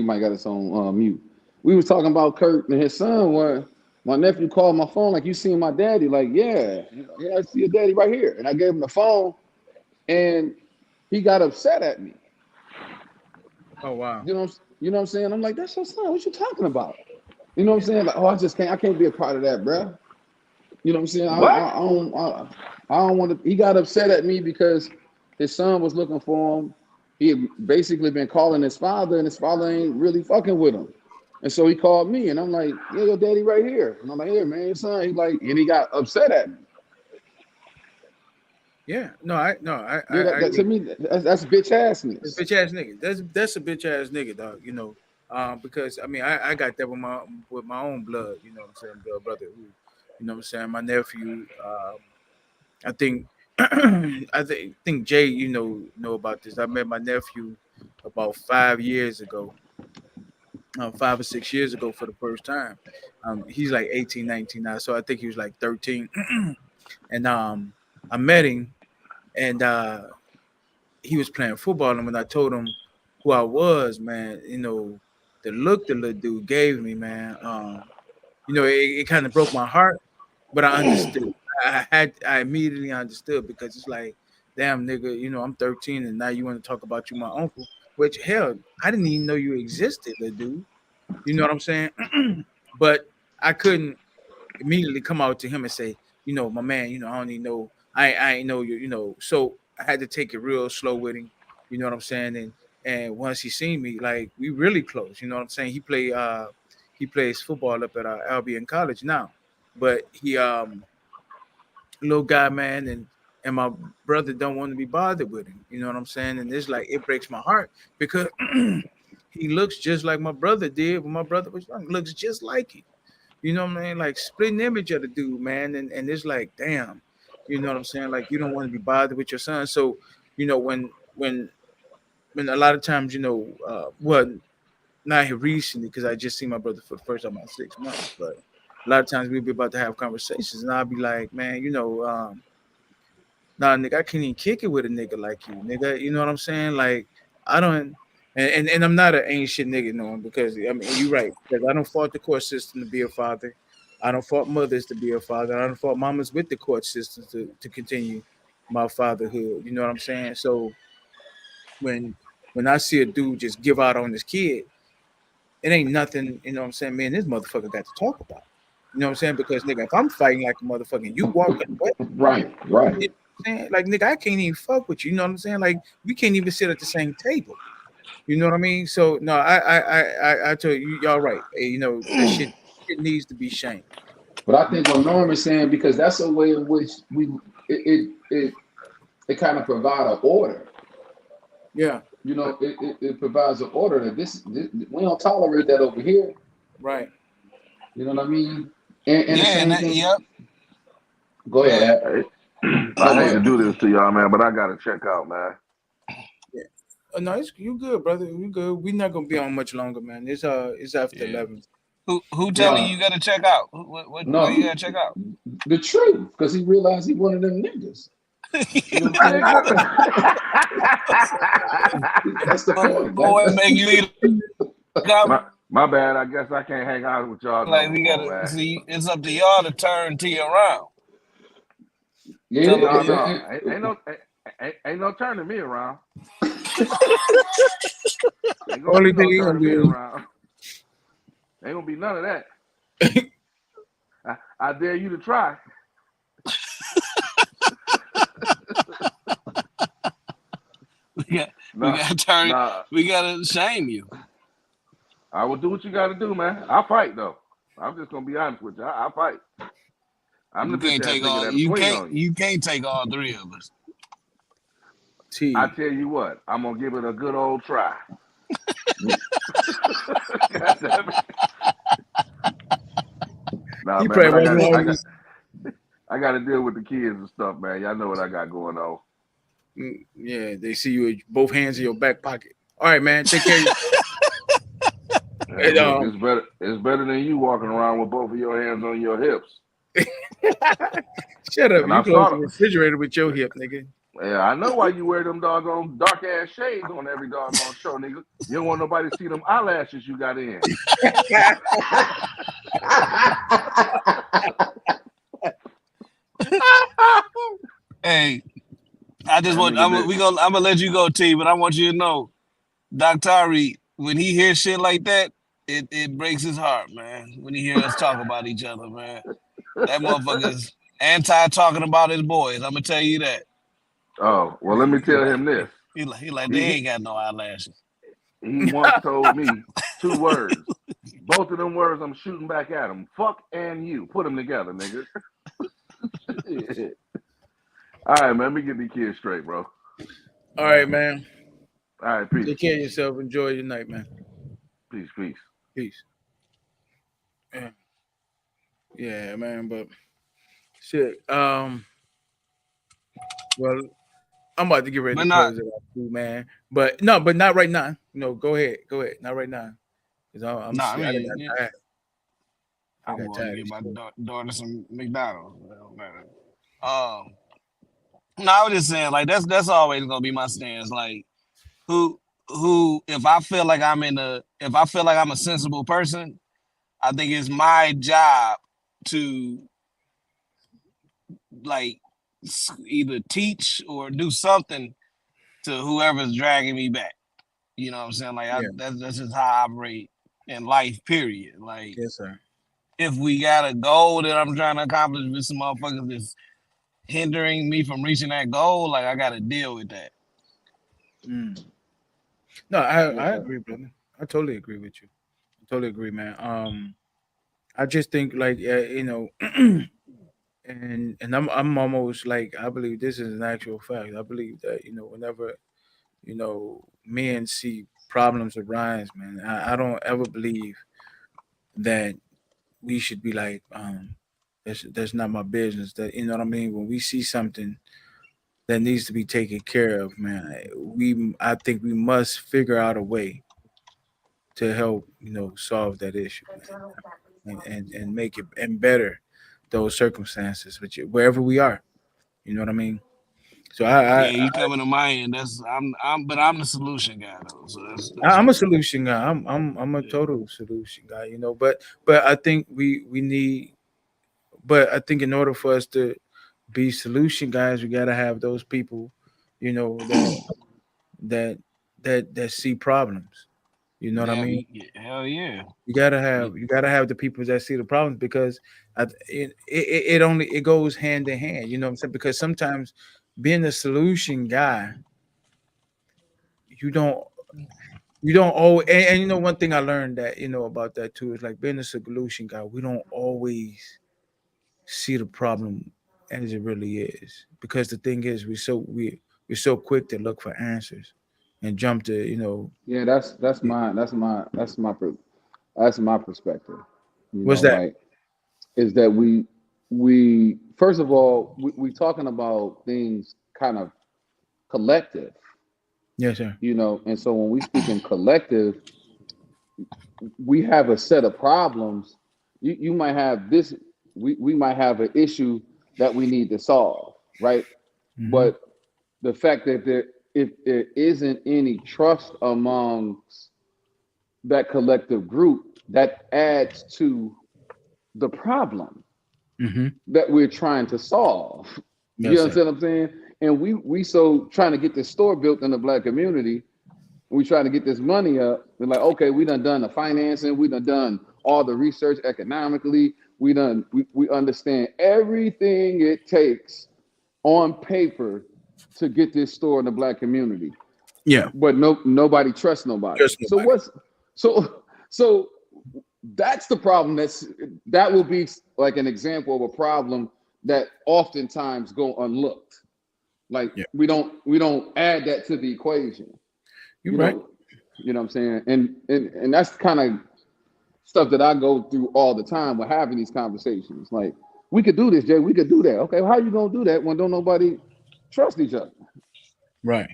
might got his on mute. We was talking about Kurt and his son when my nephew called my phone like, you seen my daddy? Like, yeah, I see your daddy right here. And I gave him the phone and he got upset at me. Oh wow. You know what I'm saying? I'm like, that's your son. What you talking about? You know what I'm saying? Like, I can't be a part of that, bro. You know what I'm saying? I don't want to. He got upset at me because his son was looking for him. He had basically been calling his father, and his father ain't really fucking with him. And so he called me, and I'm like, yeah, your daddy right here. And I'm like, here, man, your son. And he got upset at me. Yeah. No, I To me, that's bitch assness. It's bitch ass nigga. That's a bitch ass nigga, dog. Because I mean I got that with my own blood. You know what I'm saying, blood brother. Who, you know what I'm saying, my nephew. I think think Jay, know about this. I met my nephew about 5 years ago. 5 or 6 years ago for the first time. He's like 18, 19 now, so I think he was like 13. And I met him, and he was playing football. And when I told him who I was, man, the look the little dude gave me, man, it kind of broke my heart, but I understood. I immediately understood because it's like, damn, nigga, I'm 13 and now you want to talk about you, my uncle, which hell, I didn't even know you existed, little dude. You know what I'm saying? But I couldn't immediately come out to him and say, my man, I don't even know. I ain't know you, So I had to take it real slow with him. You know what I'm saying? And once he seen me, like we really close. You know what I'm saying? He plays football up at Albion College now, but he little guy, man, and my brother don't want to be bothered with him. You know what I'm saying? And it's like it breaks my heart because he looks just like my brother did when my brother was young. Looks just like him. You know what I mean? Like splitting image of the dude, man. And it's like, damn, you know what I'm saying? Like you don't want to be bothered with your son. So, when a lot of times, well, not here recently because I just seen my brother for the first time in 6 months, but a lot of times we'll be about to have conversations and I'll be like, man, nah, nigga, I can't even kick it with a nigga like you, nigga. You know what I'm saying? Like, I don't, and I'm not an ain't shit nigga, no, because I mean, you're right. Because I don't fought the court system to be a father. I don't fought mothers to be a father. I don't fought mamas with the court system to continue my fatherhood. You know what I'm saying? So when when I see a dude just give out on his kid, it ain't nothing. You know what I'm saying? Man, this motherfucker got to talk about. You know what I'm saying? Because nigga, if I'm fighting like a motherfucker, and you walking away. Right. You know what I'm saying? Like, nigga, I can't even fuck with you. You know what I'm saying? Like, we can't even sit at the same table. You know what I mean? So no, I tell you, y'all right. Hey, that shit it needs to be shamed. But I think what Norm is saying, because that's a way in which it kind of provide an order. Yeah, It provides an order that this we don't tolerate that over here. right. You know what I mean? And the Yeah, and same thing. yep. Go ahead, Ab. Hey, No, I go hate to ahead. do this to y'all, man, but I gotta check out, man. Yeah. No, you good, brother. You good. We're not gonna be on much longer, man. It's after Yeah. 11. Who telling Yeah. you gotta check out? Why you No, gotta check out? the truth, because he realized he one of them niggas. You know what I I'm ain't saying? gonna. That's the point. Boy, make you eat a my bad. I guess I can't hang out with y'all no like we more, gotta man. see. It's up to y'all to turn T around. Yeah, Tell No, them no, ain't no turning me around. Ain't gonna Only be thing no he gonna turning me do around. Ain't gonna be none of that. I dare you to try. we No, gotta turn. nah. We gotta shame you. I will do what you got to do, man. I'll fight though. I'm just gonna be honest with you. I'll fight. I'm the You bitch can't ass take nigga all. that'll You swing can't. on you. You can't take all three of us. I T. tell you what, I'm gonna give it a good old try. God damn it. Nah, He man, probably but wasn't on. I got to deal with the kids and stuff, man. Y'all know what I got going on. Yeah, they see you with both hands in your back pocket. All right, man. Take care. Hey, And, look, it's better. It's better than you walking around with both of your hands on your hips. shut up. And You I'm close the sorry. refrigerator with your hip, nigga. Yeah, I know why you wear them doggone dark ass shades on every doggone show, nigga. You don't want nobody to see them eyelashes you got in. Hey, I just That want. nigga did. I'm gonna let you go, T. But I want you to know, Tari, when he hears shit like that, it breaks his heart, man. When he hears us talk about each other, man, that motherfucker's anti talking about his boys. I'm gonna tell you that. Oh, well, let me He tell like him this. he like they He ain't got no eyelashes. he once told me 2 words. Both of them words I'm shooting back at him. Fuck and you. Put them together, nigga. All right, man. Let me get these kids straight, bro. All right, man. All right, peace. Take care of yourself. Enjoy your night, man. Peace, peace. Peace. Yeah, man. But shit. Well, I'm about to get ready But to not. close it out, too, man. But no, but not right now. No, go ahead. Go ahead. Not right now. Cause I'm Nah, I I mean, got yeah, tired. I I'm got going to tired get of my shit. daughter some McDonald's. It don't matter. No, I was just saying, like that's always gonna be my stance. Like who if I feel like if I feel like I'm a sensible person, I think it's my job to like either teach or do something to whoever's dragging me back. You know what I'm saying? Like Yeah. that's just how I operate in life. Period. Like Yes, sir. if we got a goal that I'm trying to accomplish with some motherfuckers that's hindering me from reaching that goal, like I gotta deal with that. Mm. No, Yes, I sir. agree, brother. I totally agree with you. I totally agree, man. I just think like and I'm almost like I believe this is an actual fact. I believe that whenever men see problems arise, man, I don't ever believe that we should be like that's not my business. That you know what I mean. When we see something that needs to be taken care of, man, I think we must figure out a way to help solve that issue, man, and make it and better those circumstances which wherever we are. You know what I mean? So Yeah, you coming to my end. That's but I'm the solution guy though. So that's I'm a cool. solution guy. I'm a Yeah. total solution guy. But I think we need. But I think in order for us to be solution guys, we gotta have those people, you know, that that that see problems. You know what I mean? Hell yeah. You gotta have the people that see the problems because it only it goes hand in hand. You know what I'm saying? Because sometimes being a solution guy, you don't always and one thing I learned that about that too is like being a solution guy, we don't always see the problem as it really is because the thing is we're so quick to look for answers and jump to Yeah, that's my perspective. You what's know, that. like is that we first of all we talking about things kind of collective, Yes, sir. and so when we speak in collective, we have a set of problems. You might have this. We might have an issue that we need to solve, right? Hmm. But the fact that if there isn't any trust amongst that collective group, that adds to the problem Hmm. that we're trying to solve. You Yes, sir. understand what I'm saying? And we so trying to get this store built in the black community. We trying to get this money up. We're like, okay, we done the financing. We done all the research economically. We understand everything it takes on paper to get this store in the black community. Yeah. But nobody trusts nobody. Trust So nobody. what's so that's the problem. That will be like an example of a problem that oftentimes go unlooked. Like Yeah. we don't add that to the equation. You're You right. know, you know what I'm saying? And that's kind of stuff that I go through all the time with having these conversations. Like, we could do this, Jay. We could do that. Okay, well, how you gonna do that when don't nobody trust each other? Right.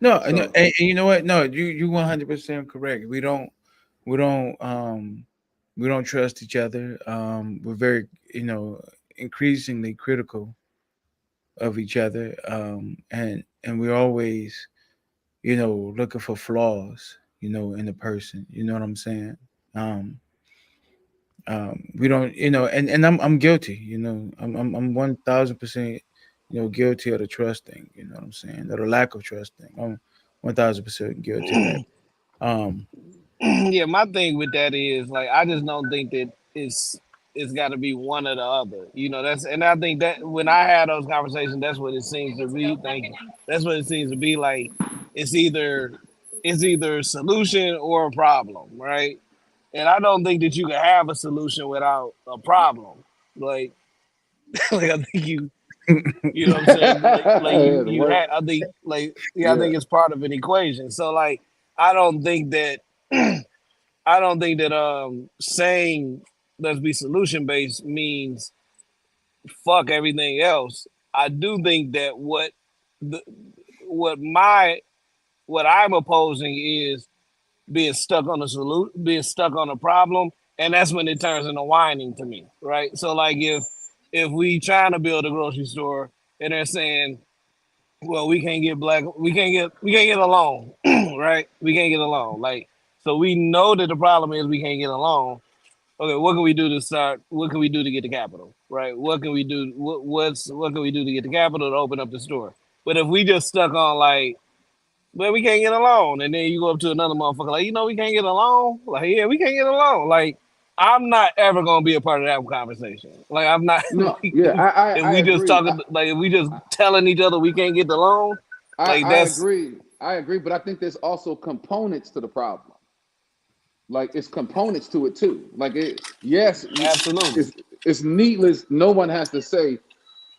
No, So and you know what? No, you 100% correct. We don't we don't trust each other. We're very increasingly critical of each other, and we're always looking for flaws in the person. You know what I'm saying? Um, we don't and I'm guilty. I'm 1,000% guilty of the trust thing. You know what I'm saying? Or the lack of trust thing. I'm 1,000% guilty of that. Um, Yeah, my thing with that is like I just don't think that it's got to be one or the other. And I think that when I had those conversations, that's what it seems to be. Thank you. That's what it seems to be like. It's either it's either a solution or a problem, right? And I don't think that you can have a solution without a problem. Like, like I think you know what I'm saying? Like yeah, the you work. had I think like yeah, I Yeah, think it's part of an equation. So like I don't think that I don't think that saying let's be solution based means fuck everything else. I do think that the what my what I'm opposing is being stuck on a problem, and that's when it turns into whining to me, right? So like if we trying to build a grocery store and they're saying, well, we can't get a loan, right? We can't get a loan, like so we know that the problem is we can't get a loan. Okay, what can we do to start? What can we do to get the capital? Right? What can we do? What can we do to get the capital to open up the store? But if we just stuck on like, well, we can't get a loan, and then you go up to another motherfucker like, we can't get a loan. Like, yeah, we can't get a loan. Like, I'm not ever gonna be a part of that conversation. Like I'm not. No, Like, yeah, if I we just agree. talking, like if we just telling each other we can't get the loan, like I that's agree. I agree, but I think there's also components to the problem. Like it's components to it too. Like yes, absolutely. it's needless. No one has to say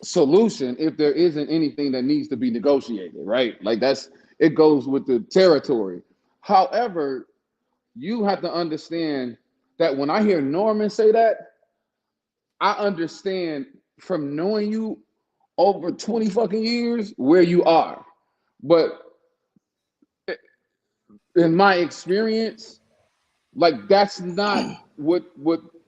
solution if there isn't anything that needs to be negotiated, right? Like it goes with the territory. However, you have to understand that when I hear Norman say that, I understand from knowing you over 20 fucking years where you are. But in my experience, like that's not what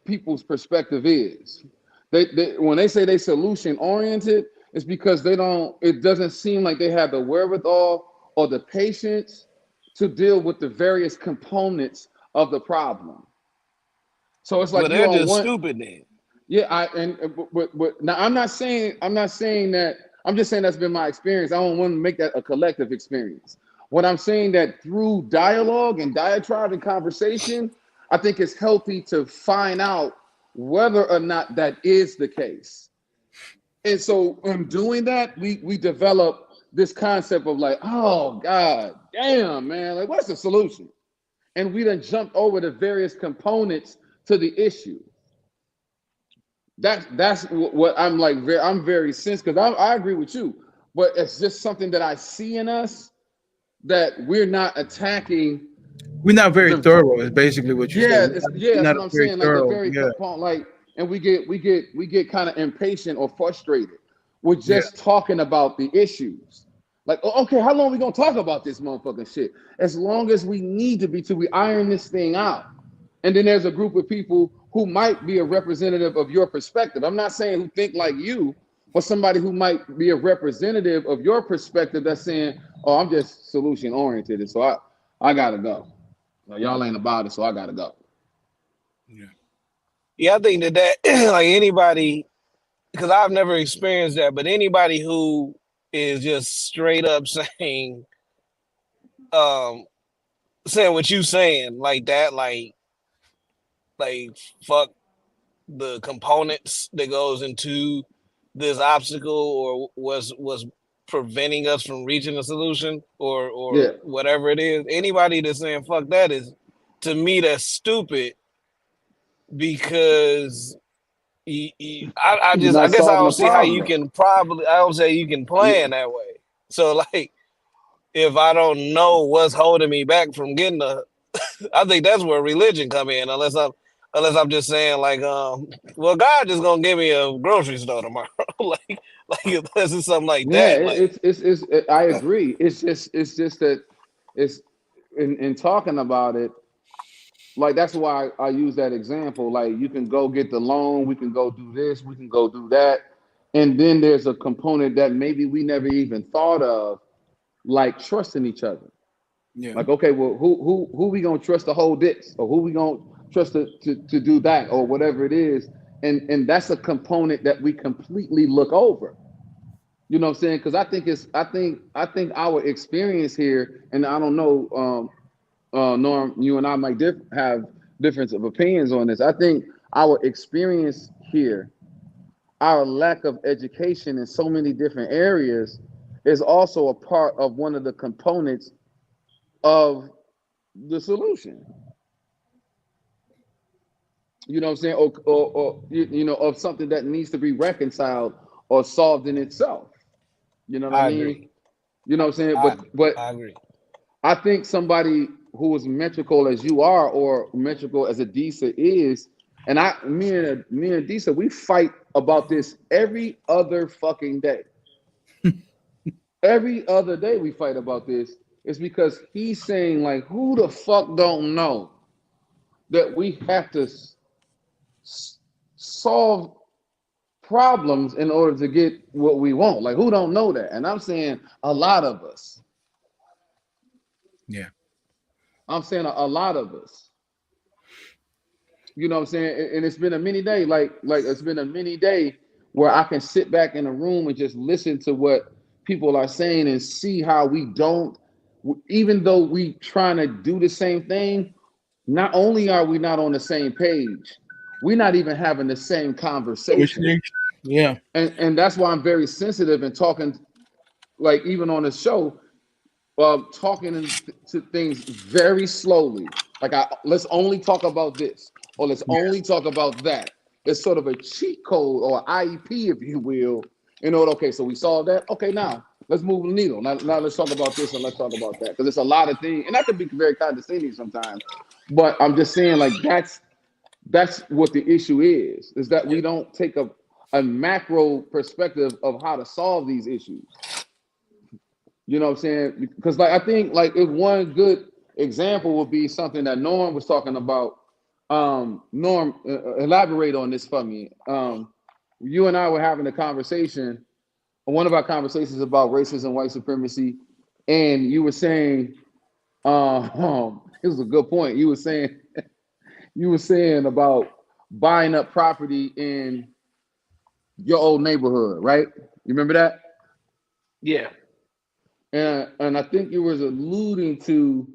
people's perspective is. They when they say they solution oriented, it's because it doesn't seem like they have the wherewithal or the patience to deal with the various components of the problem. So it's Well, like you they're on just one. stupid then. Yeah, but now I'm not saying that. I'm just saying that's been my experience. I don't want to make that a collective experience. What I'm saying that through dialogue and diatribe and conversation, I think it's healthy to find out whether or not that is the case. And so in doing that, we develop this concept of like, oh God, damn man, like what's the solution? And we then jumped over the various components to the issue. That's what I'm like. I'm very sensitive because I agree with you, but it's just something that I see in us that we're not attacking We're not very the. thorough. Is basically what you're saying. Yeah, We're that's not what I'm very saying. Like the thorough. very Yeah, component, like, and we get kind of impatient or frustrated with yeah. just talking about the issues. Like, okay, how long are we gonna talk about this motherfucking shit? As long as we need to be till we iron this thing out. And then there's a group of people who might be a representative of your perspective. I'm not saying who think like you, but somebody who might be a representative of your perspective that's saying, "Oh, I'm just solution oriented, and so I gotta go. Y'all ain't about it, so I gotta go." Yeah. Yeah, I think that like anybody, because I've never experienced that, but anybody who is just straight up um, saying what you saying like that, like fuck the components that goes into this obstacle or was preventing us from reaching a solution or Yeah, whatever it is. Anybody that's saying fuck that is, to me, that's stupid because you're I not guess I solving the don't see how you problem. can I don't say you can Yeah, plan that way. So like if I don't know what's holding me back from getting I think that's where religion come in, unless I'm just saying like well God just gonna give me a grocery store tomorrow. like unless it's something like yeah. that. Like I agree. It's just that it's in talking about it. Like that's why I use that example. Like you can go get the loan, we can go do this, we can go do that, and then there's a component that maybe we never even thought of, like trusting each other. Yeah. Like, okay, well, who we gonna trust to hold this, or who we gonna trust to do that, or whatever it is, and that's a component that we completely look over. You know what I'm saying? Because I think our experience here, and I don't know, Norm, you and I might have difference of opinions on this. I think our experience here, our lack of education in so many different areas, is also a part of one of the components of the solution. You know what I'm saying? Or of something that needs to be reconciled or solved in itself. You know what I I mean? agree. You know what I'm saying? I But I agree. I think somebody who is metrical as you are, or metrical as Adisa is, and me and Adisa, we fight about this every other fucking day. Every other day we fight about this. It's because he's saying like, who the fuck don't know that we have to solve problems in order to get what we want? Like, who don't know that? And I'm saying a lot of us. Yeah. I'm saying a lot of us. You know what I'm saying? And it's been a mini day, like it's been a mini day where I can sit back in a room and just listen to what people are saying and see how we don't, even though we trying to do the same thing, not only are we not on the same page, we're not even having the same conversation. Yeah. And that's why I'm very sensitive and talking, like even on the show, talking to things very slowly. Like let's only talk about this, or let's only talk about that. It's sort of a cheat code or IEP, if you will. You know, okay, so we solved that. Okay, now let's move the needle. Now let's talk about this and let's talk about that. Because it's a lot of things, and that can be very condescending sometimes. But I'm just saying, like, that's what the issue is that we don't take a macro perspective of how to solve these issues. You know what I'm saying? Because like I think like if one good example would be something that Norm was talking about. Norm, elaborate on this for me. You and I were having a conversation, one of our conversations about racism, white supremacy, and you were saying, it was a good point. You were saying about buying up property in your old neighborhood, right? You remember that? Yeah. And I think you was alluding to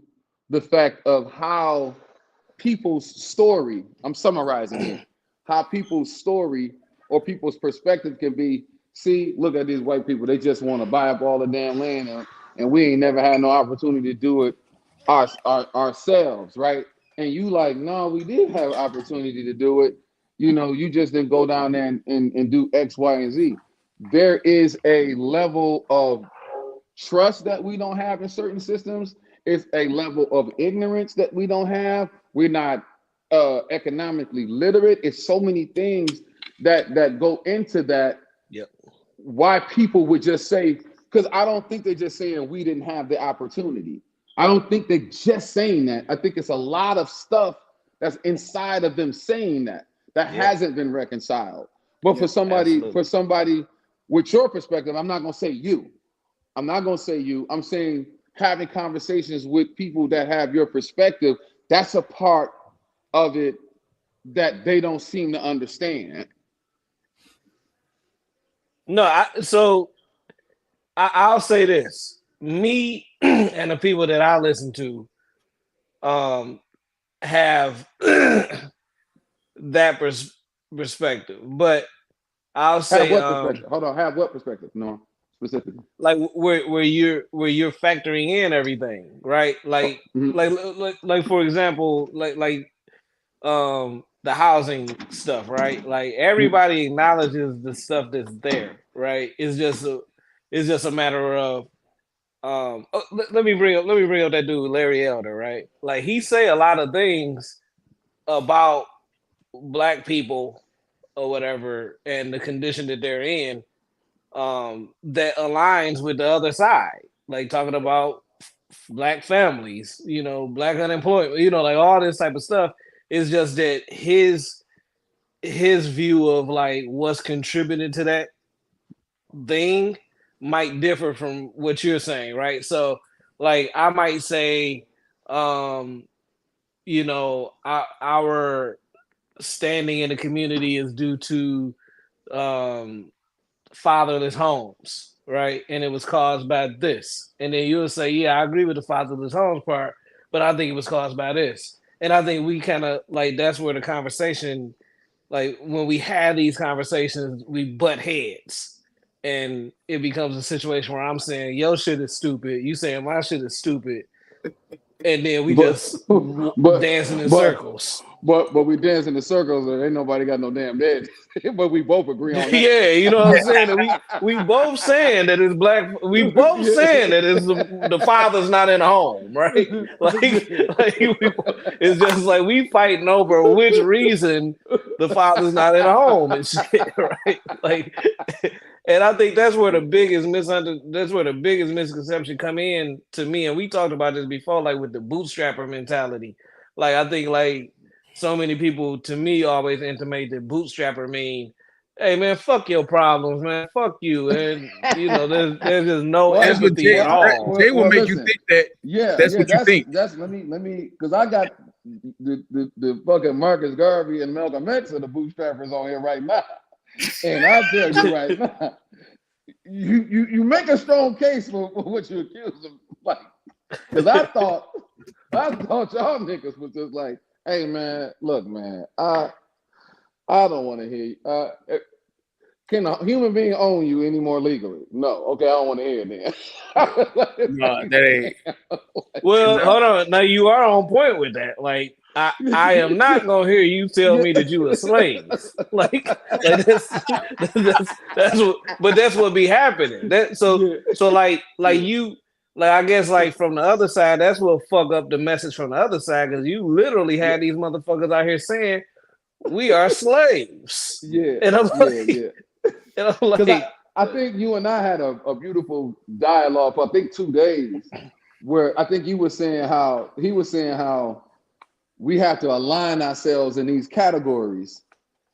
the fact of how people's story, I'm summarizing it, how people's story or people's perspective can be, see, look at these white people, they just want to buy up all the damn land and we ain't never had no opportunity to do it ourselves, right? And you like, no, we did have opportunity to do it. You know, you just didn't go down there and do X, Y, and Z. There is a level of trust that we don't have in certain systems. It's a level of ignorance that we don't have. We're not economically literate. It's so many things that go into that. Yep. Why people would just say, because I don't think they're just saying we didn't have the opportunity. I don't think they're just saying that. I think it's a lot of stuff that's inside of them saying that hasn't been reconciled. But for somebody with your perspective, I'm not gonna say you. I'm saying having conversations with people that have your perspective, that's a part of it that they don't seem to understand. No, I'll say this. Me and the people that I listen to have that perspective. But I'll say have what perspective? Hold on, have what perspective? No, specifically. Like where you're factoring in everything, right? Like like for example, like the housing stuff, right? Like everybody acknowledges the stuff that's there, right? It's just a matter of let me bring up that dude Larry Elder, right? Like he say a lot of things about black people or whatever and the condition that they're in that aligns with the other side, like talking about black families, you know, black unemployment, you know, like all this type of stuff. It's just that his view of like what's contributed to that thing might differ from what you're saying, right? So like I might say you know, our standing in the community is due to fatherless homes, right? And it was caused by this. And then you'll say, yeah, I agree with the fatherless homes part, but I think it was caused by this. And I think we kind of like that's where the conversation, like when we have these conversations, we butt heads. And it becomes a situation where I'm saying, your shit is stupid. You saying my shit is stupid. And then we just dancing in circles. But we dance in the circles and ain't nobody got no damn bed. But we both agree on that. Yeah, you know what I'm saying? And we both saying that it's black. We both saying that it's the father's not in the home, right? Like it's just like we fighting over which reason the father's not in the home and shit, right? Like, and I think that's where the biggest misconception come in to me. And we talked about this before, like with the bootstrapper mentality. Like I think like so many people to me always intimate that bootstrapper mean, hey man, fuck your problems, man, fuck you, and you know there's just no empathy at all. Jay will make you think that. That's what you think. That's let me because I got the fucking Marcus Garvey and Malcolm X are the bootstrappers on here right now, and I'll tell you right now, you make a strong case for what you accuse them, like, because I thought y'all niggas was just like, Hey man, look, man. I don't want to hear you. Can a human being own you anymore legally? No. Okay, I don't want to hear it then. No, that ain't. Well, No. hold on. Now you are on point with that. Like I am not gonna hear you tell Yeah. me that you a slave. Like that's what, but that's what be happening. That Yeah. so like Yeah. you like I guess like from the other side, that's what fuck up the message from the other side because you literally had these motherfuckers out here saying we are slaves. Yeah. And I'm Yeah. like, Yeah. and I'm Because like, I think you and I had a beautiful dialogue for I think 2 days where I think you were saying how he was saying how we have to align ourselves in these categories.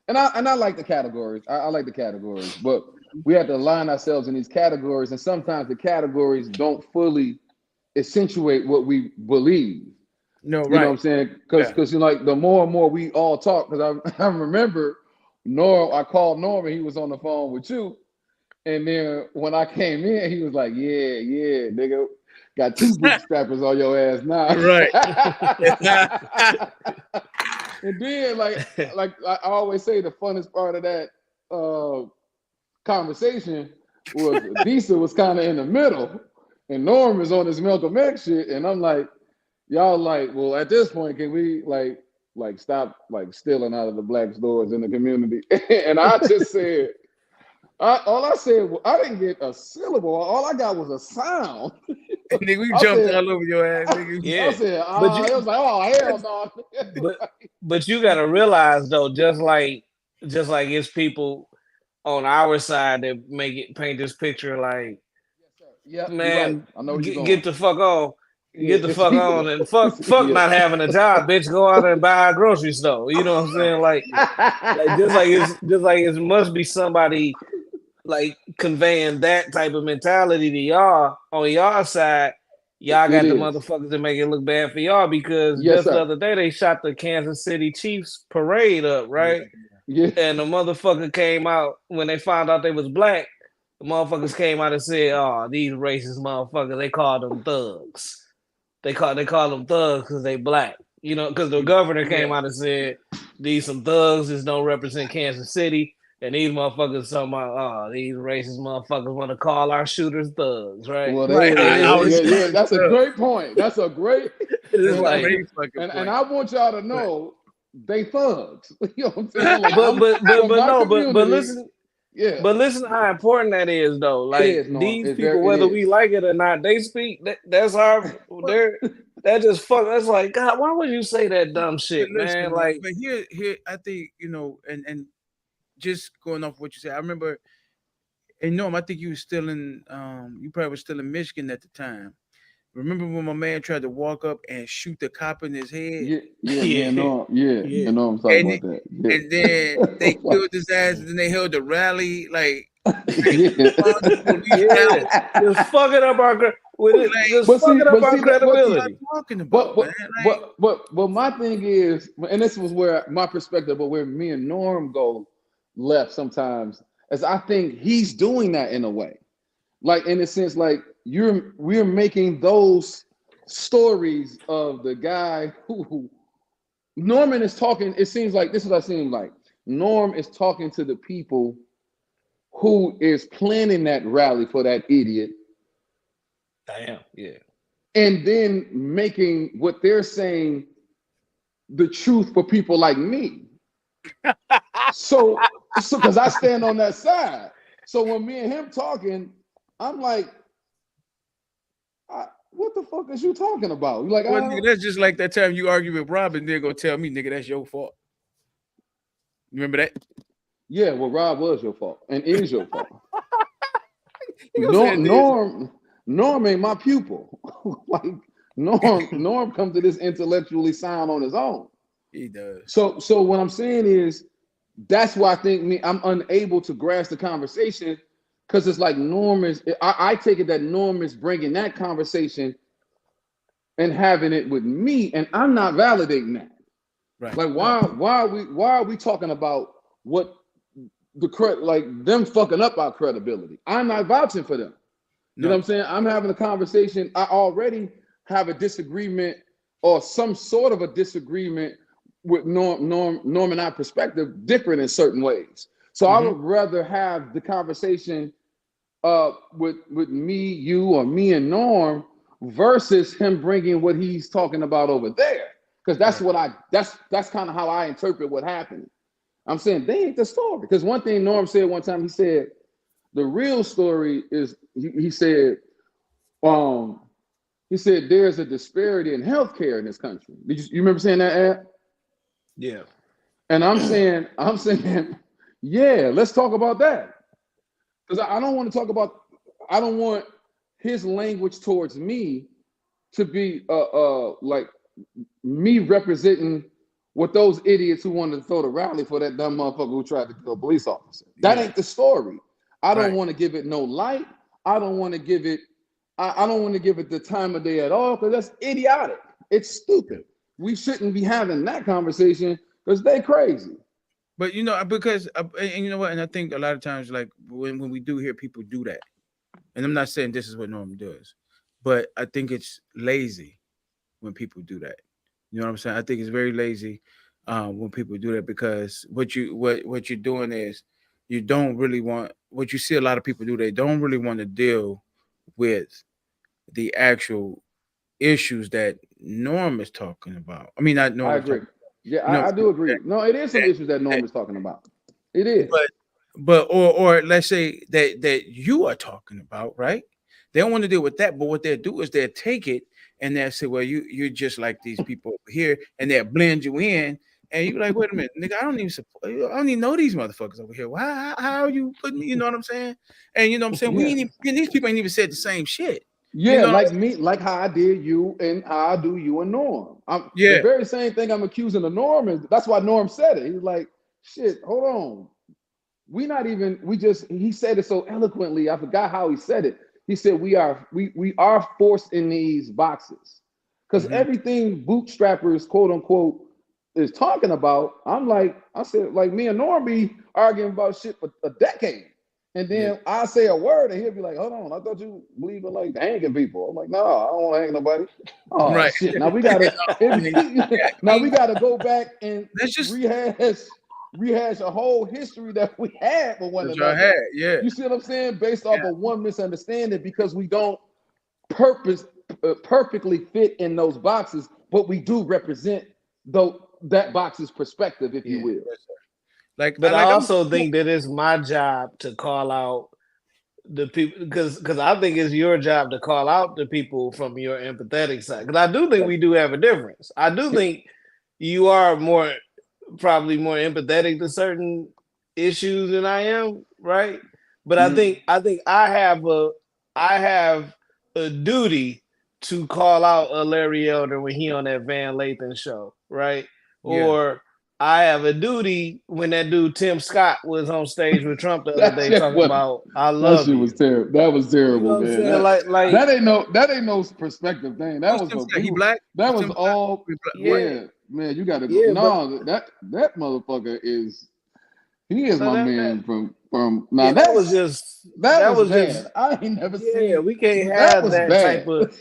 And I like the categories. I like the categories, but we have to align ourselves in these categories. And sometimes the categories don't fully accentuate what we believe. No, You know what I'm right. saying? Because you know, like the more and more we all talk, because I remember I called Norm and he was on the phone with you. And then when I came in, he was like, yeah, nigga, got 2 bootstrappers on your ass now. Right. And then like I always say, the funnest part of that conversation was Disa was kind of in the middle, and Norm is on his Malcolm X shit, and I'm like, y'all like, well, at this point, can we like stop like stealing out of the black stores in the community? And I just said, all I said, I didn't get a syllable. All I got was a sound. Nigga, we I jumped said- all over your ass, nigga. yeah. I said, But you- it was like, oh hell no. But you gotta realize though, just like it's people on our side that paint this picture like, Yeah, man, right. I know where you're going. get the fuck on. Get the It's fuck people. on and fuck Yeah. not having a job, bitch. Go out and buy a grocery store. You know what I'm saying? Like just like it must be somebody like conveying that type of mentality to y'all on y'all side. Y'all got the is. motherfuckers that make it look bad for y'all because Yes, just the sir. other day they shot the Kansas City Chiefs parade up, right? Yeah. And the motherfucker came out when they found out they was black. The motherfuckers came out and said, "Oh, these racist motherfuckers. They called them thugs. They call them thugs because they black. You know, because the governor came out and said these some thugs that don't represent Kansas City, and these motherfuckers talking about, oh, these racist motherfuckers want to call our shooters thugs, right? Well, Right. yeah, that's a great point. That's a great. It's like, Great fucking And point. I want y'all to know they thugs. You know what I'm saying? Like, but listen. Yeah. But listen how important that is, though. Like is, Norm. these It's people, very- it whether is. we like it or not, they speak. That's our. That just fuck. That's like, God. Why would you say that dumb shit, But listen, man? Like, but here, I think and just going off what you said, I remember. And Norm, I think you were still in. You probably were still in Michigan at the time. Remember when my man tried to walk up and shoot the cop in his head? Yeah, no, yeah. You know I'm talking about that. Yeah. And then they killed his ass, and then they held a rally, like just fucking up our credibility. Talking about, But my thing is, and this was where my perspective, but where me and Norm go left sometimes, is I think he's doing that in a way, like in a sense, like we're making those stories of the guy who Norman is talking. It seems like this is what I seem like. Norm is talking to the people who is planning that rally for that idiot. Damn, yeah. And then making what they're saying the truth for people like me. so because I stand on that side. So when me and him talking, I'm like, what the fuck is you talking about? You're like, well, nigga, that's just like that time you argue with Rob and they're gonna tell me, nigga, that's your fault. You remember that? Yeah, well, Rob was your fault and is your fault. Norm ain't my pupil. Like Norm comes to this intellectually sound on his own. He does. So what I'm saying is that's why I think I'm unable to grasp the conversation, because it's like Norm is. I take it that Norm is bringing that conversation and having it with me, and I'm not validating that. Right. Like why are we talking about what like them fucking up our credibility? I'm not vouching for them. You know what I'm saying? I'm having a conversation. I already have a disagreement or some sort of a disagreement with Norm and I perspective different in certain ways. So I would rather have the conversation with me, you, or me and Norm versus him bringing what he's talking about over there. Because that's kind of how I interpret what happened. I'm saying they ain't the story. Because one thing Norm said one time, he said the real story is he said there's a disparity in healthcare in this country. You remember saying that, Ad? Yeah. And I'm saying, yeah, let's talk about that. Because I don't want his language towards me to be like me representing what those idiots who wanted to throw the rally for that dumb motherfucker who tried to kill a police officer. That ain't the story. I don't want to give it no light. I don't want to give it the time of day at all, because that's idiotic. It's stupid. We shouldn't be having that conversation because they crazy. But because and you know what, and I think a lot of times, like when we do hear people do that, and I'm not saying this is what Norm does, but I think it's lazy when people do that. You know what I'm saying? I think it's very lazy when people do that, because what you're doing is you don't really want, what you see a lot of people do, they don't really want to deal with the actual issues that Norm is talking about. I mean, not Norm. I agree. I do agree. No, it is some issues that Norm is talking about. It is. But or let's say that you are talking about, right? They don't want to deal with that, but what they'll do is they'll take it and they'll say, well, you're just like these people over here, and they'll blend you in, and you're like, wait a minute, nigga, I don't even know these motherfuckers over here. How are you putting me? You know what I'm saying? And you know what I'm saying? We ain't even, these people ain't even said the same shit. Yeah, like me, like how I did you and how I do you and Norm. The very same thing I'm accusing of Norm, and that's why Norm said it. He's like, shit, hold on. He said it so eloquently. I forgot how he said it. He said we are forced in these boxes. Because everything bootstrappers, quote unquote, is talking about, I said, me and Norm be arguing about shit for a decade. And then I say a word and he'll be like, hold on, I thought you believe in like hanging people. I'm like, no, I don't want to hang nobody. Oh right. Shit. Now we gotta go back and rehash a whole history that we had with one another. You see what I'm saying? Based off of one misunderstanding, because we don't perfectly fit in those boxes, but we do represent that box's perspective, if you will. But I also think that it's my job to call out the people, because I think it's your job to call out the people from your empathetic side. Because I do think we do have a difference. I do think you are probably more empathetic to certain issues than I am, right? But I think I have a duty to call out a Larry Elder when he on that Van Lathan show, right? Or I have a duty when that dude Tim Scott was on stage with Trump the other day talking about I love you. Was terrible. That was terrible, man. That ain't no perspective thing. That was he black. That was all. Man, you got to go. No, that motherfucker is. He is my man from. Now that was bad. I ain't never seen. Yeah, we can't have that type of.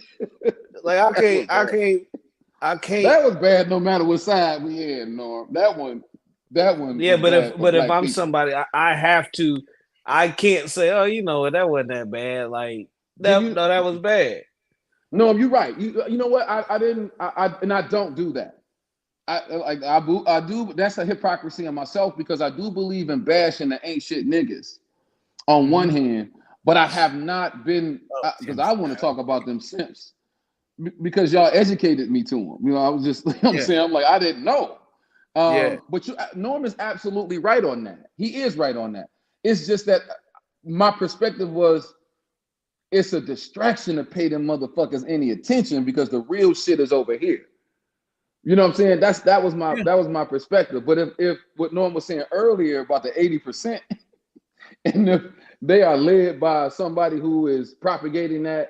Like I can't. That was bad. No matter what side we had, Norm. That one. Yeah, but if I'm somebody, I have to. I can't say, oh, you know what, that wasn't that bad. Like that was bad. No, you're right. You know what? I don't do that. I do. That's a hypocrisy in myself, because I do believe in bashing the ain't shit niggas on one hand, but I have not been, because I want to talk about them simps. Because y'all educated me to them. You know, I was just, I'm saying, I'm like, I didn't know. But Norm is absolutely right on that. He is right on that. It's just that my perspective was, it's a distraction to pay them motherfuckers any attention, because the real shit is over here. You know what I'm saying? That was my perspective. But if what Norm was saying earlier about the 80%, and if they are led by somebody who is propagating that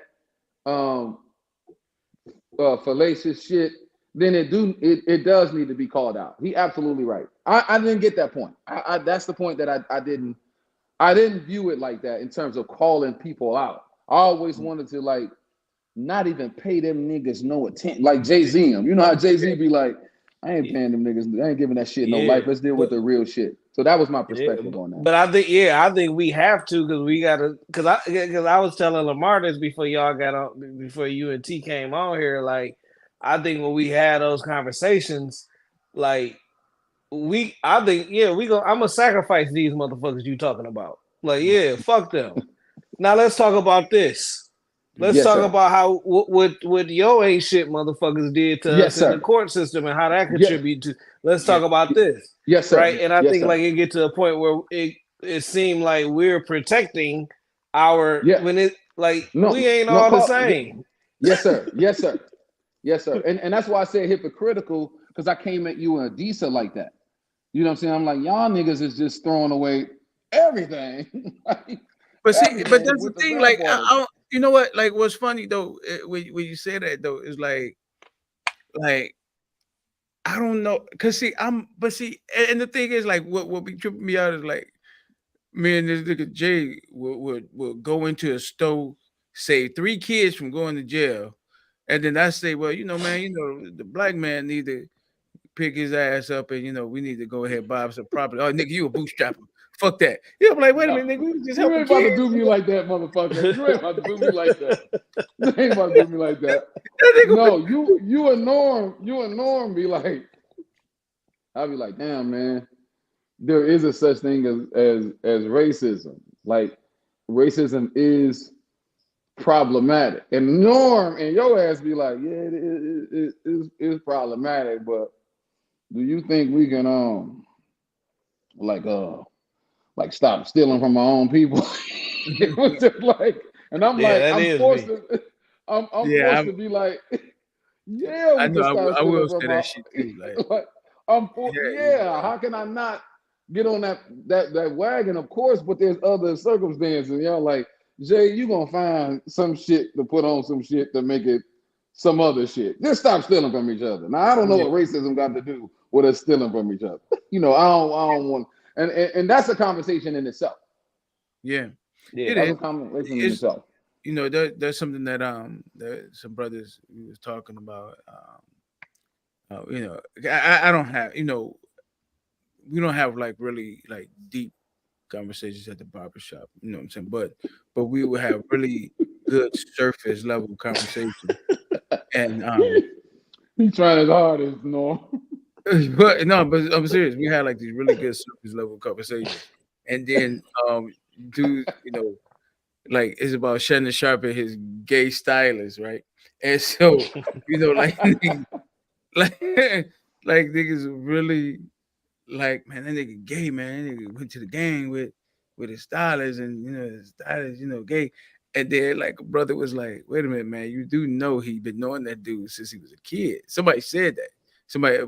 fallacious shit, then it does need to be called out. He absolutely right. I didn't get that point. That's the point that I didn't view it like that in terms of calling people out. I always wanted to like not even pay them niggas no attention. Like Jay-Z, you know how Jay-Z be like, I ain't paying them niggas. I ain't giving that shit no Yeah, life. Let's deal with but the real shit. So that was my yeah, perspective on that. but I think we have to because we gotta because I was telling Lamar this before y'all got on before you and T came on here. Like I think when we had those conversations, like I think I'm gonna sacrifice these motherfuckers you talking about. Like yeah, fuck them. Now let's talk about this. Let's Yes, talk sir. about how what your ain't shit motherfuckers did to Yes, us in the sir. court system and how that Yeah. contribute to. Let's Yeah. talk about this, Yes, sir. right? And I Yes, think sir. like it get to a point where it seemed like we're protecting our Yeah. when it like No, we ain't no, all the call, same. yes, sir. Yes, sir. Yes, sir. And that's why I said hypocritical, because I came at you in a decent like that. You know what I'm saying? I'm like, y'all niggas is just throwing away everything. But see, but Everything that's the with the thing. Like, bathwater. you know what? Like, what's funny though, when you say that though, is like I don't know, cause see, and the thing is, like, what be tripping me out is like, me and this nigga Jay would go into a store, save 3 kids from going to jail, and then I say, well, man, the black man need to pick his ass up, and we need to go ahead and buy him some property. Oh, nigga, you a bootstrapper. Fuck that. I'm like, wait a minute, nigga, we was just You helping ain't about to kids. do me like that, motherfucker. You ain't about to do me like that. You ain't about to do me like that. That nigga No, you and Norm be like, I'll be like, damn, man, there is a such thing as racism. Like, racism is problematic. And Norm and your ass be like, yeah, it is problematic, but do you think we can like stop stealing from our own people? It was just like, and I'm Yeah, like, that I'm is forced me. to I'm Yeah, forced to be like, yeah, I we know. can start I stealing will from say that our shit too. Like, like yeah, yeah, how can I not get on that wagon? Of course, but there's other circumstances. Like, Jay, you gonna find some shit to put on some shit to make it some other shit. Just stop stealing from each other. Now I don't know yeah, what racism got to do with us stealing from each other. I don't want and that's a conversation in itself. yeah. Yeah, It That's is. a conversation in It's itself. there's something that some brothers we was talking about. I don't have we don't have like really like deep conversations at the barber shop. You know what I'm saying? But we will have really good surface level conversation. And He's trying his hardest, Norm. but no, but I'm serious. We had like these really good surface level conversations. And then dude, like it's about Shannon Sharp and his gay stylist, right? And so, like like like niggas really like, man, that nigga gay, man. That nigga went to the gang with his stylist, and his stylist, gay. And then like a brother was like, wait a minute, man, you do know he been knowing that dude since he was a kid. Somebody said that.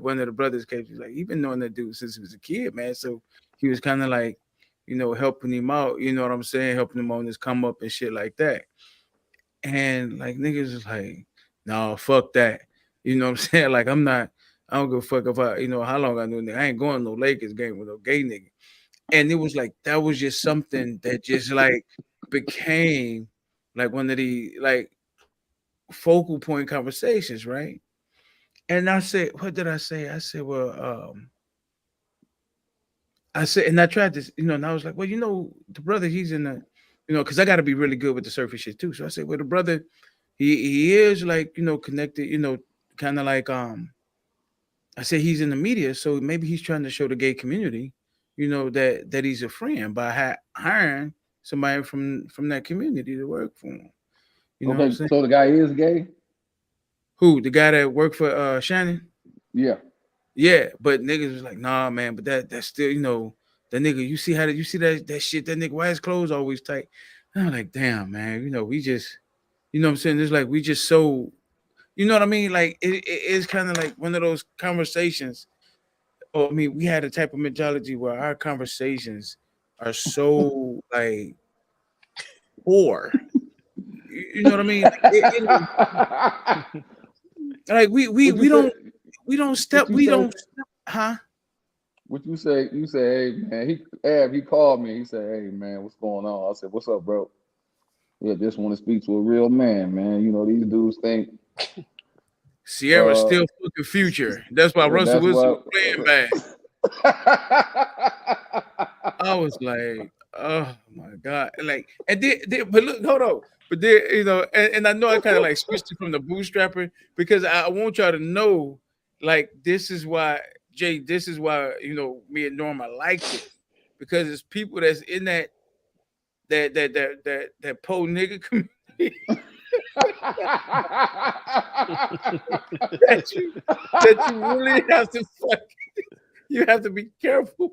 One of the brothers came, was like, he been knowing that dude since he was a kid, man. So he was kind of like, helping him out, you know what I'm saying, helping him on his come up and shit like that. And like niggas is like, no, fuck that. You know what I'm saying? Like I don't give a fuck if how long I knew a nigga. I ain't going to no Lakers game with no gay nigga. And it was like that was just something that just like became like one of the like focal point conversations, right? And I said, what did I say? I said, well, and I tried this, and I was like, well, the brother, he's in the, because I got to be really good with the surface shit too. So I said, well, the brother, he is like, connected, kind of like, I said he's in the media, so maybe he's trying to show the gay community, that he's a friend by hiring somebody from that community to work for him. You know what I'm Okay, saying? so the guy is gay? Who, the guy that worked for Shannon? Yeah. Yeah, but niggas was like, nah, man, but that's still, that nigga, you see that shit, that nigga, why his clothes always tight? And I'm like, damn, man, we just, what I'm saying? It's like we just so, you know what I mean? Like it's kind of like one of those conversations. Oh, I mean, we had a type of mentality where our conversations are so like poor. You know what I mean? Like we don't step, huh? What you say? You say, hey man, he called me. He said, hey man, what's going on? I said, what's up, bro? Yeah, just want to speak to a real man, man. These dudes think Sierra still fucking Future. That's why Russell that's Wilson why. was playing bad. I was like, oh my god, like, and but look, hold on, but there, and I know I kind of like switched it from the bootstrapper because I want y'all to know, like, this is why Jay, this is why me and Norma liked it because it's people that's in that po nigga community that you really have to you have to be careful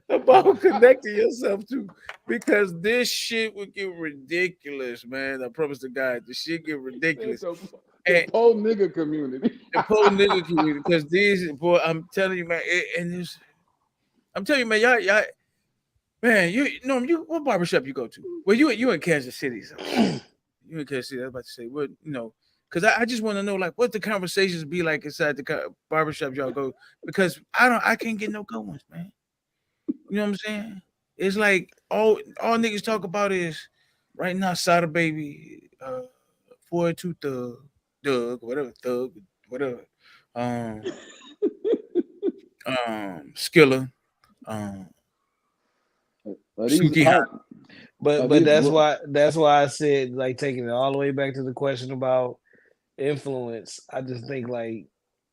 about connecting yourself to because this shit would get ridiculous, man. I promise to God, the shit get ridiculous. The po nigga community. The po nigga community, because these boy, I'm telling you, man, I'm telling you, man, y'all, man, you what barbershop you go to? Well, you in Kansas City, so you in Kansas City. I was about to say, what, because I just want to know, like, what the conversations be like inside the barbershop y'all go, because I can't get no good ones, man. You know what I'm saying? It's like all niggas talk about is right now, Sada Baby, 402 Thug, whatever, Skilla, Suki High. But that's why I said, like, taking it all the way back to the question about influence. I just think, like,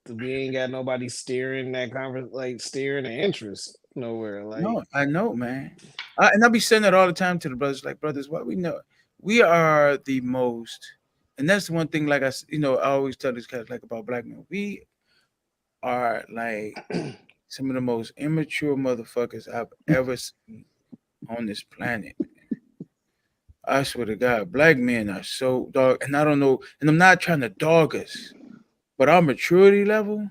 we ain't got nobody steering that conference, like steering the interest nowhere. Like, No, I know, man. And I'll be saying that all the time to the brothers, like, brothers, what we know, we are the most, and that's the one thing, like I always tell these guys, like, about black men, we are like some of the most immature motherfuckers I've ever seen on this planet. I swear to God, black men are so dog, and I don't know, and I'm not trying to dog us, but our maturity level,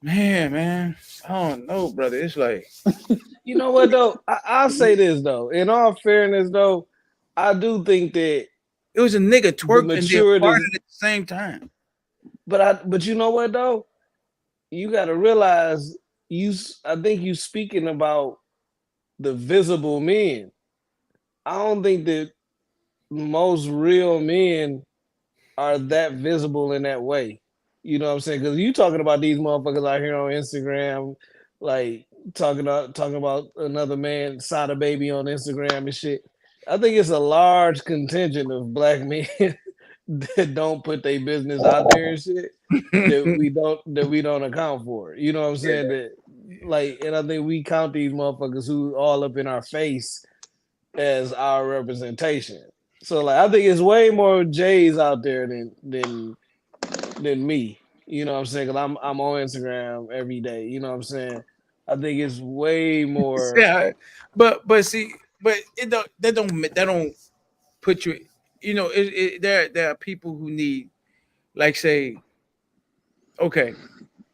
man, I don't know, brother. It's like, you know what though? I'll say this though. In all fairness, though, I do think that it was a nigga twerking and then farting at the same time. But you know what though? You got to realize I think you speaking about the visible men. I don't think that most real men are that visible in that way. You know what I'm saying? Because you talking about these motherfuckers out here on Instagram, like talking about another man, Sada Baby on Instagram and shit. I think it's a large contingent of black men that don't put their business out there and shit that we don't account for. You know what I'm saying? That, like, and I think we count these motherfuckers who all up in our face as our representation. So, like, I think it's way more J's out there than me. You know what I'm saying? Because I'm on Instagram every day. You know what I'm saying? I think it's way more. Yeah, but see, but that don't put you. There are people who need, like, say, okay,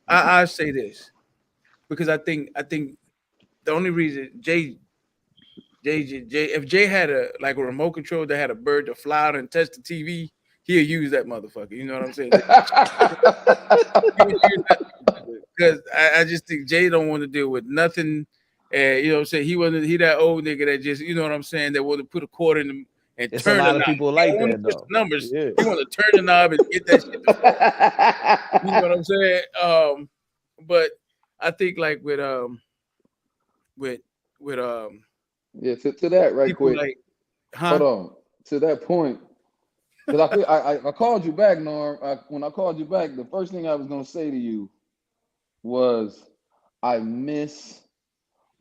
I say this because I think the only reason Jay, if Jay had a remote control that had a bird to fly out and touch the TV, he'll use that motherfucker. You know what I'm saying? Because I just think Jay don't want to deal with nothing. You know what I'm saying? He that old nigga that just, you know what I'm saying, that want to put a quarter in them and it's turn a lot the of knob. people like that though. Numbers. Yeah. You want to turn the knob and get that shit. You know what I'm saying? But I think, like, with yeah, to that right quick. Like, hold on. To that point, because I called you back, Norm. When I called you back, the first thing I was gonna say to you was, I miss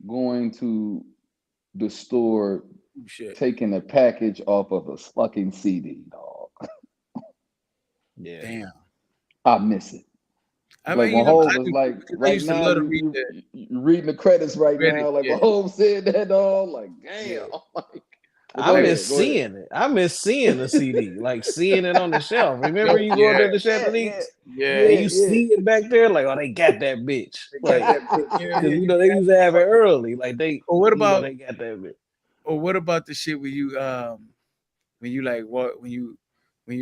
going to the store, taking a package off of a fucking CD, dog. Yeah, damn, I miss it. I like, mean, when Hov was like, right now, you reading the credits right now. Like, when Hov said that, dog, like, damn. Like, I miss seeing it. I miss seeing the CD, like seeing it on the shelf. Remember you go to the Chantoniques? Yeah. You see it back there, like, oh, they got that bitch. Like, because they used to have it early. Like, they. Or what about they got that bitch? Or what about the shit where you like what when you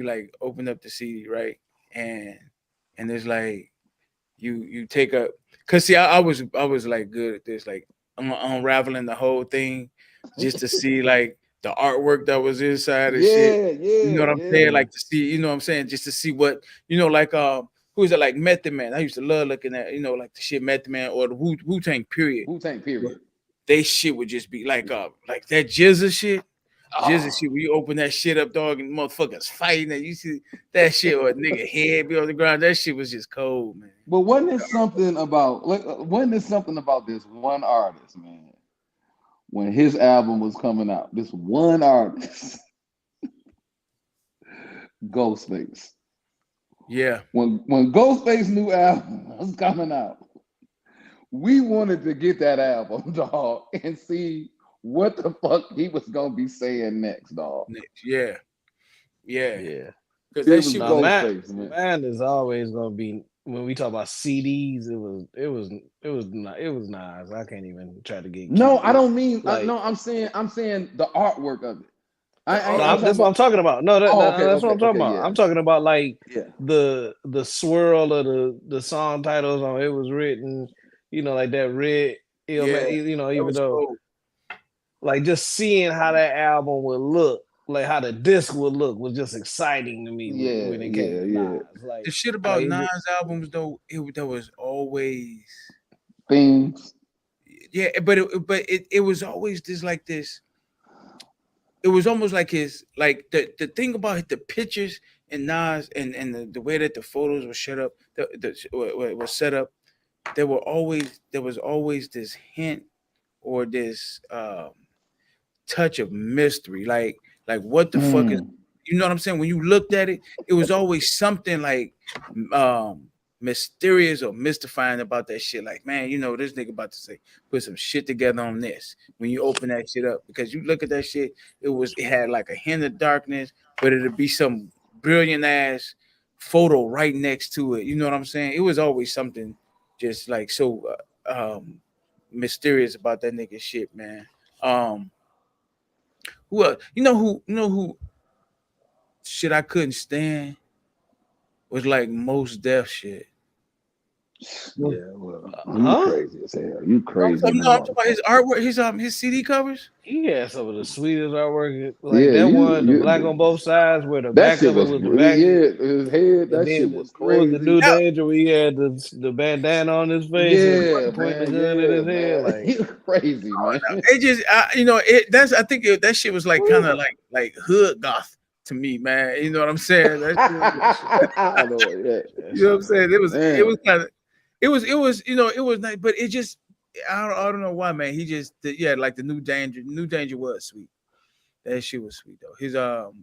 like open up the CD, right? And there's like you take up, because see, I was like good at this, like unraveling the whole thing just to see like the artwork that was inside and shit. Yeah, You know what I'm saying? Like to see, you know what I'm saying, just to see what, you know, like who's it, like Method Man? I used to love looking at, you know, like the shit Method Man or the Wu-Tang period. Wu-Tang period. They shit would just be like that Jizza shit. Jizza shit, when you open that shit up, dog, and motherfuckers fighting, and you see that shit or a nigga head be on the ground. That shit was just cold, man. But wasn't there something about this one artist, man? When his album was coming out, this one artist, Ghostface. Yeah. When Ghostface new album was coming out, we wanted to get that album, dog, and see what the fuck he was gonna be saying next, dog. Yeah. Yeah. Because It that was shit Ghostface, man. Man is always gonna be when we talk about CDs. It was Nas. I can't even try to get. No, cute. I don't mean. Like- I'm saying the artwork of it. That's what I'm talking about. No, that's what I'm talking about. yeah. I'm talking about like Yeah. the swirl of the song titles on It Was Written. You know, like that red. You know, that even was though. cold. Like just seeing how that album would look, like how the disc would look, was just exciting to me when it came to Nas. Like The shit about like, Nas albums though, there was always Things. yeah, but it was always this. It was almost like his like the thing about the pictures and Nas and the way that the photos were set up, was set up. There was always this hint or this touch of mystery, like what the fuck is, you know what I'm saying? When you looked at it, it was always something like mysterious or mystifying about that shit. Like, man, you know, this nigga about to put some shit together on this. When you open that shit up, because you look at that shit, it had like a hint of darkness, but it'd be some brilliant ass photo right next to it. You know what I'm saying? It was always something just like so mysterious about that nigga shit, man. Who else? You know who shit I couldn't stand was like Mos Def shit. Yeah, well, you crazy as hell. You crazy. I'm talking about his artwork, his CD covers. he had some of the sweetest artwork. Like Yeah, the black on both sides, where the That back shit of it was was the really, back. his head. That And shit then was what was crazy. the New Danger where he had the bandana on his face and pointing the gun at his head. Like you crazy, man. It just, I think that shit was like kind of like hood goth to me, man. You know what I'm saying? That shit was, I know it. Yeah. you know what I'm saying? It was Man. it was you know, it was nice, but it just I don't know why, man. He just like the New Danger was sweet. That shit was sweet though. His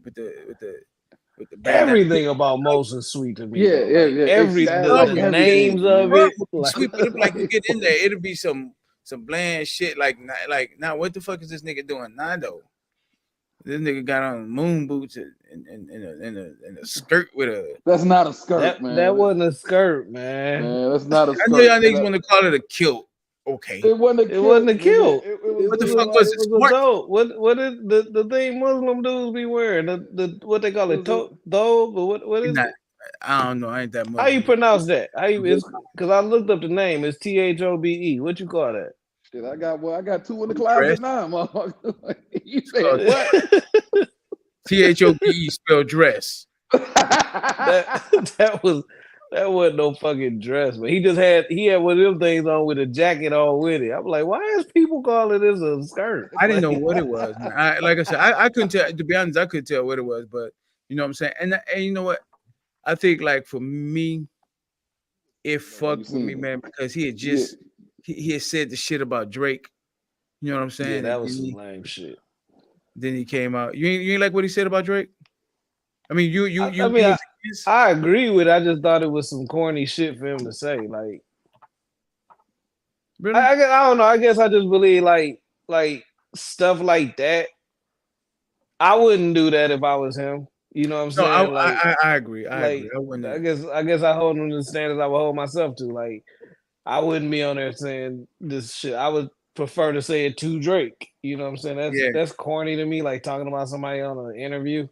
with the bandana. everything about Mos is sweet to me. Yeah, though. Like, yeah. Every Exactly. the names of it. Like, Sweet, but like you get in there, it'll be some bland shit. Like now, what the fuck is this nigga doing? Nando, this nigga got on moon boots and a skirt with a. That's not a skirt, man. that wasn't a skirt, man. Man, that's not a I skirt. know y'all niggas want to call it a kilt. Okay, It wasn't a kilt. It wasn't a kilt. What the It fuck was- was it it? was a Smart- dope. What is the thing Muslim dudes be wearing? The what they call it, thobe, or what is Nah, it? I don't know. I ain't that much. How you pronounce that? Because I looked up the name. It's THOBE. What you call that? Shit, I got two in the closet now, motherfucker. You said That, what? THOPE spelled dress. that wasn't no fucking dress, but he had one of them things on with a jacket on with it. I'm like, why is people calling this a skirt? I didn't know what it was. Man. Like I said, I couldn't tell. To be honest, I couldn't tell what it was. But you know what I'm saying. And you know what? I think like for me, it fucked with me, man, because he had just he had said the shit about Drake. You know what I'm saying? Yeah, that was And some lame shit. then he came out. You ain't like what he said about Drake? I mean, I agree with it. I just thought it was some corny shit for him to say. Like, really? I don't know. I guess I just believe like stuff like that. I wouldn't do that if I was him. You know what I'm saying? No, I agree. I agree. I wouldn't. I guess I hold him to the standards I would hold myself to. Like, I wouldn't be on there saying this shit. I would prefer to say it to Drake. You know what I'm saying? That's corny to me. Like talking about somebody on an interview.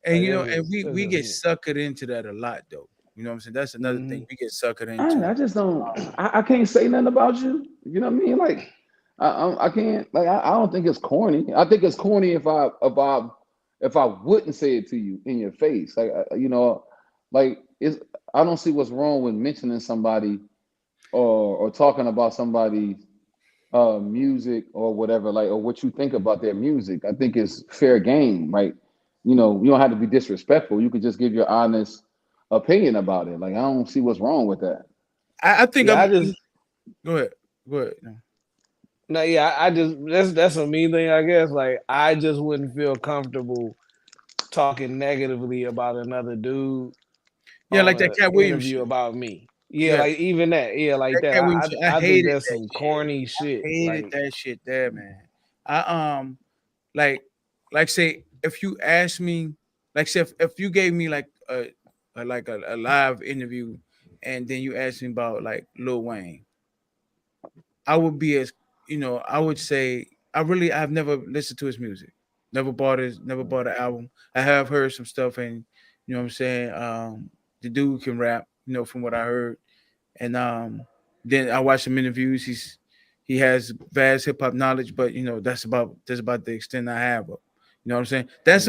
And Like, you know, that and was- we get suckered into that a lot, though. You know what I'm saying? That's another thing we get suckered into. I just don't. I can't say nothing about you. You know what I mean? Like, I can't like I don't think it's corny. I think it's corny if I wouldn't say it to you in your face. Like you know, like it's I don't see what's wrong with mentioning somebody or talking about somebody's music or whatever, like or what you think about their music. I think it's fair game, right? You know, you don't have to be disrespectful. You could just give your honest opinion about it. Like I don't see what's wrong with that. I think Yeah, I'm. I just Go ahead. Go ahead. No. no, yeah, I just that's a me thing, I guess. Like I just wouldn't feel comfortable talking negatively about another dude Yeah, on like that an Cat Williams interview shit. about me. Yeah, Yeah, like even that. Yeah, like that that. Cat Williams shit. I I think hated that's that some shit. corny shit. Hated Like that shit there, man. I like say if you ask me, like say if you gave me like a live interview and then you asked me about like Lil Wayne, I would be as I would say I've never listened to his music. Never bought an album. I have heard some stuff and you know what I'm saying? The dude can rap, from what I heard. And then I watched some interviews. He has vast hip hop knowledge, but that's about the extent I have. You know what I'm saying? That's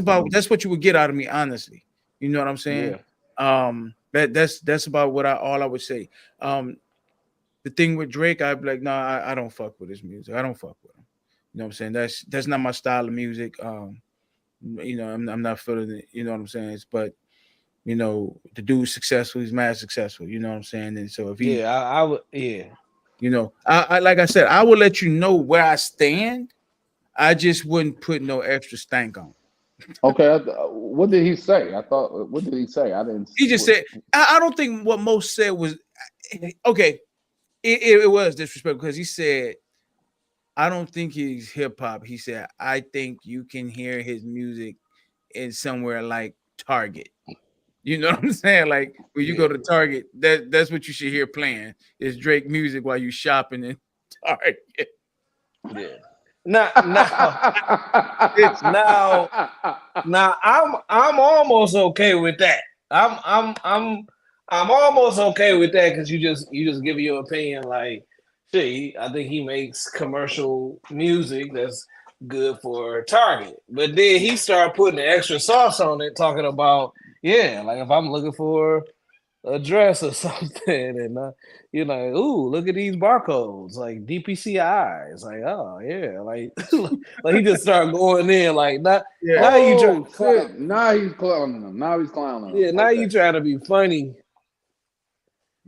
what you would get out of me, honestly. You know what I'm saying? yeah. That's about all I would say. The thing with Drake, I'd be like, no, I don't fuck with his music. I don't fuck with him. You know what I'm saying? That's not my style of music. I'm not feeling it. You know what I'm saying? But the dude's successful. He's mad successful. You know what I'm saying? And so if he, Yeah, I would yeah. I like I said, I will let you know where I stand. I just wouldn't put no extra stank on. Okay, what did he say? I thought. What did he say? I didn't. He just said, I don't think what most said was okay. It was disrespectful because he said, I don't think he's hip hop. He said, I think you can hear his music in somewhere like Target. You know what I'm saying? Like when you go to Target, that's what you should hear playing is Drake music while you shopping in Target. Yeah. Now I'm almost okay with that. I'm almost okay with that because you just give your opinion like, see, I think he makes commercial music that's good for Target. But then he started putting the extra sauce on it, talking about, like if I'm looking for a dress or something, and ooh, look at these barcodes, like DPCI. It's like, oh yeah, like like he just started going in, like now you trying Oh to clown. shit! Now he's clowning him. Now he's clowning him. Yeah, now Okay. you trying to be funny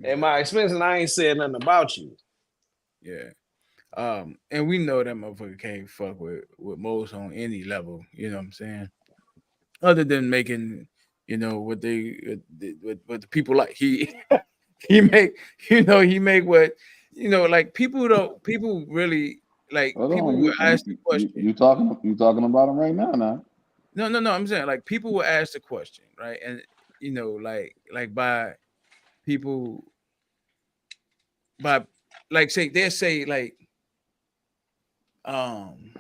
at my expense, and I ain't said nothing about you. Yeah. And we know that motherfucker can't fuck with most on any level. You know what I'm saying? Other than making, what what the people like. He make what like people really like Hold people on. will ask the question. You talking about him right now? Now. No, I'm saying like people will ask the question, right? And like by people by like say they'll say like man,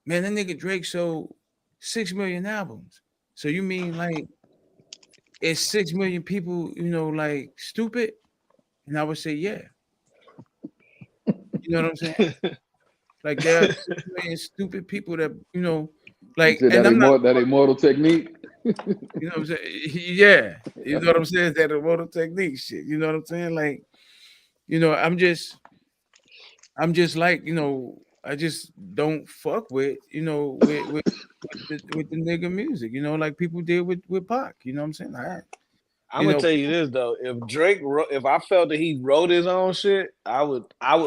that nigga Drake sold 6 million albums. So you mean like it's 6 million people, like stupid? And I would say, yeah. You know what I'm saying? Like there are 6 million stupid people that, like, You said and I'm not, that immortal technique. you know what I'm saying? Yeah. You know what I'm saying? That immortal technique shit. You know what I'm saying? Like, I'm just like, I just don't fuck with, with the nigga music, like people did with Pac. You know what I'm saying? I'm gonna tell you this though: if Drake, if I felt that he wrote his own shit, I would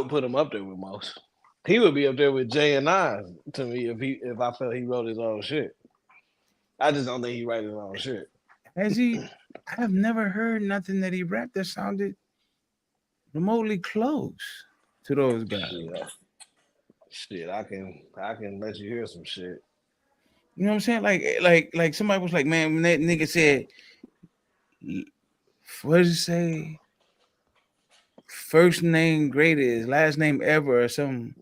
put him up there with most. He would be up there with Jay and Nas to me if I felt he wrote his own shit. I just don't think he write his own shit. Has he? I've never heard nothing that he rapped that sounded remotely close to those guys. Shit, I can let you hear some shit. You know what I'm saying? Like somebody was like, man, when that nigga said, what does it say? First name greatest, last name ever, or something.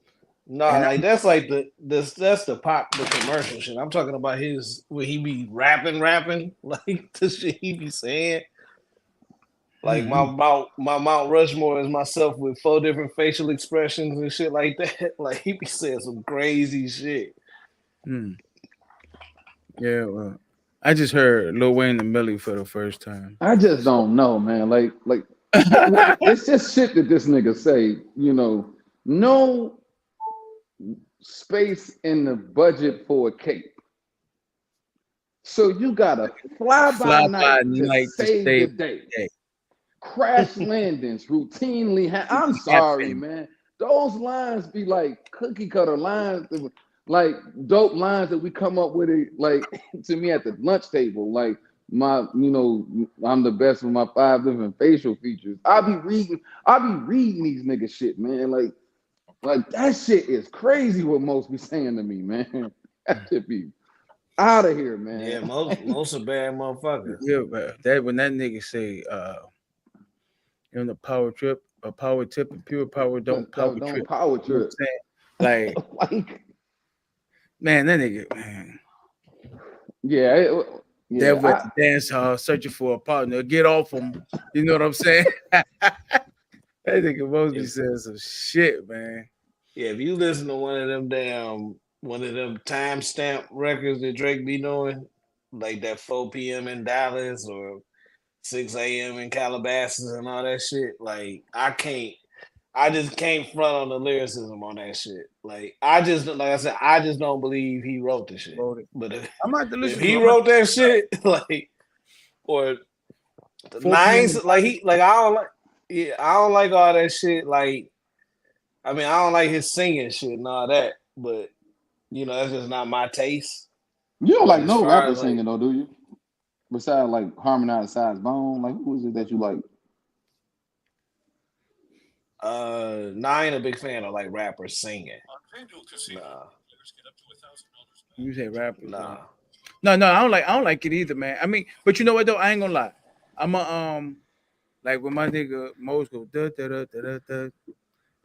No, like that's like that's the pop the commercial shit. I'm talking about his where he be rapping, like the shit he be saying. Like my Mount Rushmore is myself with 4 different facial expressions and shit like that. Like he be saying some crazy shit. Mm. Yeah, well, I just heard Lil Wayne and Millie for the first time. I just don't know, man. Like it's just shit that this nigga say. You know, no space in the budget for a cape. So you gotta fly by Fly by night to night to save the save day. day. Crash landings routinely I'm sorry, man. Those lines be like cookie cutter lines, like dope lines that we come up with it, like to me at the lunch table. Like I'm the best with my 5 different facial features. I be reading these niggas shit, man. Like that shit is crazy what most be saying to me, man. That should be out of here, man. Yeah, most are bad motherfuckers. Yeah, but that when that nigga say the power trip, a power tip, and pure power don't power don't trip. power You know what trip. I'm saying? Like, Like, man, that nigga, man. yeah, That went to dance hall searching for a partner. Get off him. You know what I'm saying? That nigga Mosby said some shit, man. Yeah, if you listen to one of them timestamp records that Drake be doing, like that 4 p.m. in Dallas or 6 a.m. in Calabasas and all that shit, like I just can't front on the lyricism on that shit. Like I just don't believe he wrote the shit. But I'm about to listen if he to wrote that shit, like, or the 9s, I don't like all that shit. Like, I mean, I don't like his singing shit and all that, but that's just not my taste. You don't like As no far rapper as, like- singing though, do you? Besides like Harmonize Size Bone, like who is it that you like? 9 a big fan of like rappers singing. Nah. You say rappers. Nah. No, I don't like it either, man. I mean, but you know what though? I ain't gonna lie. I'm a like when my nigga Mose go da da da da da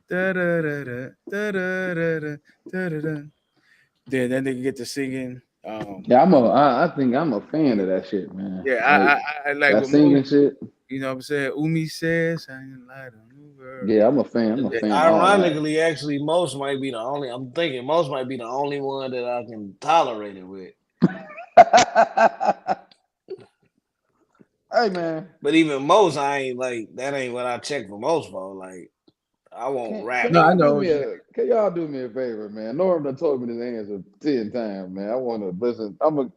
da da da da da da da da da. Then that nigga get to singing. Yeah, I think I'm a fan of that shit, man. Yeah, I like that when singing Mose, shit. you know what I'm saying? Umi says, I ain't light on new world. Yeah, I'm a fan. Ironically, actually, Most might be the only. I'm thinking Most might be the only one that I can tolerate it with. Hey, man. But even Most, I ain't like that. Ain't what I check for Most for. Like, I won't rap. No, I know. Can y'all do me a favor, man? Norm done told me this answer 10 times, man. I want to listen. I'm gonna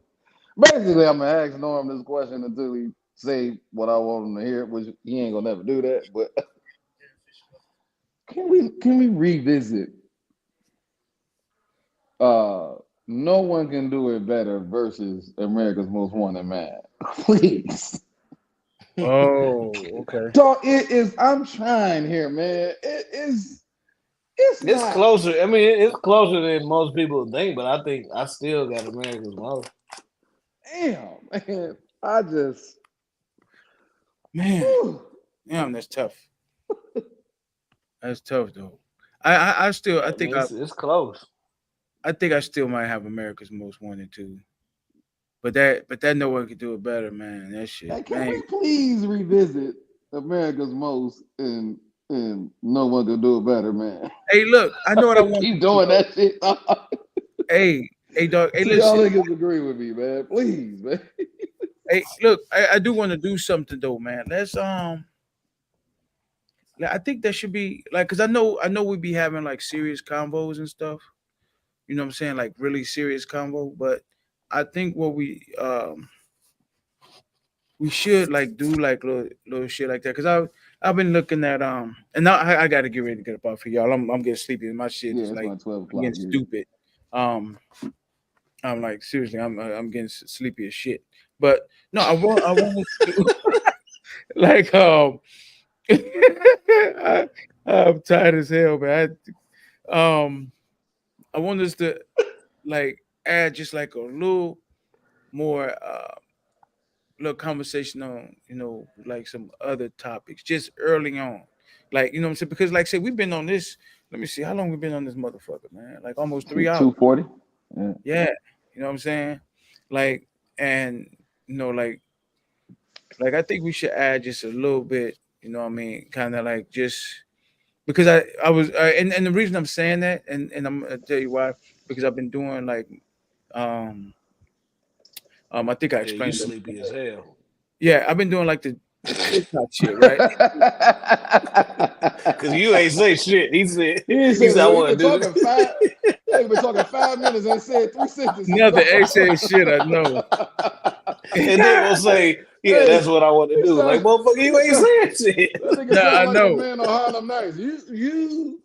ask Norm this question until he say what I want him to hear, which he ain't gonna never do that. But can we revisit? No one can do it better versus America's Most Wanted Man, please. Oh, okay. So it is. I'm trying here, man. It is. It's closer. I mean, it's closer than most people think, but I think I still got America's Most. Damn, man. I just. Damn, that's tough. That's tough though. I think it's close. I think I still might have America's Most Wanted too. But that no one can do it better, man. That shit. Hey, can we please revisit America's Most and no one can do it better, man? Hey, look, I know what I want. Keep doing that shit. Hey, dog. Hey, listen. Y'all niggas agree with me, man. Please, man. Hey, look, I do want to do something though, man. Let's I think that should be like, cause I know we be having like serious convos and stuff. You know what I'm saying? Like really serious convo, but I think what we should like do like little shit like that. Cause I've been looking at and now I gotta get ready to get up off here, y'all. I'm getting sleepy. My shit is like 12 o'clock. Getting stupid. I'm like seriously, I'm getting sleepy as shit. But no, I want to like I'm tired as hell, man. I want us to like add just like a little more little conversation on, like some other topics just early on. Like, you know what I'm saying? Because like I said, we've been on this, let me see, how long we been on this motherfucker, man? Like almost 3 hours. 240. Yeah. You know what I'm saying? Like, and like Like I think we should add just a little bit. You know what I mean? Kind of like just because I was and the reason I'm saying that and I'm gonna tell you why, because I've been doing like um I think I Yeah, you explained it. sleepy as hell. Yeah, I've been doing like the TikTok shit, right? Cause you ain't say shit. He said He ain't he said said I we want been to do talking that. we've been talking 5 minutes and said 3 sentences. Nothing. Ain't saying shit. I know. And then we'll say, yeah, Hey, that's what I want to he do. Like, sound- motherfucker, you he ain't sound- saying shit. That nigga Nah, sound I like know. the man on Harlem Nights. You.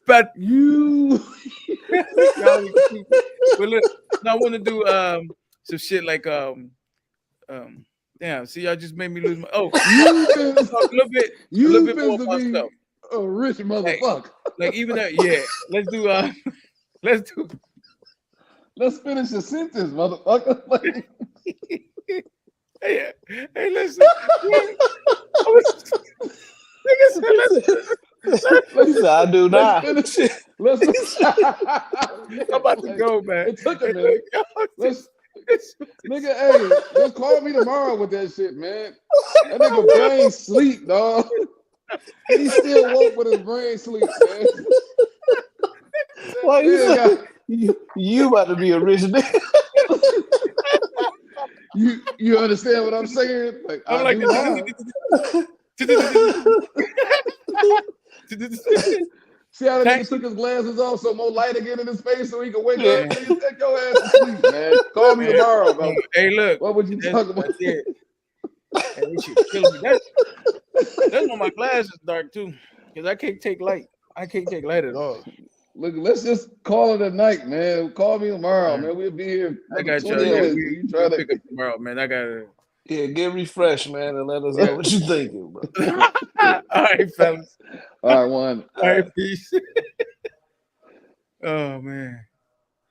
But but look, now I want to do some shit like damn. See, y'all just made me lose my. Oh, You been, talk a little bit you more been about to be stuff. a rich motherfucker. Like even that. Yeah, let's do. Let's finish the sentence, motherfucker. Like, Hey, listen. Nigga said, He said, I do not. let's finish. Let's. I'm about to go, man. It took a minute. Nigga, hey, just call me tomorrow with that shit, man. That nigga brain sleep, dog. He still woke with his brain sleep, man. Why you Yeah, say you about to be a rich nigga? you understand what I'm saying? Like I'm I like, do now. See how that nigga took his glasses off so more light again in his face so he can wake up? Nigga, take your ass to sleep, man. Call me tomorrow, bro. Hey, look. What would you talk about? That's it. Hey, this shit killing me. That's why my glasses dark too, because I can't take light. I can't take light at all. Look, let's just call it a night, man. Call me tomorrow, man. We'll be here. I got 20 you. minutes. We You try to pick up tomorrow, man. I gotta. Yeah, get refreshed, man, and let us know what you thinking, bro. All right, fellas. All right, one. All right, peace. Oh man.